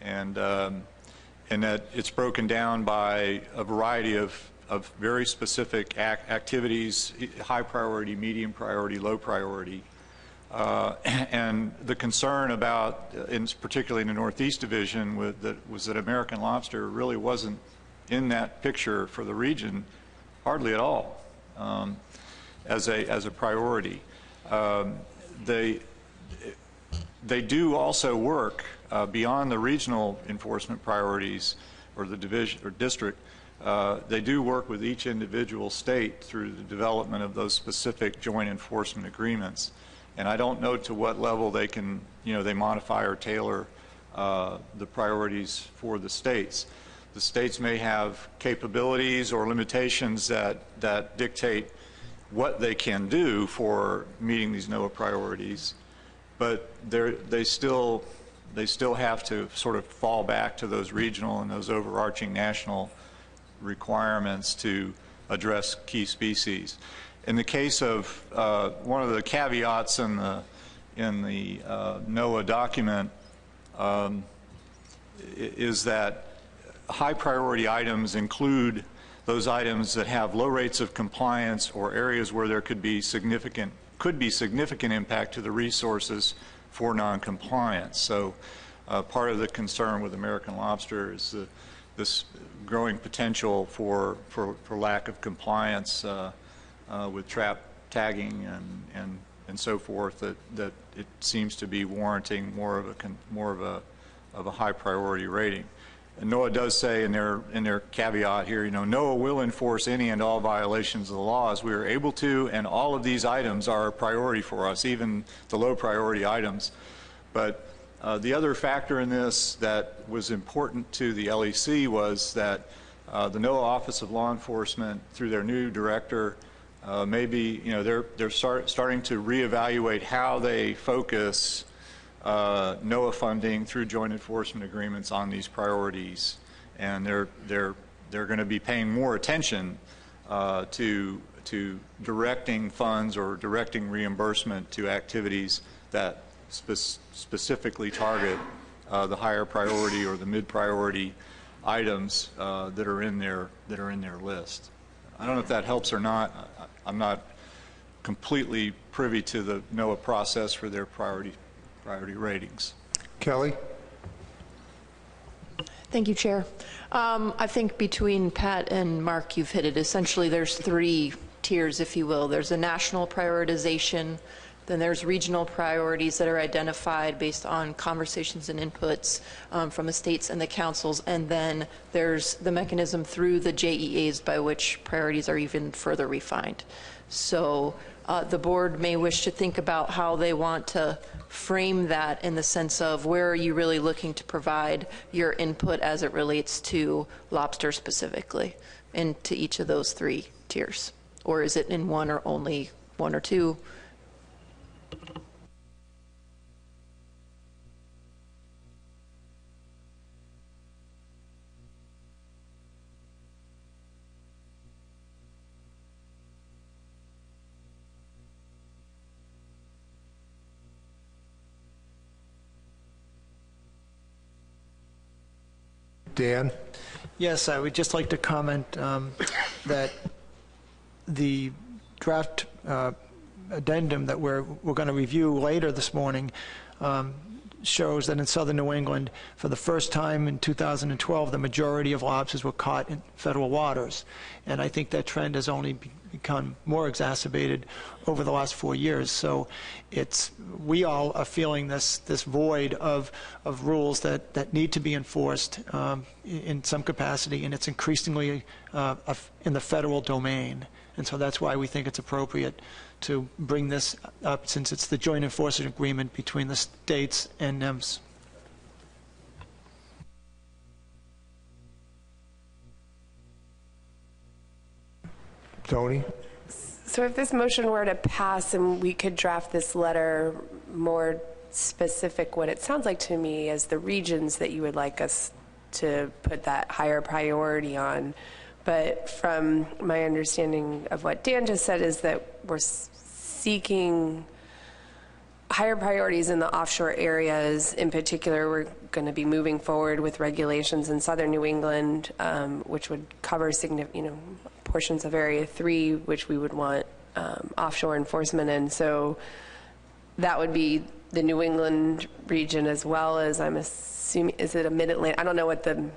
and that it's broken down by a variety of very specific activities: high priority, medium priority, low priority. And the concern about, particularly in the Northeast Division, was that American lobster really wasn't in that picture for the region hardly at all as a priority. They do also work beyond the regional enforcement priorities or the division or district. They do work with each individual state through the development of those specific joint enforcement agreements. And I don't know to what level they can, they modify or tailor the priorities for the states. The states may have capabilities or limitations that dictate what they can do for meeting these NOAA priorities, but they still have to sort of fall back to those regional and those overarching national requirements to address key species. In the case of one of the caveats in the NOAA document is that high priority items include those items that have low rates of compliance or areas where there could be significant impact to the resources for non-compliance. So part of the concern with American lobster is this growing potential for lack of compliance with trap tagging and so forth, that it seems to be warranting more of a high priority rating. And NOAA does say in their caveat here, NOAA will enforce any and all violations of the law as we are able to, and all of these items are a priority for us, even the low priority items. But the other factor in this that was important to the LEC was that the NOAA Office of Law Enforcement, through their new director, maybe they're starting to reevaluate how they focus NOAA funding through joint enforcement agreements on these priorities, and they're going to be paying more attention to directing funds or directing reimbursement to activities that specifically target the higher priority or the mid-priority items that are in their list. I don't know if that helps or not. I'm not completely privy to the NOAA process for their priority ratings. Kelly? Thank you, Chair. I think between Pat and Mark, you've hit it. Essentially, there's three tiers, if you will. There's a national prioritization, then there's regional priorities that are identified based on conversations and inputs from the states and the councils, and then there's the mechanism through the JEAs by which priorities are even further refined. So the board may wish to think about how they want to frame that in the sense of where are you really looking to provide your input as it relates to lobster specifically into each of those three tiers? Or is it in one or only one or two? Dan? Yes, I would just like to comment that the draft addendum that we're going to review later this morning shows that in southern New England, for the first time in 2012, the majority of lobsters were caught in federal waters. And I think that trend has only become more exacerbated over the last 4 years. So we all are feeling this void of rules that need to be enforced in some capacity, and it's increasingly in the federal domain. And so that's why we think it's appropriate to bring this up, since it's the joint enforcement agreement between the states and NEMS. Tony? So if this motion were to pass and we could draft this letter more specific, what it sounds like to me is the regions that you would like us to put that higher priority on. But from my understanding of what Dan just said is that we're seeking higher priorities in the offshore areas. In particular, we're going to be moving forward with regulations in southern New England, which would cover portions of Area 3, which we would want offshore enforcement in. So that would be the New England region, as well as, I'm assuming, is it a Mid-Atlantic? I don't know what the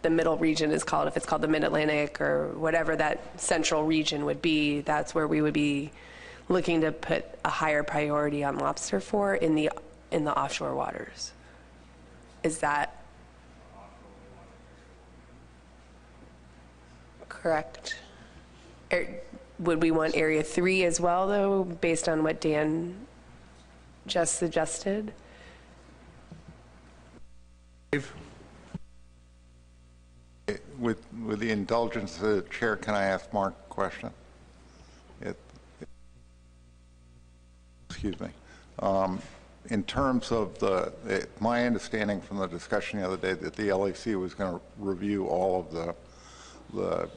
middle region is called, if it's called the Mid-Atlantic or whatever that central region would be. That's where we would be looking to put a higher priority on lobster for in the offshore waters. Is that correct? Would we want Area 3 as well, though, based on what Dan just suggested? With the indulgence of the chair, can I ask Mark a question? Excuse me. In terms of my understanding from the discussion the other day that the LAC was going to review all of the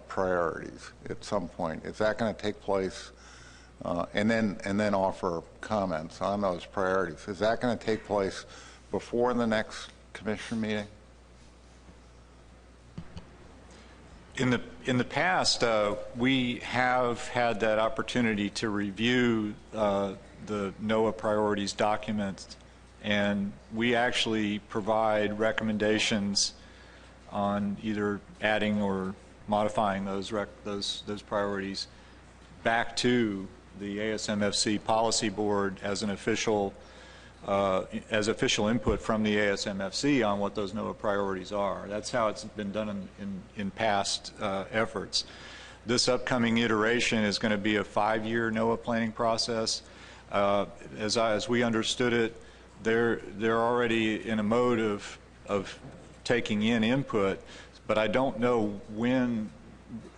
priorities at some point. Is that going to take place, and then offer comments on those priorities? Is that going to take place before the next commission meeting? In the past, we have had that opportunity to review the NOAA priorities documents, and we actually provide recommendations on either adding or modifying those priorities back to the ASMFC policy board as an official input from the ASMFC on what those NOAA priorities are. That's how it's been done in past efforts. This upcoming iteration is going to be a 5-year NOAA planning process. As we understood it, they're already in a mode of taking in input, but I don't know when,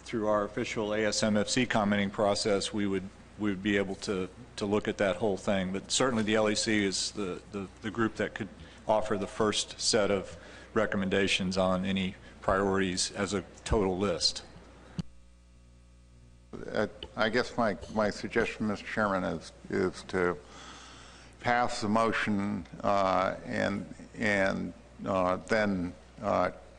through our official ASMFC commenting process, we would be able to look at that whole thing. But certainly the LAC is the group that could offer the first set of recommendations on any priorities as a total list. I guess my suggestion, Mr. Chairman, is to pass the motion and then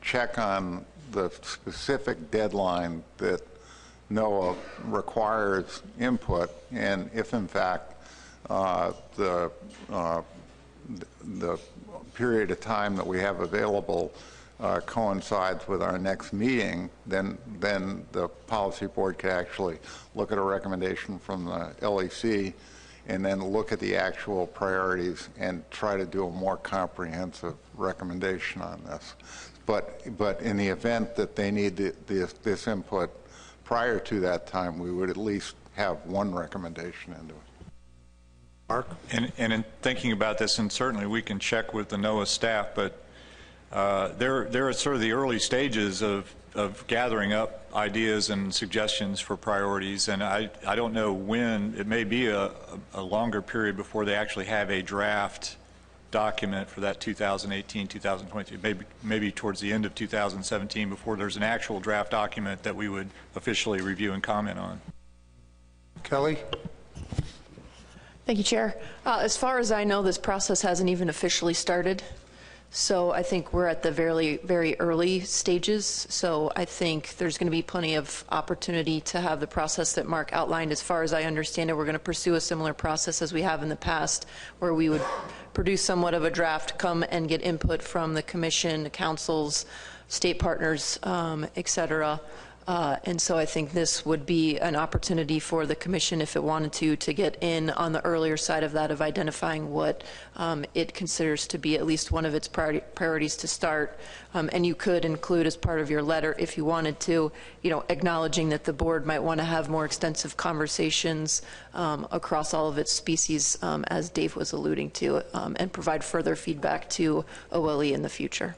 check on the specific deadline that NOAA requires input, and if in fact the period of time that we have available coincides with our next meeting, then the policy board could actually look at a recommendation from the LEC and then look at the actual priorities and try to do a more comprehensive recommendation on this. But in the event that they need this input prior to that time, we would at least have one recommendation into it. Mark? And in thinking about this, and certainly we can check with the NOAA staff, but they're at sort of the early stages of gathering up ideas and suggestions for priorities, and I don't know when. It may be a longer period before they actually have a draft document for that 2018, 2022, maybe towards the end of 2017 before there's an actual draft document that we would officially review and comment on. Kelly? Thank you, Chair. As far as I know, this process hasn't even officially started. So I think we're at the very, very early stages. So I think there's going to be plenty of opportunity to have the process that Mark outlined. As far as I understand it, we're going to pursue a similar process as we have in the past, where we would produce somewhat of a draft, come and get input from the commission, the councils, state partners, et cetera, And so I think this would be an opportunity for the commission, if it wanted to get in on the earlier side of that, of identifying what it considers to be at least one of its priorities to start. And you could include as part of your letter, if you wanted to, acknowledging that the board might want to have more extensive conversations across all of its species, as Dave was alluding to, and provide further feedback to OLE in the future.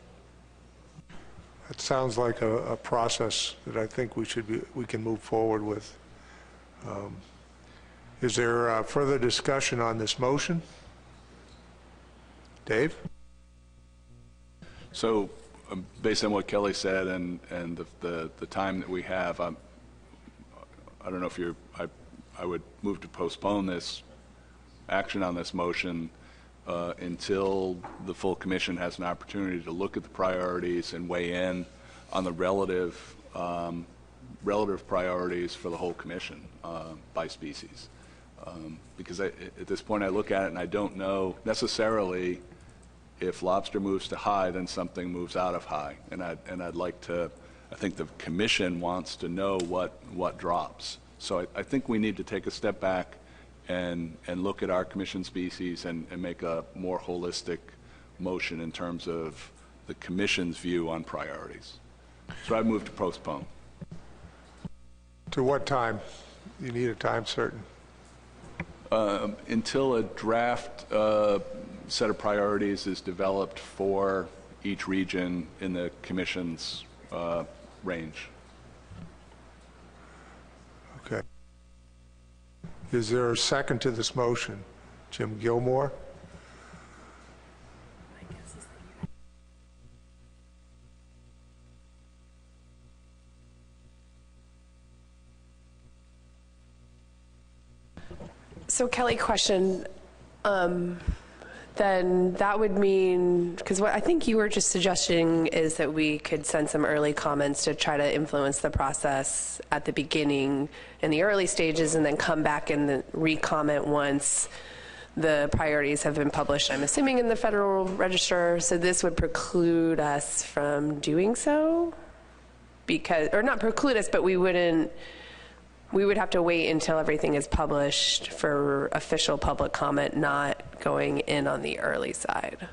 It sounds like a process that I think we can move forward with. Is there further discussion on this motion? Dave? So, based on what Kelly said and the time that we have, I don't know if I would move to postpone this action on this motion until the full commission has an opportunity to look at the priorities and weigh in on the relative priorities for the whole commission by species. Because at this point I look at it and I don't know necessarily if lobster moves to high, then something moves out of high. And I'd like to, I think the commission wants to know what drops. So I think we need to take a step back and look at our commission species and make a more holistic motion in terms of the commission's view on priorities. So I move to postpone. To what time? You need a time certain. Until a draft set of priorities is developed for each region in the commission's range. Okay. Is there a second to this motion? Jim Gilmore? So Kelly, question, then that would mean, because what I think you were just suggesting is that we could send some early comments to try to influence the process at the beginning in the early stages and then come back and re-comment once the priorities have been published, I'm assuming in the Federal Register. So this would preclude us from doing so? Because, or not preclude us, but we would have to wait until everything is published for official public comment, not going in on the early side.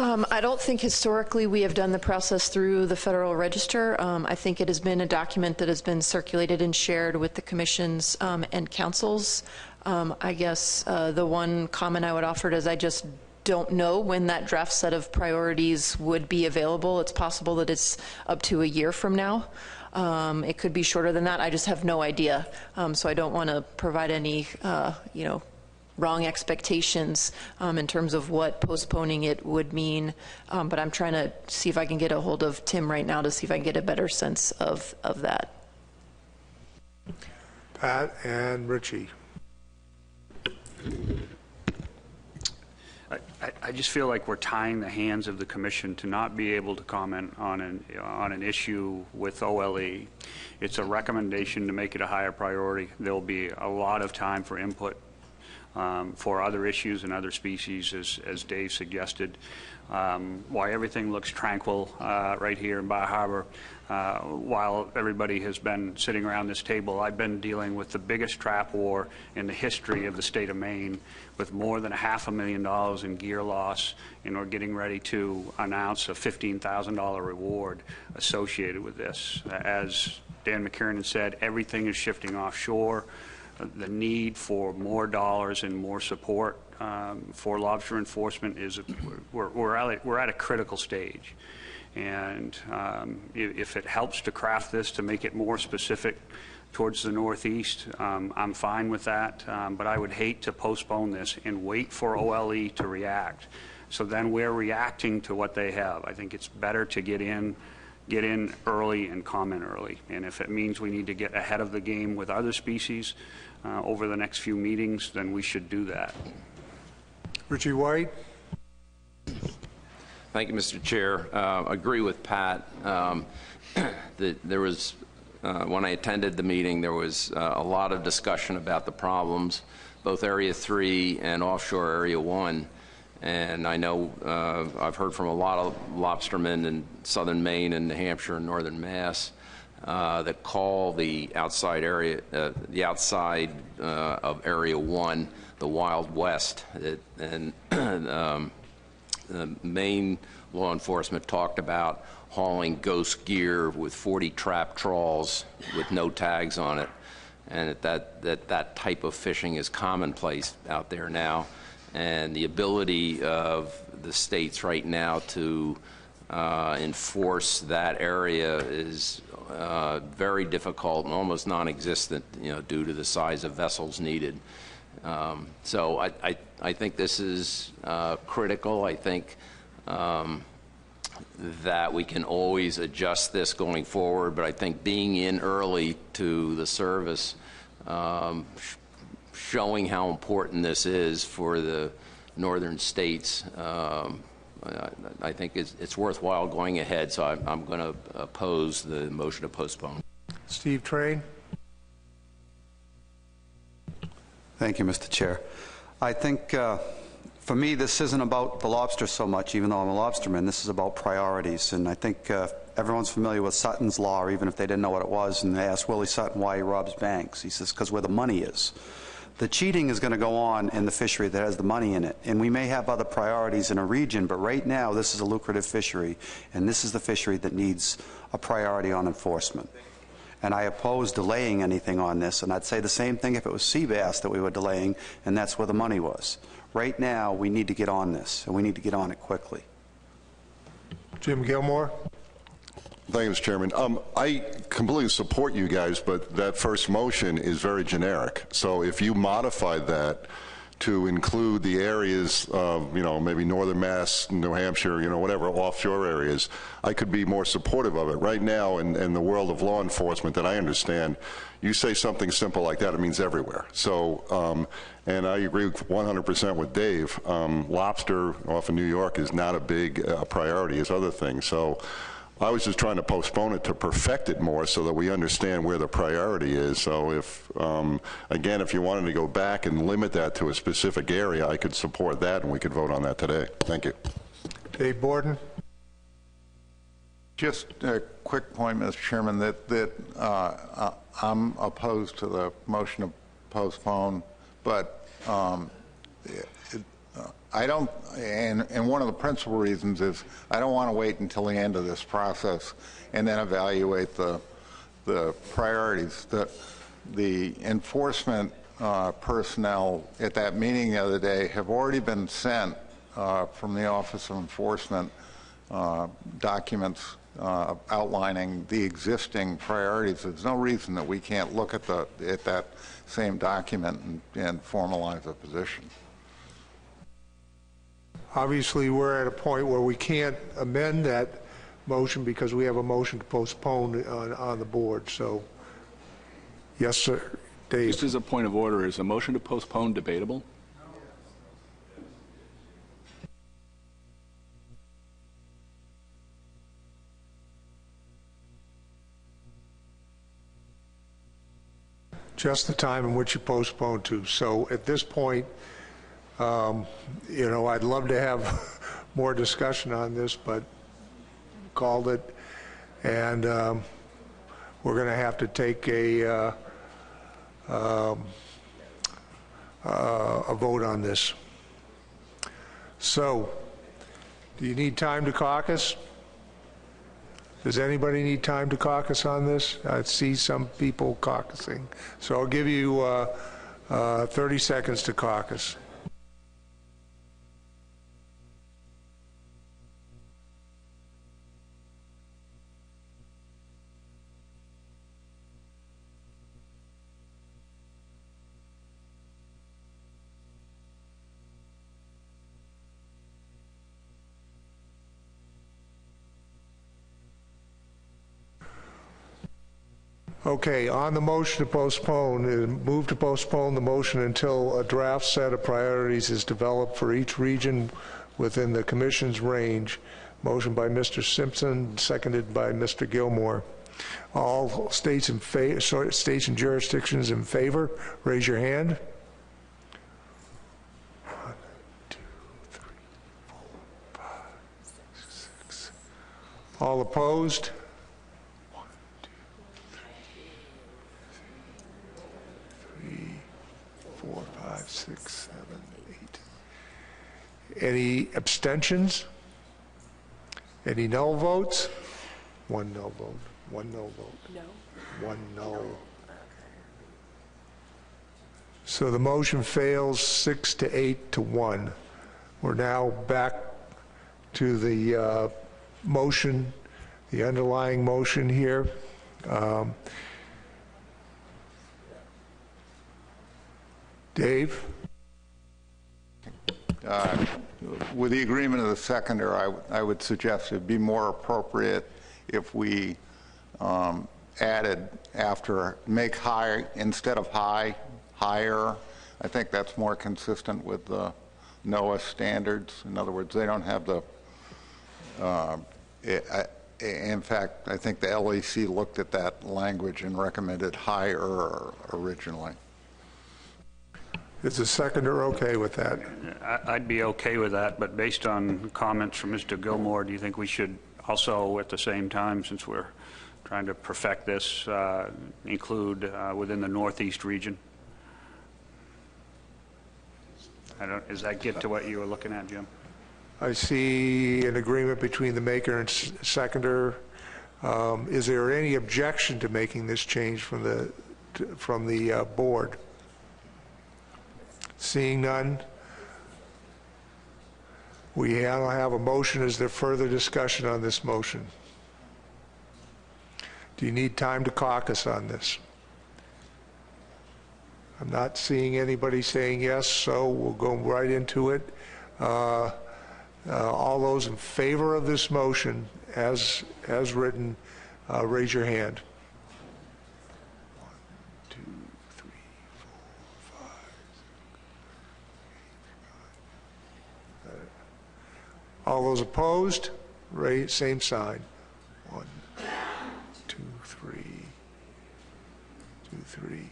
I don't think historically we have done the process through the Federal Register. I think it has been a document that has been circulated and shared with the commissions and councils. I guess the one comment I would offer is I just don't know when that draft set of priorities would be available. It's possible that it's up to a year from now. It could be shorter than that. I just have no idea. So I don't want to provide any, wrong expectations in terms of what postponing it would mean. But I'm trying to see if I can get a hold of Tim right now to see if I can get a better sense of that. Pat and Richie. I just feel like we're tying the hands of the commission to not be able to comment on an issue with OLE. It's a recommendation to make it a higher priority. There'll be a lot of time for input for other issues and other species, as Dave suggested. Why everything looks tranquil right here in Bar Harbor, while everybody has been sitting around this table, I've been dealing with the biggest trap war in the history of the state of Maine, with more than $500,000 in gear loss, and we're getting ready to announce a $15,000 reward associated with this. As Dan McKiernan said, everything is shifting offshore. The need for more dollars and more support for lobster enforcement is, we're at a critical stage. And if it helps to craft this to make it more specific towards the Northeast, I'm fine with that. But I would hate to postpone this and wait for OLE to react. So then we're reacting to what they have. I think it's better to get in early and comment early. And if it means we need to get ahead of the game with other species over the next few meetings, then we should do that. Richie White. Thank you, Mr. Chair. Agree with Pat. There was, when I attended the meeting, there was a lot of discussion about the problems, both Area 3 and offshore Area 1. And I know I've heard from a lot of lobstermen in southern Maine and New Hampshire and northern Mass that call the outside area, of Area 1, the Wild West. And the Maine law enforcement talked about hauling ghost gear with 40 trap trawls with no tags on it, and that type of fishing is commonplace out there now. And the ability of the states right now to enforce that area is very difficult and almost non-existent, due to the size of vessels needed. So I think this is critical. I think that we can always adjust this going forward, but I think being in early to the service, showing how important this is for the northern states, I think it's worthwhile going ahead, so I'm going to oppose the motion to postpone. Steve Train. Thank you, Mr. Chair. I think for me this isn't about the lobster so much, even though I'm a lobsterman. This is about priorities, and I think everyone's familiar with Sutton's Law, even if they didn't know what it was, and they asked Willie Sutton why he robs banks. He says, because where the money is. The cheating is going to go on in the fishery that has the money in it, and we may have other priorities in a region, but right now this is a lucrative fishery, and this is the fishery that needs a priority on enforcement. And I oppose delaying anything on this, and I'd say the same thing if it was sea bass that we were delaying, and that's where the money was. Right now, we need to get on this, and we need to get on it quickly. Jim Gilmore. Thank you, Mr. Chairman. I completely support you guys, but that first motion is very generic. So if you modified that to include the areas of, maybe northern Mass, New Hampshire, whatever, offshore areas, I could be more supportive of it. Right now, in the world of law enforcement that I understand, you say something simple like that, it means everywhere. So, and I agree 100% with Dave. Lobster off of New York is not a big priority as other things. So I was just trying to postpone it to perfect it more so that we understand where the priority is. So if, again, if you wanted to go back and limit that to a specific area, I could support that and we could vote on that today. Thank you. Dave Borden. Just a quick point, Mr. Chairman, that I'm opposed to the motion to postpone, but I don't, and one of the principal reasons is I don't want to wait until the end of this process and then evaluate the priorities. The enforcement personnel at that meeting the other day have already been sent from the Office of Enforcement documents outlining the existing priorities. There's no reason that we can't look at that same document and formalize a position. Obviously, we're at a point where we can't amend that motion because we have a motion to postpone on the board. So, yes, sir. Dave. Just as a point of order, is a motion to postpone debatable? Just the time in which you postpone to. So at this point, I'd love to have more discussion on this, but called it, and we're going to have to take a vote on this. So, do you need time to caucus? Does anybody need time to caucus on this? I see some people caucusing. So I'll give you 30 seconds to caucus. Okay, on the motion to postpone, move to postpone the motion until a draft set of priorities is developed for each region within the Commission's range. Motion by Mr. Simpson, seconded by Mr. Gilmore. All states and jurisdictions in favor, raise your hand. 1, 2, 3, All opposed? 1, 2, 3, 4, 5, 6, 7, 8. Any abstentions? Any no votes? One no vote. One no vote. No. One no. So the motion fails 6 to 8 to 1. We're now back to the motion, the underlying motion here. Dave? With the agreement of the seconder, I would suggest it'd be more appropriate if we added after make high instead of high, higher. I think that's more consistent with the NOAA standards. In other words, they don't have the, in fact, I think the LEC looked at that language and recommended higher originally. Is the seconder okay with that? I'd be okay with that, but based on comments from Mr. Gilmore, do you think we should also, at the same time, since we're trying to perfect this, include within the Northeast region? Does that get to what you were looking at, Jim? I see an agreement between the maker and seconder. Is there any objection to making this change from the board? Seeing none, we now have a motion. Is there further discussion on this motion? Do you need time to caucus on this? I'm not seeing anybody saying yes, so we'll go right into it. All those in favor of this motion as written, raise your hand. 1, 2, 3, 4, 5, 6, 7, 8, 9. All those opposed, raise same sign. 1, 2, 3, 2, 3.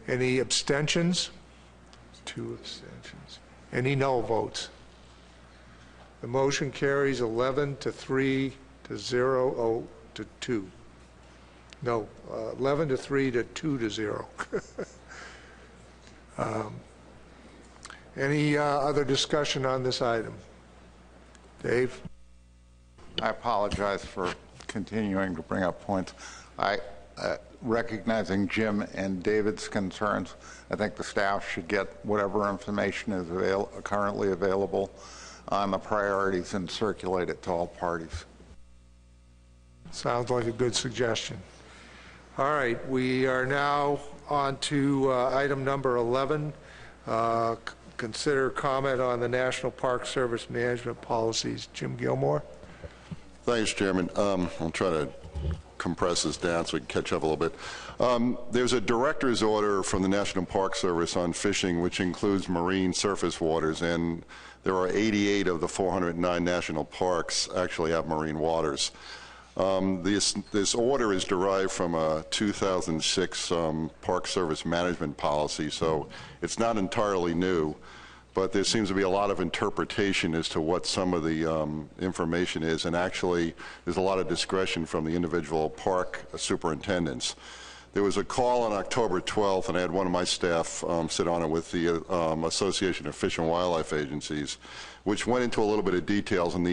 Any abstentions? 2 abstentions. Any no votes? The motion carries 11 to 3 to 0 to 2. No, 11 to 3 to 2 to 0. Any other discussion on this item? Dave? I apologize for continuing to bring up points. Recognizing Jim and David's concerns, I think the staff should get whatever information is currently available on the priorities and circulate it to all parties. Sounds like a good suggestion. All right, we are now on to item number 11. Consider comment on the National Park Service management policies. Jim Gilmore. Thanks, Chairman. I'll try to compress this down so we can catch up a little bit. There's a director's order from the National Park Service on fishing, which includes marine surface waters, and there are 88 of the 409 national parks actually have marine waters. This order is derived from a 2006 Park Service management policy, so it's not entirely new, but there seems to be a lot of interpretation as to what some of the information is, and actually there's a lot of discretion from the individual park superintendents. There was a call on October 12th, and I had one of my staff sit on it with the Association of Fish and Wildlife Agencies, which went into a little bit of details, and the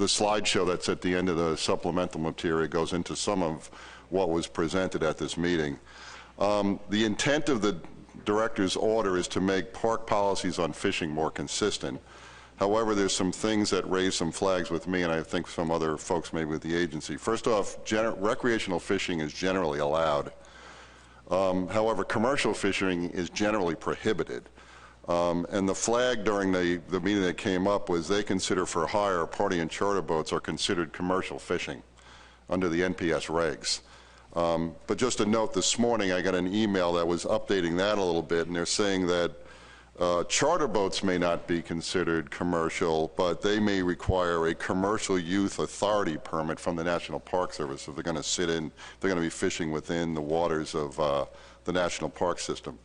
slideshow that's at the end of the supplemental material goes into some of what was presented at this meeting. The intent of the director's order is to make park policies on fishing more consistent. However, there's some things that raise some flags with me, and I think some other folks maybe with the agency. First off, recreational fishing is generally allowed. However, commercial fishing is generally prohibited. And the flag during the meeting that came up was they consider for hire party and charter boats are considered commercial fishing under the NPS regs. But just a note, this morning I got an email that was updating that a little bit, and they're saying that charter boats may not be considered commercial, but they may require a commercial youth authority permit from the National Park Service if they're going to they're going to be fishing within the waters of the National Park System.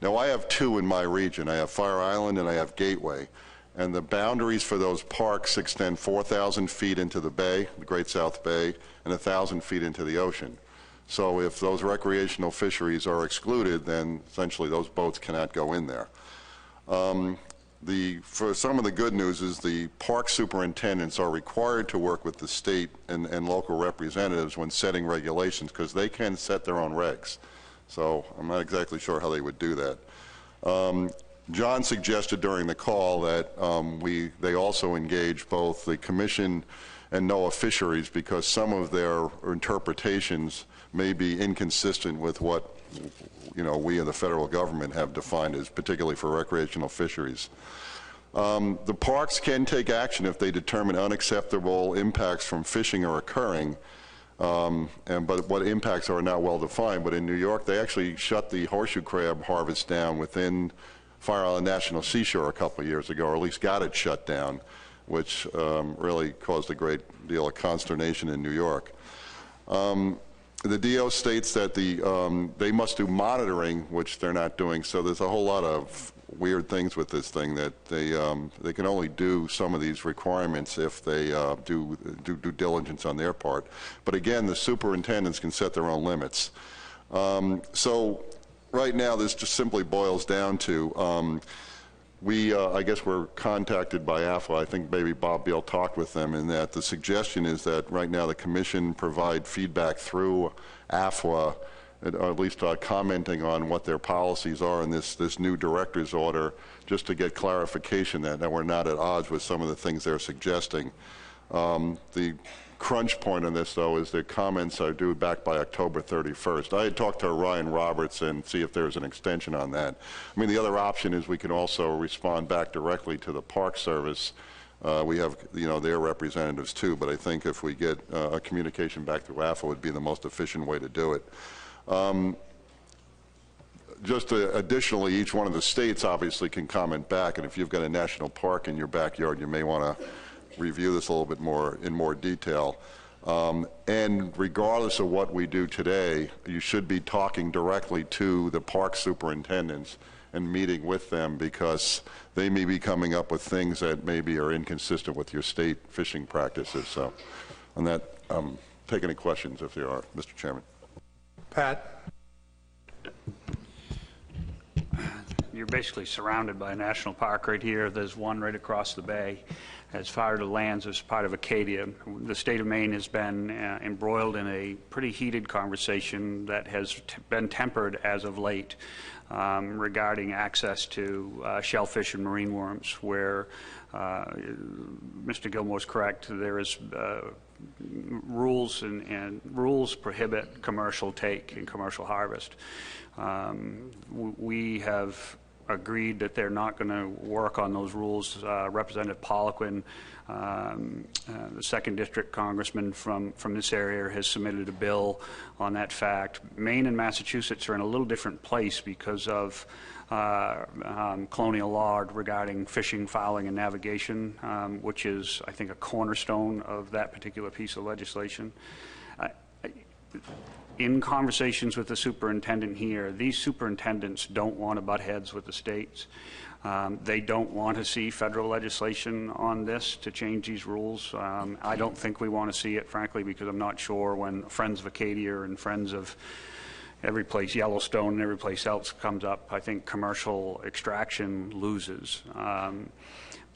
Now, I have two in my region. I have Fire Island and I have Gateway. and the boundaries for those parks extend 4,000 feet into the bay, the Great South Bay, and 1,000 feet into the ocean. So if those recreational fisheries are excluded, then essentially those boats cannot go in there. For some of the good news is the park superintendents are required to work with the state and local representatives when setting regulations, because they can set their own regs. So I'm not exactly sure how they would do that. John suggested during the call that they also engage both the Commission and NOAA Fisheries, because some of their interpretations may be inconsistent with what we in the federal government have defined as particularly for recreational fisheries. The parks can take action if they determine unacceptable impacts from fishing are occurring, but what impacts are not well defined. But in New York, they actually shut the horseshoe crab harvest down within Fire Island National Seashore a couple of years ago, or at least got it shut down, which really caused a great deal of consternation in New York. The DO states that they must do monitoring, which they're not doing, so there's a whole lot of weird things with this thing, that they can only do some of these requirements if they do due diligence on their part. But again, the superintendents can set their own limits. So right now this just simply boils down to I guess we're contacted by AFWA. I think maybe Bob Beal talked with them, and that the suggestion is that right now the Commission provide feedback through AFWA, or at least commenting on what their policies are in this new director's order, just to get clarification that we're not at odds with some of the things they're suggesting. The crunch point on this, though, is their comments are due back by October 31st. I had talked to Ryan Roberts and see if there's an extension on that. I mean, the other option is we can also respond back directly to the Park Service. We have, their representatives too, but I think if we get a communication back to AFWA would be the most efficient way to do it. Additionally, each one of the states obviously can comment back, and if you've got a national park in your backyard, you may want to review this a little bit more in more detail. And regardless of what we do today, you should be talking directly to the park superintendents and meeting with them, because they may be coming up with things that maybe are inconsistent with your state fishing practices. So on that, take any questions if there are, Mr. Chairman. Pat? You're basically surrounded by a national park right here. There's one right across the bay. As far as the lands, as part of Acadia, the state of Maine has been embroiled in a pretty heated conversation that has been tempered as of late regarding access to shellfish and marine worms, where Mr. Gilmore's correct. There is rules and rules prohibit commercial take and commercial harvest. We have agreed that they're not going to work on those rules. Representative Poliquin, the 2nd District Congressman from this area, has submitted a bill on that fact. Maine and Massachusetts are in a little different place because of colonial law regarding fishing, fouling, and navigation, which is, I think, a cornerstone of that particular piece of legislation. In conversations with the superintendent here, these superintendents don't want to butt heads with the states. They don't want to see federal legislation on this to change these rules. I don't think we want to see it, frankly, because I'm not sure when Friends of Acadia and Friends of every place, Yellowstone and every place else comes up, I think commercial extraction loses.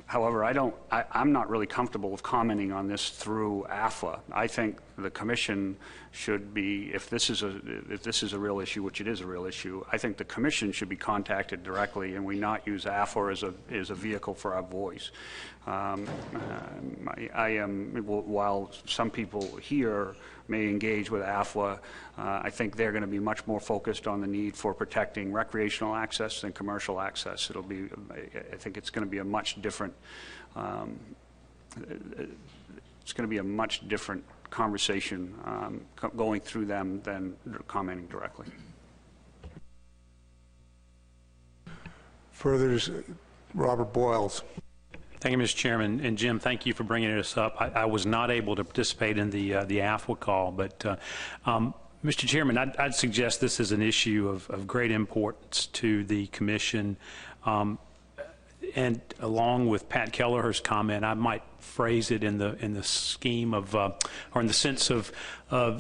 However, I'm not really comfortable with commenting on this through AFWA. I think the Commission should be, if this is a real issue, which it is a real issue, I think the Commission should be contacted directly, and we not use AFWA as a vehicle for our voice. While some people here may engage with AFWA, I think they're going to be much more focused on the need for protecting recreational access than commercial access. I think it's going to be a much different, conversation going through them than commenting directly. Further, Robert Boyles. Thank you, Mr. Chairman. And Jim, thank you for bringing this up. I was not able to participate in the AFWA call, but Mr. Chairman, I'd suggest this is an issue of great importance to the Commission. and along with Pat Kelleher's comment, I might phrase it in the scheme of, or in the sense of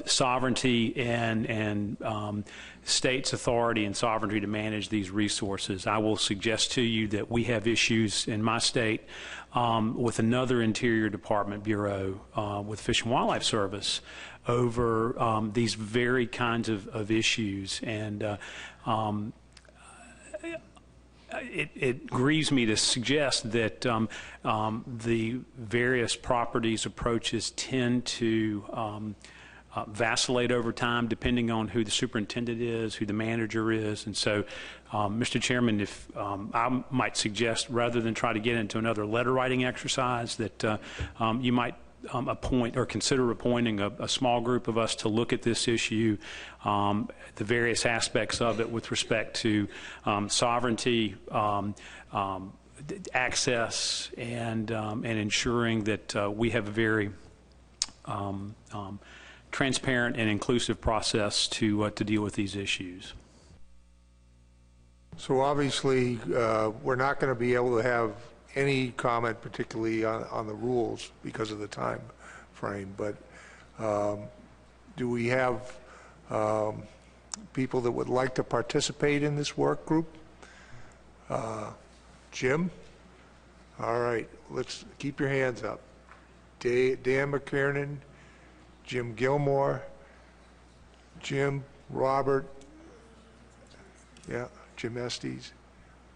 sovereignty and states' authority and sovereignty to manage these resources. I will suggest to you that we have issues in my state with another Interior Department bureau, with Fish and Wildlife Service, over these very kinds of issues. And it grieves me to suggest that the various properties approaches tend to vacillate over time depending on who the superintendent is, who the manager is. And so, Mr. Chairman, if I might suggest, rather than try to get into another letter writing exercise, that you might appoint or consider appointing a small group of us to look at this issue, the various aspects of it with respect to sovereignty, access, and ensuring that we have a very transparent and inclusive process to deal with these issues. So obviously, we're not going to be able to have any comment, particularly on the rules, because of the time frame. But do we have people that would like to participate in this work group? Jim? All right, let's keep your hands up. Dan McKiernan, Jim Gilmore, Jim, Robert, yeah, Jim Estes,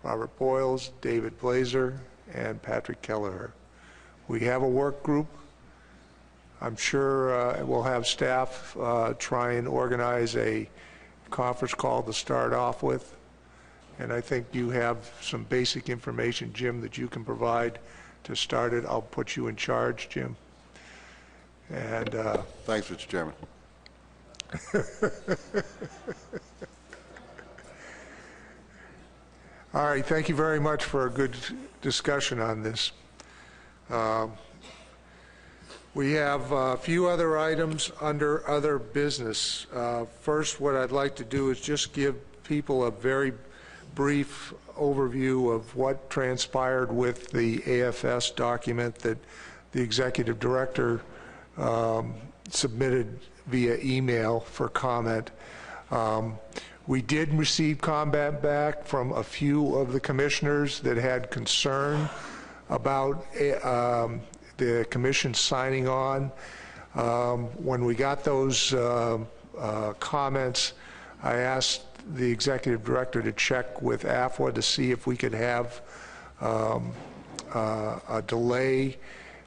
Robert Boyles, David Blazer, and Patrick Kelleher. We have a work group. I'm sure we'll have staff try and organize a conference call to start off with. And I think you have some basic information, Jim, that you can provide to start it. I'll put you in charge, Jim. And thanks, Mr. Chairman. All right, thank you very much for a good discussion on this. We have a few other items under other business. First, what I'd like to do is just give people a very brief overview of what transpired with the AFS document that the executive director submitted via email for comment. We did receive comment back from a few of the commissioners that had concern about the commission signing on. When we got those comments, I asked the executive director to check with AFWA to see if we could have a delay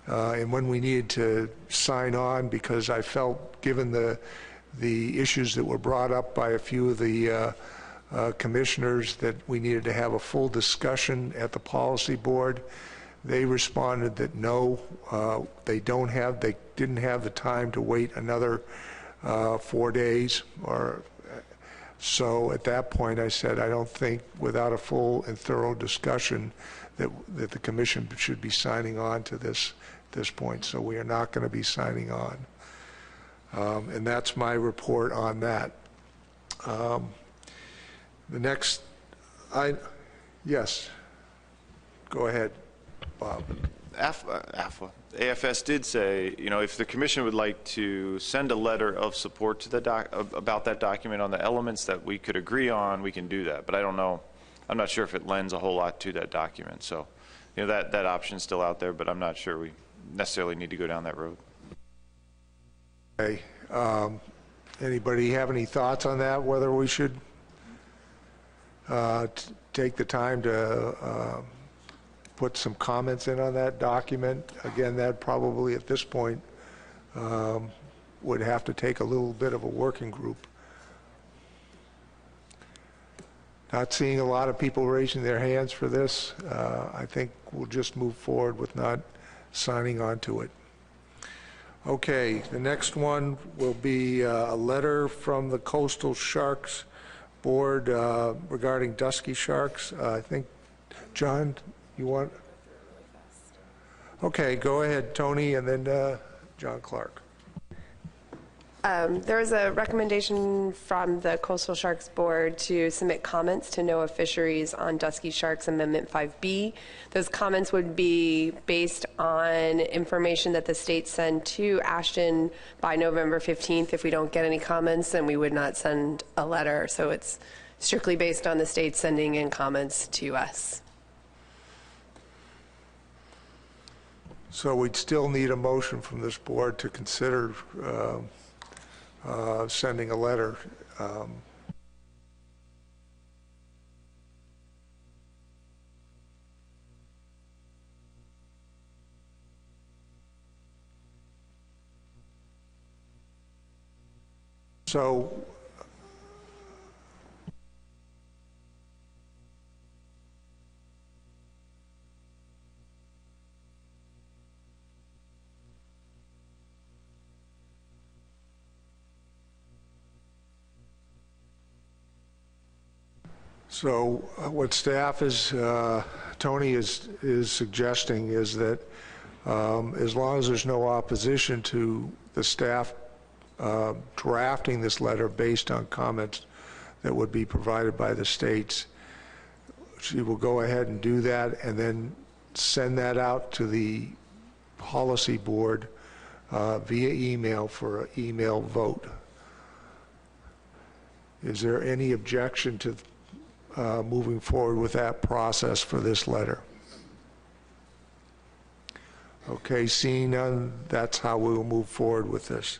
and when we needed to sign on, because I felt, given the issues that were brought up by a few of the commissioners, that we needed to have a full discussion at the policy board. They responded that no, they didn't have the time to wait another 4 days. So at that point I said, I don't think, without a full and thorough discussion, that the commission should be signing on to this point. So we are not going to be signing on. And that's my report on that. The next, yes, go ahead, Bob. AFS did say, you know, if the commission would like to send a letter of support to the about that document on the elements that we could agree on, we can do that. But I don't know, I'm not sure if it lends a whole lot to that document. So, you know, that option's still out there, but I'm not sure we necessarily need to go down that road. Okay. Anybody have any thoughts on that, whether we should take the time to put some comments in on that document? Again, that probably at this point would have to take a little bit of a working group. Not seeing a lot of people raising their hands for this. I think we'll just move forward with not signing on to it. Okay, the next one will be a letter from the Coastal Sharks Board regarding dusky sharks. I think, John, you want? Okay, go ahead, Tony, and then John Clark. There was a recommendation from the Coastal Sharks Board to submit comments to NOAA Fisheries on Dusky Sharks Amendment 5B. Those comments would be based on information that the state sent to Ashton by November 15th. If we don't get any comments, then we would not send a letter. So it's strictly based on the state sending in comments to us. So we'd still need a motion from this board to consider sending a letter. So what staff is, Tony is suggesting is that as long as there's no opposition to the staff drafting this letter based on comments that would be provided by the states, she will go ahead and do that and then send that out to the policy board via email for an email vote. Is there any objection to moving forward with that process for this letter? Okay, seeing none, that's how we will move forward with this.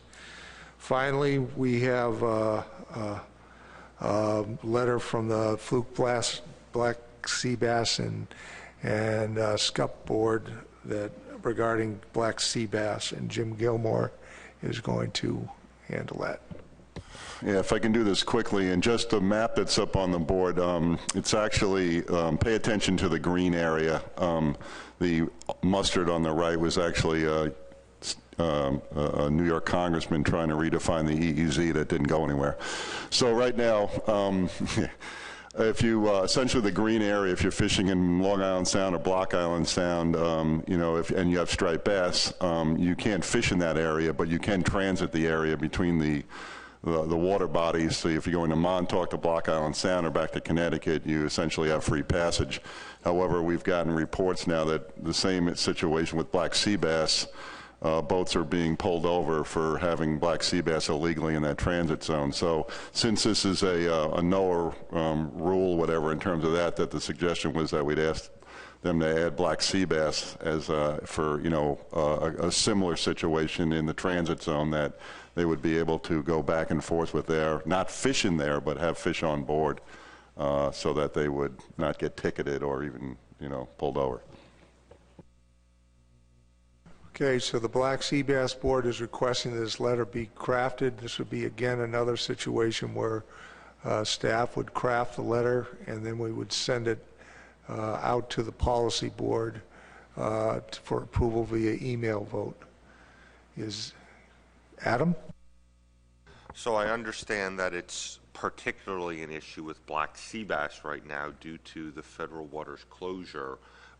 Finally, we have a letter from the Fluke Black Sea Bass and Scup Board that regarding black sea bass, and Jim Gilmore is going to handle that. Yeah, if I can do this quickly, and just the map that's up on the board, it's actually, pay attention to the green area. The mustard on the right was actually a New York congressman trying to redefine the EEZ that didn't go anywhere. So right now, if you, essentially the green area, if you're fishing in Long Island Sound or Block Island Sound, you know, and you have striped bass, you can't fish in that area, but you can transit the area between the water bodies. So if you're going to Montauk to Block Island Sound or back to Connecticut, you essentially have free passage. However, we've gotten reports now that the same situation with black sea bass, boats are being pulled over for having black sea bass illegally in that transit zone. So since this is a NOAA rule, whatever, in terms of that the suggestion was that we'd ask them to add black sea bass as for, you know, a similar situation in the transit zone, that they would be able to go back and forth with their, not fish in there, but have fish on board, so that they would not get ticketed or even, you know, pulled over. Okay, so the Black Sea Bass Board is requesting that this letter be crafted. This would be, again, another situation where staff would craft the letter and then we would send it out to the policy board for approval via email vote. Is Adam? So I understand that it's particularly an issue with black sea bass right now due to the federal waters closure,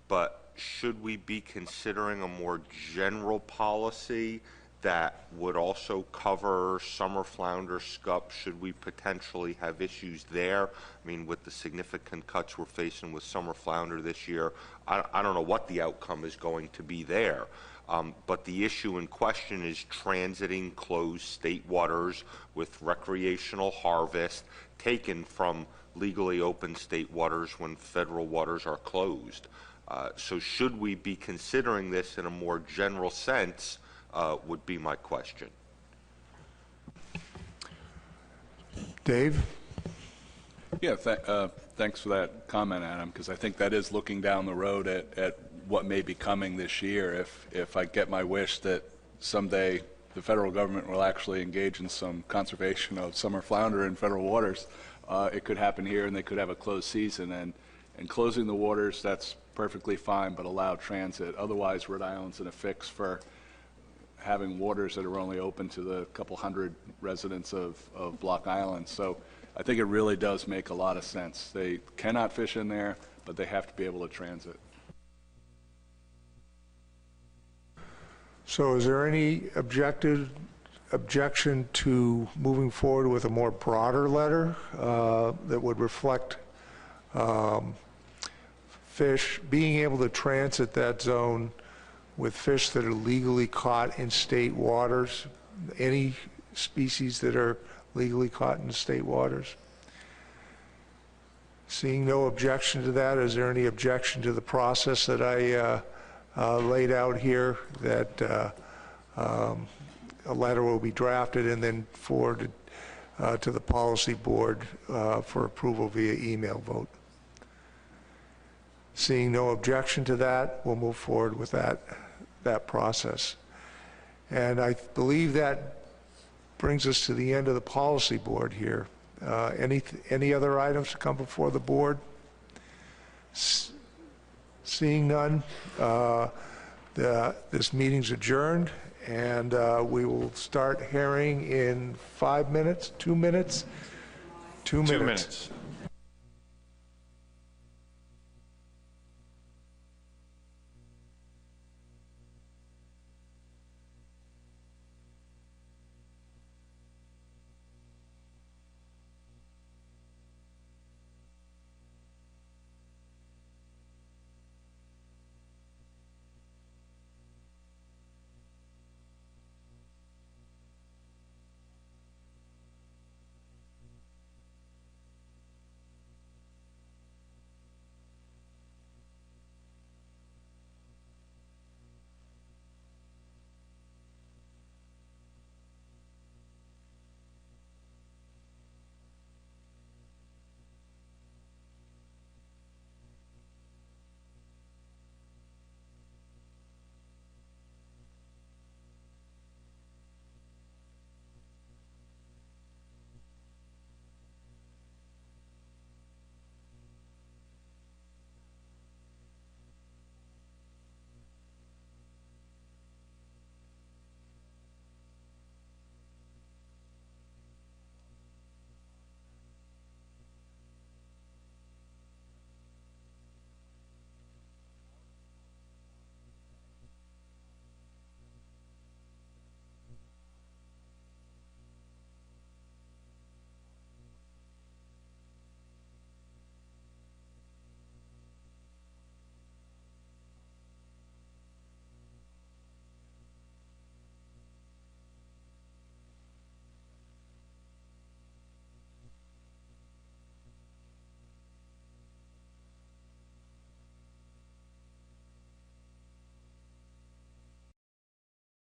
but should we be considering a more general policy that would also cover summer flounder, scup? Should we potentially have issues there? I mean, with the significant cuts we're facing with summer flounder this year, I don't know what the outcome is going to be there. But the issue in question is transiting closed state waters with recreational harvest taken from legally open state waters when federal waters are closed. So should we be considering this in a more general sense, would be my question. Dave? Yeah, thanks for that comment, Adam, because I think that is looking down the road at what may be coming this year. If I get my wish that someday the federal government will actually engage in some conservation of summer flounder in federal waters, it could happen here and they could have a closed season. And closing the waters, that's perfectly fine, but allow transit. Otherwise, Rhode Island's in a fix for having waters that are only open to the couple hundred residents of Block Island. So I think it really does make a lot of sense. They cannot fish in there, but they have to be able to transit. So is there any objective objection to moving forward with a more broader letter that would reflect fish being able to transit that zone with fish that are legally caught in state waters, any species that are legally caught in state waters. Seeing no objection to that, is there any objection to the process that I laid out here, that a letter will be drafted and then forwarded to the policy board for approval via email vote? Seeing no objection to that, we'll move forward with that process. And I believe that brings us to the end of the policy board here. Any other items to come before the board? Seeing none, this meeting's adjourned, and we will start hearing in 5 minutes, 2 minutes? 2 minutes. 2 minutes.